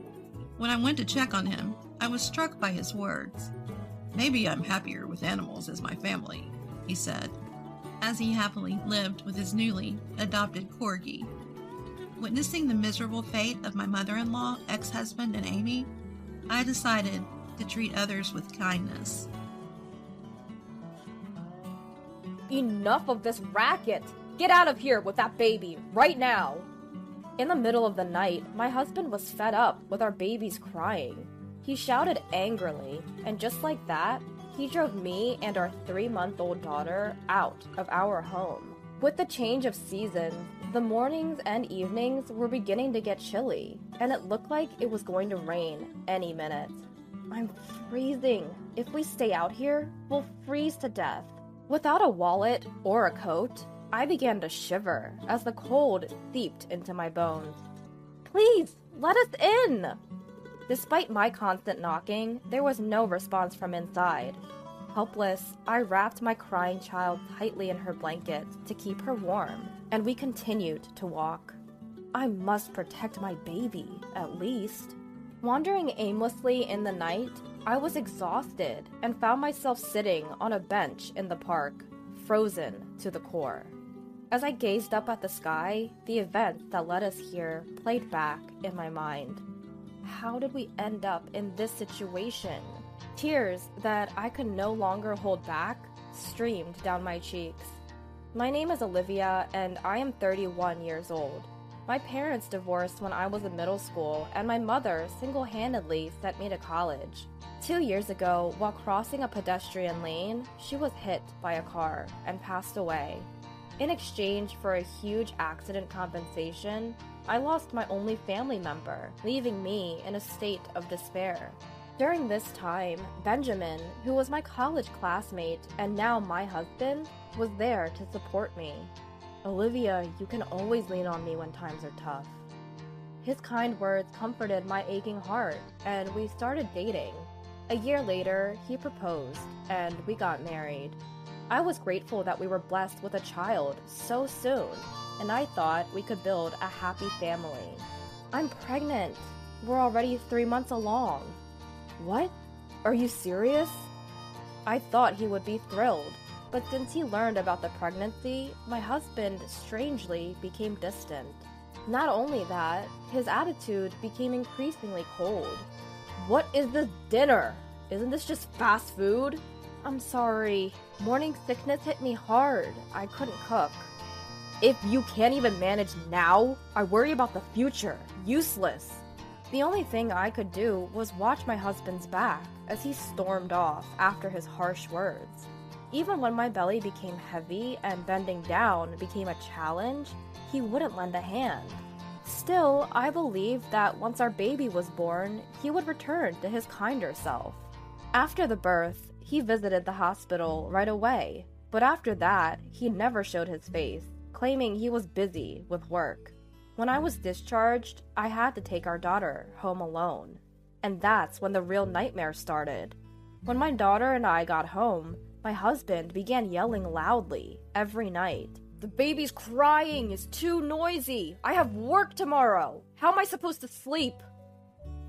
When I went to check on him, I was struck by his words. Maybe I'm happier with animals as my family, he said, as he happily lived with his newly adopted corgi. Witnessing the miserable fate of my mother-in-law, ex-husband, and Amy, I decided to treat others with kindness. Enough of this racket! Get out of here with that baby, right now! In the middle of the night, my husband was fed up with our babies crying. He shouted angrily, and just like that, he drove me and our 3-month-old daughter out of our home. With the change of seasons, the mornings and evenings were beginning to get chilly, and it looked like it was going to rain any minute. I'm freezing. If we stay out here, we'll freeze to death. Without a wallet or a coat, I began to shiver as the cold seeped into my bones. Please, let us in! Despite my constant knocking, there was no response from inside. Helpless, I wrapped my crying child tightly in her blanket to keep her warm, and we continued to walk. I must protect my baby, at least. Wandering aimlessly in the night, I was exhausted and found myself sitting on a bench in the park, frozen to the core. As I gazed up at the sky, the events that led us here played back in my mind. How did we end up in this situation? Tears that I could no longer hold back streamed down my cheeks. My name is Olivia, and I am 31 years old. My parents divorced when I was in middle school, and my mother single-handedly sent me to college. 2 years ago, while crossing a pedestrian lane, she was hit by a car and passed away. In exchange for a huge accident compensation, I lost my only family member, leaving me in a state of despair. During this time, Benjamin, who was my college classmate and now my husband, was there to support me. Olivia, you can always lean on me when times are tough. His kind words comforted my aching heart, and we started dating. A year later, he proposed, and we got married. I was grateful that we were blessed with a child so soon, and I thought we could build a happy family. I'm pregnant. We're already 3 months along. What? Are you serious? I thought he would be thrilled, but since he learned about the pregnancy, my husband strangely became distant. Not only that, his attitude became increasingly cold. What is this dinner? Isn't this just fast food? I'm sorry. Morning sickness hit me hard. I couldn't cook. If you can't even manage now, I worry about the future. Useless. The only thing I could do was watch my husband's back as he stormed off after his harsh words. Even when my belly became heavy and bending down became a challenge, he wouldn't lend a hand. Still, I believed that once our baby was born, he would return to his kinder self. After the birth, he visited the hospital right away, but after that, he never showed his face, claiming he was busy with work. When I was discharged, I had to take our daughter home alone. And that's when the real nightmare started. When my daughter and I got home, my husband began yelling loudly every night. The baby's crying, it's too noisy. I have work tomorrow. How am I supposed to sleep?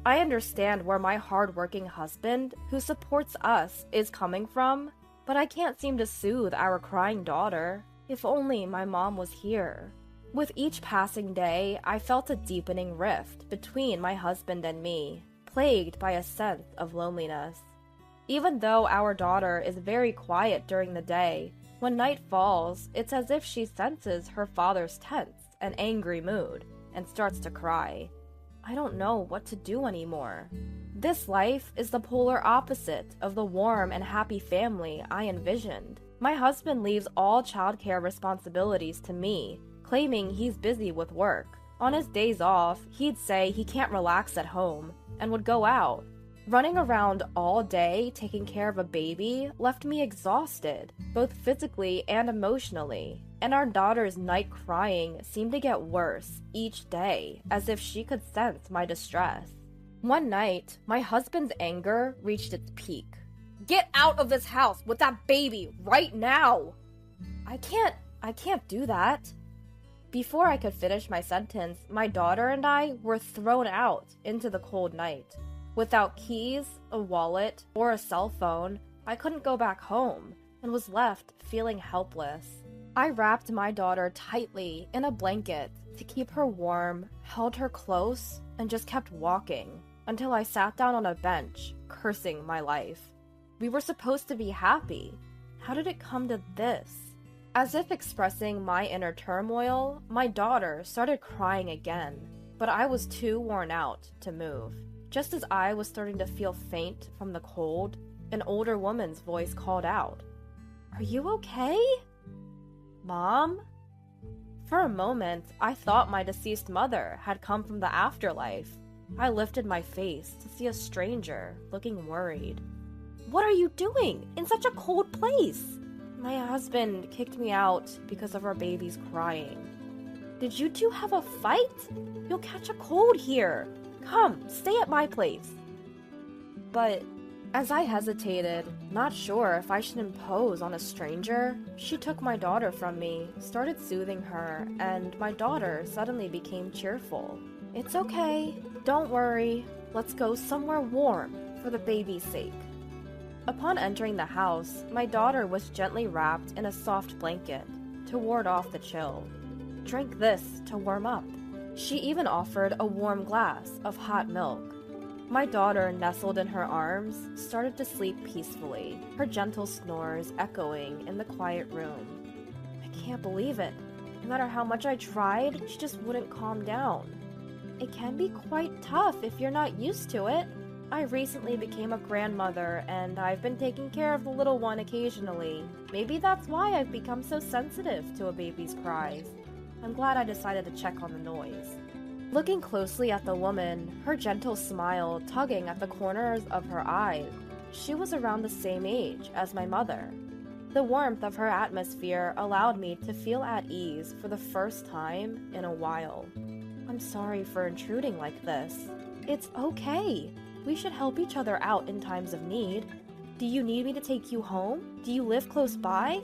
I understand where my hard-working husband, who supports us, is coming from, but I can't seem to soothe our crying daughter. If only my mom was here. With each passing day, I felt a deepening rift between my husband and me, plagued by a sense of loneliness. Even though our daughter is very quiet during the day, when night falls, it's as if she senses her father's tense and angry mood and starts to cry. I don't know what to do anymore. This life is the polar opposite of the warm and happy family I envisioned. My husband leaves all childcare responsibilities to me, claiming he's busy with work. On his days off, he'd say he can't relax at home and would go out. Running around all day taking care of a baby left me exhausted, both physically and emotionally, and our daughter's night crying seemed to get worse each day, as if she could sense my distress. One night, my husband's anger reached its peak. Get out of this house with that baby right now! I can't do that. Before I could finish my sentence, my daughter and I were thrown out into the cold night. Without keys, a wallet, or a cell phone, I couldn't go back home and was left feeling helpless. I wrapped my daughter tightly in a blanket to keep her warm, held her close, and just kept walking until I sat down on a bench, cursing my life. We were supposed to be happy. How did it come to this? As if expressing my inner turmoil, my daughter started crying again, but I was too worn out to move. Just as I was starting to feel faint from the cold, an older woman's voice called out, "Are you okay? Mom?" For a moment, I thought my deceased mother had come from the afterlife. I lifted my face to see a stranger looking worried. "What are you doing in such a cold place?" "My husband kicked me out because of our baby's crying." "Did you two have a fight? You'll catch a cold here. Come, stay at my place." But as I hesitated, not sure if I should impose on a stranger, she took my daughter from me, started soothing her, and my daughter suddenly became cheerful. "It's okay. Don't worry. Let's go somewhere warm for the baby's sake." Upon entering the house, my daughter was gently wrapped in a soft blanket to ward off the chill. "Drink this to warm up." She even offered a warm glass of hot milk. My daughter, nestled in her arms, started to sleep peacefully, her gentle snores echoing in the quiet room. I can't believe it. No matter how much I tried, she just wouldn't calm down. It can be quite tough if you're not used to it. I recently became a grandmother, and I've been taking care of the little one occasionally. Maybe that's why I've become so sensitive to a baby's cries. I'm glad I decided to check on the noise. Looking closely at the woman, her gentle smile tugging at the corners of her eyes, she was around the same age as my mother. The warmth of her atmosphere allowed me to feel at ease for the first time in a while. "I'm sorry for intruding like this." "It's okay. We should help each other out in times of need. Do you need me to take you home? Do you live close by?"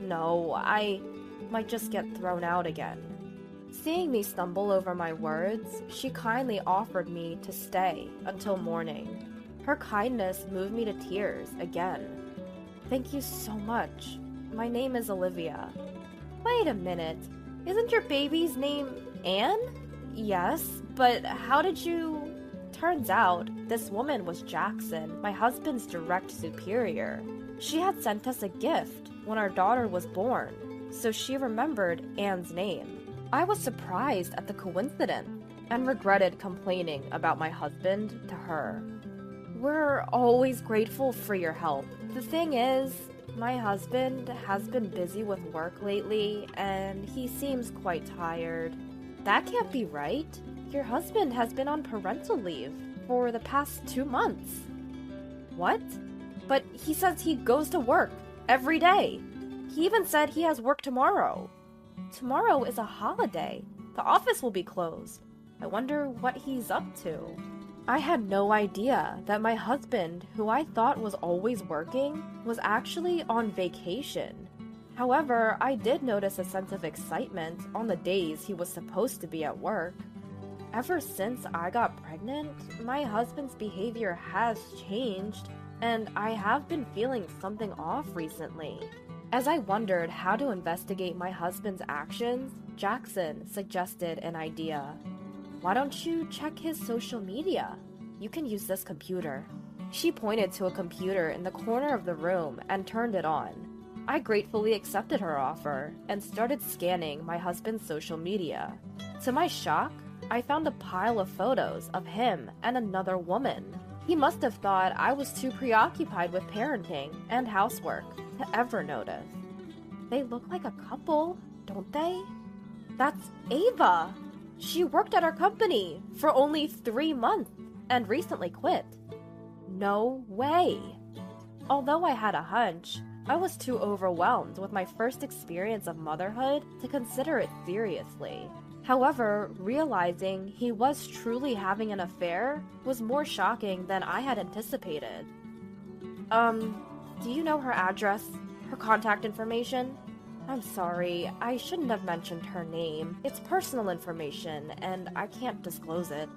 "No, I might just get thrown out again." Seeing me stumble over my words, she kindly offered me to stay until morning. Her kindness moved me to tears again. "Thank you so much. My name is Olivia." "Wait a minute. Isn't your baby's name Anne?" "Yes, but how did you—" Turns out, this woman was Jackson, my husband's direct superior. She had sent us a gift when our daughter was born, so she remembered Anne's name. I was surprised at the coincidence and regretted complaining about my husband to her. "We're always grateful for your help. The thing is, my husband has been busy with work lately, and he seems quite tired." "That can't be right. Your husband has been on parental leave for the past 2 months." "What? But he says he goes to work every day. He even said he has work tomorrow." "Tomorrow is a holiday. The office will be closed. I wonder what he's up to." I had no idea that my husband, who I thought was always working, was actually on vacation. However, I did notice a sense of excitement on the days he was supposed to be at work. Ever since I got pregnant, my husband's behavior has changed, and I have been feeling something off recently. As I wondered how to investigate my husband's actions, Jackson suggested an idea. "Why don't you check his social media? You can use this computer." She pointed to a computer in the corner of the room and turned it on. I gratefully accepted her offer and started scanning my husband's social media. To my shock, I found a pile of photos of him and another woman. He must have thought I was too preoccupied with parenting and housework to ever notice. They look like a couple, don't they? That's Ava! She worked at our company for only 3 months and recently quit. No way! Although I had a hunch, I was too overwhelmed with my first experience of motherhood to consider it seriously. However, realizing he was truly having an affair was more shocking than I had anticipated. Do you know her address? Her contact information? I'm sorry, I shouldn't have mentioned her name. It's personal information, and I can't disclose it.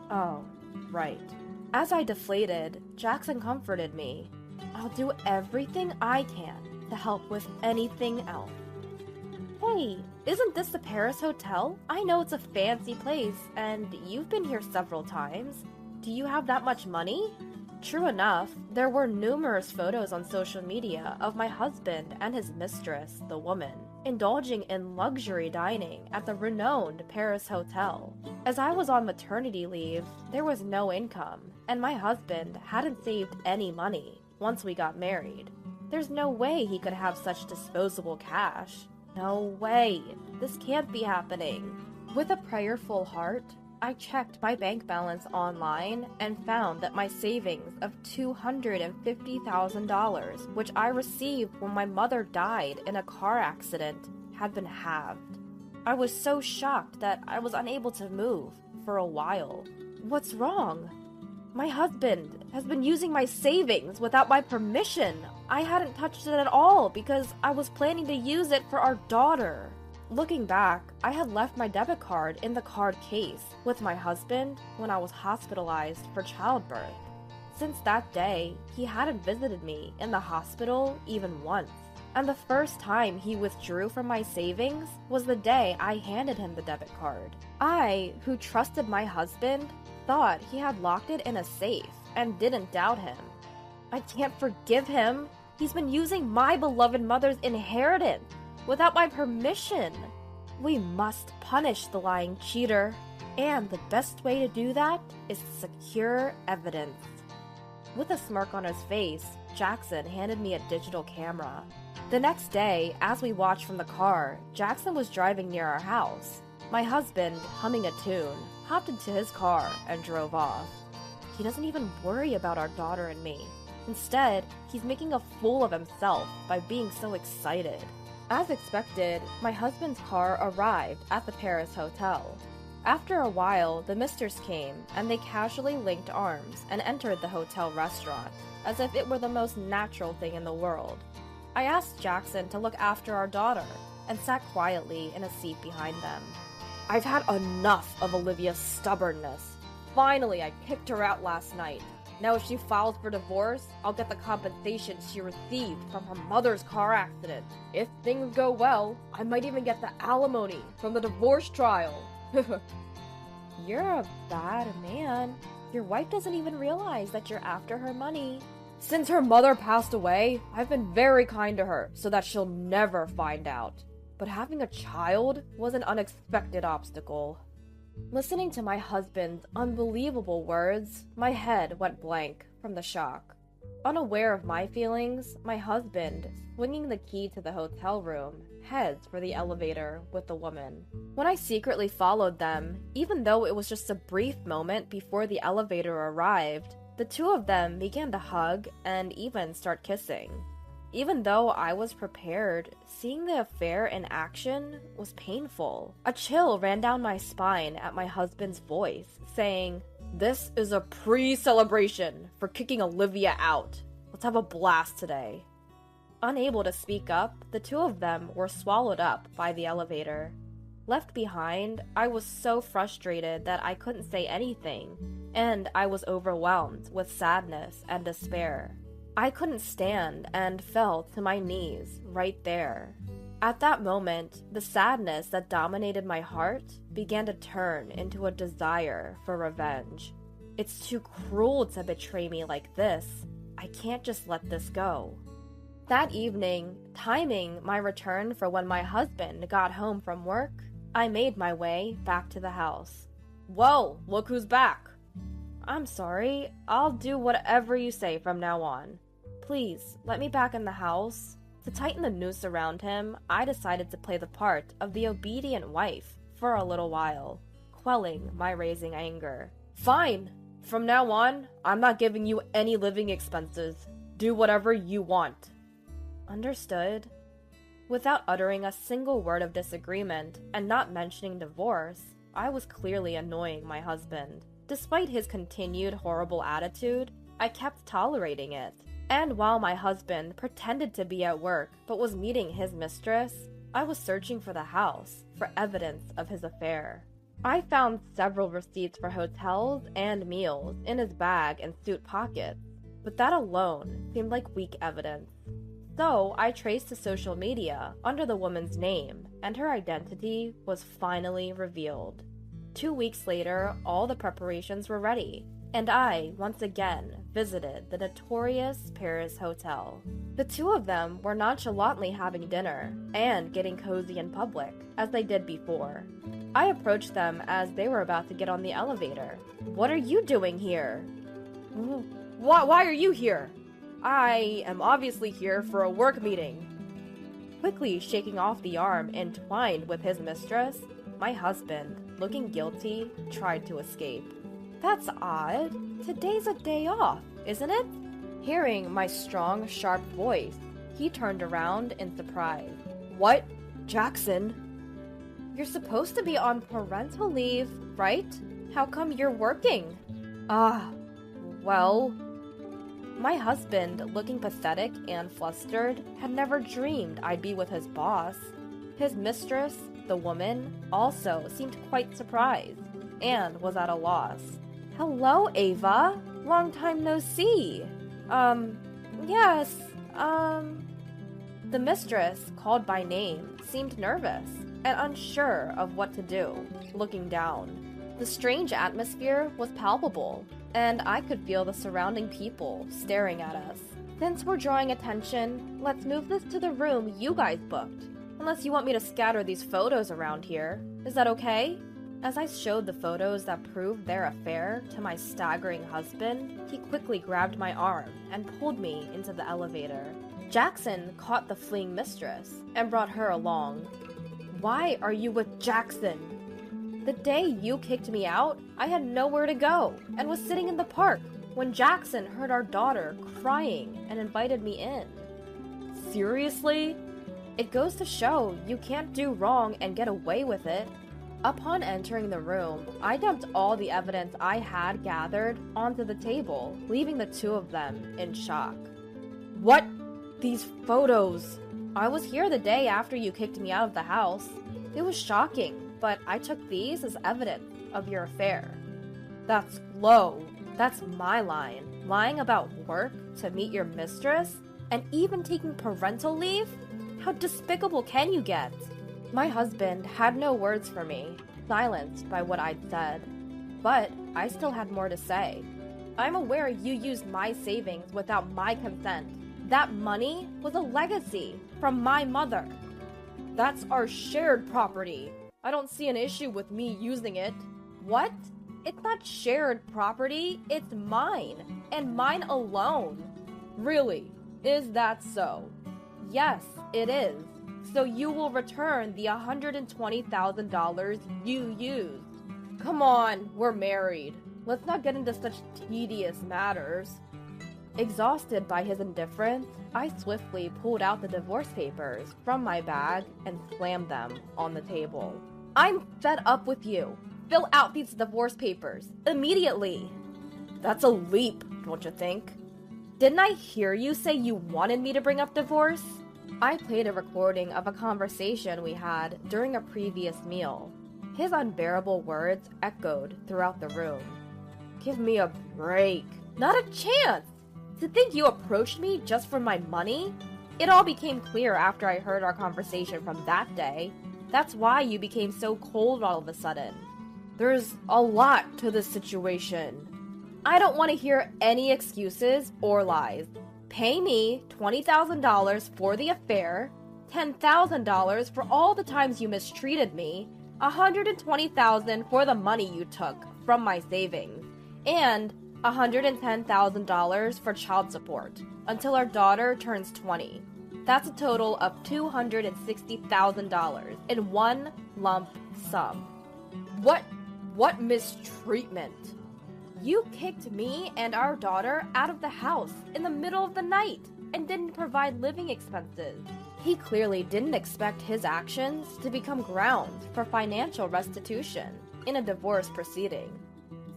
Oh, right. As I deflated, Jackson comforted me. I'll do everything I can to help with anything else. Hey, isn't this the Paris Hotel? I know it's a fancy place, and you've been here several times. Do you have that much money? True enough, there were numerous photos on social media of my husband and his mistress, the woman. indulging in luxury dining at the renowned Paris hotel. As I was on maternity leave, there was no income, and my husband hadn't saved any money once we got married. There's no way he could have such disposable cash. No way. This can't be happening. With a prayerful heart, I checked my bank balance online and found that my savings of $250,000, which I received when my mother died in a car accident, had been halved. I was so shocked that I was unable to move for a while. What's wrong? My husband has been using my savings without my permission. I hadn't touched it at all because I was planning to use it for our daughter. Looking back, I had left my debit card in the card case with my husband when I was hospitalized for childbirth. Since that day, he hadn't visited me in the hospital even once. And the first time he withdrew from my savings was the day I handed him the debit card. I, who trusted my husband, thought he had locked it in a safe and didn't doubt him. I can't forgive him. He's been using my beloved mother's inheritance without my permission. We must punish the lying cheater, and the best way to do that is to secure evidence. With a smirk on his face, Jackson handed me a digital camera. The next day, as we watched from the car, Jackson was driving near our house. My husband, humming a tune, hopped into his car and drove off. He doesn't even worry about our daughter and me. Instead, he's making a fool of himself by being so excited. As expected, my husband's car arrived at the Paris hotel. After a while, the misters came, and they casually linked arms and entered the hotel restaurant, as if it were the most natural thing in the world. I asked Jackson to look after our daughter, and sat quietly in a seat behind them. I've had enough of Olivia's stubbornness. Finally, I kicked her out last night. Now if she files for divorce, I'll get the compensation she received from her mother's car accident. If things go well, I might even get the alimony from the divorce trial. You're a bad man. Your wife doesn't even realize that you're after her money. Since her mother passed away, I've been very kind to her so that she'll never find out. But having a child was an unexpected obstacle. Listening to my husband's unbelievable words, my head went blank from the shock. Unaware of my feelings, my husband, swinging the key to the hotel room, heads for the elevator with the woman. When I secretly followed them, even though it was just a brief moment before the elevator arrived, the two of them began to hug and even start kissing. Even though I was prepared, seeing the affair in action was painful. A chill ran down my spine at my husband's voice, saying, "This is a pre-celebration for kicking Olivia out. Let's have a blast today." Unable to speak up, the two of them were swallowed up by the elevator. Left behind, I was so frustrated that I couldn't say anything, and I was overwhelmed with sadness and despair. I couldn't stand and fell to my knees right there. At that moment, the sadness that dominated my heart began to turn into a desire for revenge. It's too cruel to betray me like this. I can't just let this go. That evening, timing my return for when my husband got home from work, I made my way back to the house. "Whoa, look who's back!" "I'm sorry, I'll do whatever you say from now on. Please, let me back in the house." To tighten the noose around him, I decided to play the part of the obedient wife for a little while, quelling my raising anger. "Fine! From now on, I'm not giving you any living expenses. Do whatever you want." Understood. Without uttering a single word of disagreement and not mentioning divorce, I was clearly annoying my husband. Despite his continued horrible attitude, I kept tolerating it. And while my husband pretended to be at work but was meeting his mistress, I was searching for the house for evidence of his affair. I found several receipts for hotels and meals in his bag and suit pockets, but that alone seemed like weak evidence. So I traced to social media under the woman's name, and her identity was finally revealed. 2 weeks later, all the preparations were ready. and I once again visited the notorious Paris hotel. The two of them were nonchalantly having dinner and getting cozy in public, as they did before. I approached them as they were about to get on the elevator. "What are you doing here?" Why are you here?" "I am obviously here for a work meeting." Quickly shaking off the arm entwined with his mistress, my husband, looking guilty, tried to escape. "That's odd. Today's a day off, isn't it?" Hearing my strong, sharp voice, he turned around in surprise. "What? Jackson? You're supposed to be on parental leave, right? How come you're working?" Well... My husband, looking pathetic and flustered, had never dreamed I'd be with his boss. His mistress, the woman, also seemed quite surprised and was at a loss. "Hello, Ava. Long time no see. Yes, The mistress, called by name, seemed nervous and unsure of what to do, looking down. The strange atmosphere was palpable, and I could feel the surrounding people staring at us. "Since we're drawing attention, let's move this to the room you guys booked. Unless you want me to scatter these photos around here. Is that okay?" As I showed the photos that proved their affair to my staggering husband, he quickly grabbed my arm and pulled me into the elevator. Jackson caught the fleeing mistress and brought her along. "Why are you with Jackson?" "The day you kicked me out, I had nowhere to go and was sitting in the park when Jackson heard our daughter crying and invited me in." "Seriously?" "It goes to show you can't do wrong and get away with it." Upon entering the room, I dumped all the evidence I had gathered onto the table, leaving the two of them in shock. "What? These photos?" "I was here the day after you kicked me out of the house. It was shocking, but I took these as evidence of your affair." "That's low. That's my line. Lying about work to meet your mistress? And even taking parental leave? How despicable can you get?" My husband had no words for me, silenced by what I'd said. But I still had more to say. "I'm aware you used my savings without my consent. That money was a legacy from my mother." "That's our shared property. I don't see an issue with me using it." "What? It's not shared property, it's mine, and mine alone." "Really? Is that so?" "Yes, it is. So you will return the $120,000 you used." "Come on, we're married. Let's not get into such tedious matters." Exhausted by his indifference, I swiftly pulled out the divorce papers from my bag and slammed them on the table. "I'm fed up with you. Fill out these divorce papers immediately." "That's a leap, don't you think?" "Didn't I hear you say you wanted me to bring up divorce?" I played a recording of a conversation we had during a previous meal. His unbearable words echoed throughout the room. "Give me a break." "Not a chance! To think you approached me just for my money?" "It all became clear after I heard our conversation from that day. That's why you became so cold all of a sudden." "There's a lot to this situation." "I don't want to hear any excuses or lies. Pay me $20,000 for the affair, $10,000 for all the times you mistreated me, $120,000 for the money you took from my savings, and $110,000 for child support until our daughter turns 20. That's a total of $260,000 in one lump sum." What mistreatment?" "You kicked me and our daughter out of the house in the middle of the night and didn't provide living expenses." He clearly didn't expect his actions to become grounds for financial restitution in a divorce proceeding.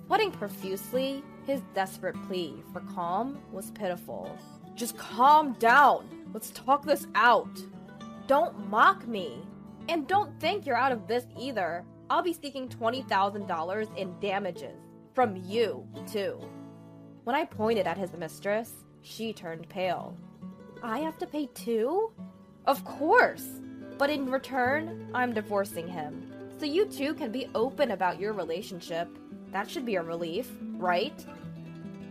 Sweating profusely, his desperate plea for calm was pitiful. "Just calm down. Let's talk this out." "Don't mock me. And don't think you're out of this either. I'll be seeking $20,000 in damages. From you, too." When I pointed at his mistress, she turned pale. "I have to pay too?" "Of course! But in return, I'm divorcing him. So you two can be open about your relationship. That should be a relief, right?"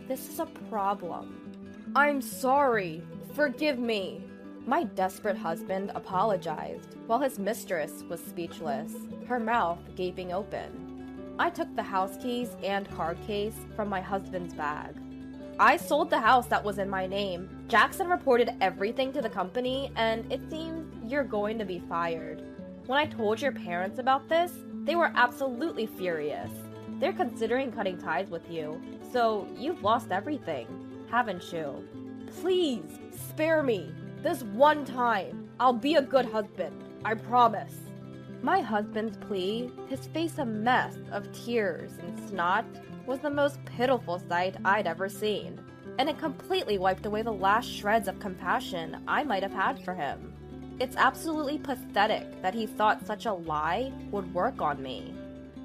This is a problem. I'm sorry. Forgive me. My desperate husband apologized, while his mistress was speechless, her mouth gaping open. I took the house keys and card case from my husband's bag. I sold the house that was in my name. Jackson reported everything to the company, and it seems you're going to be fired. When I told your parents about this, they were absolutely furious. They're considering cutting ties with you, so you've lost everything, haven't you? Please, spare me. This one time, I'll be a good husband, I promise. My husband's plea, his face a mess of tears and snot, was the most pitiful sight I'd ever seen, and it completely wiped away the last shreds of compassion I might have had for him. It's absolutely pathetic that he thought such a lie would work on me.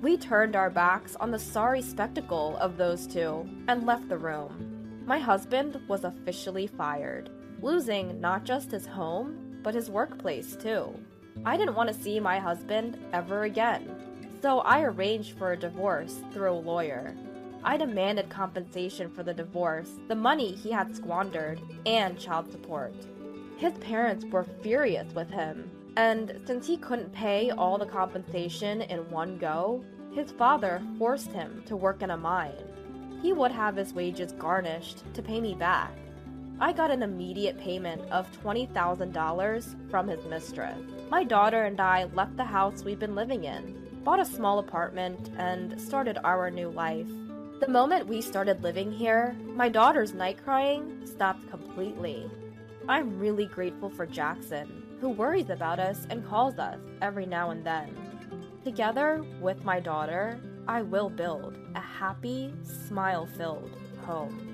We turned our backs on the sorry spectacle of those two and left the room. My husband was officially fired, losing not just his home, but his workplace too. I didn't want to see my husband ever again, so I arranged for a divorce through a lawyer. I demanded compensation for the divorce, the money he had squandered, and child support. His parents were furious with him, and since he couldn't pay all the compensation in one go, his father forced him to work in a mine. He would have his wages garnished to pay me back. I got an immediate payment of $20,000 from his mistress. My daughter and I left the house we'd been living in, bought a small apartment, and started our new life. The moment we started living here, my daughter's night crying stopped completely. I'm really grateful for Jackson, who worries about us and calls us every now and then. Together with my daughter, I will build a happy, smile-filled home.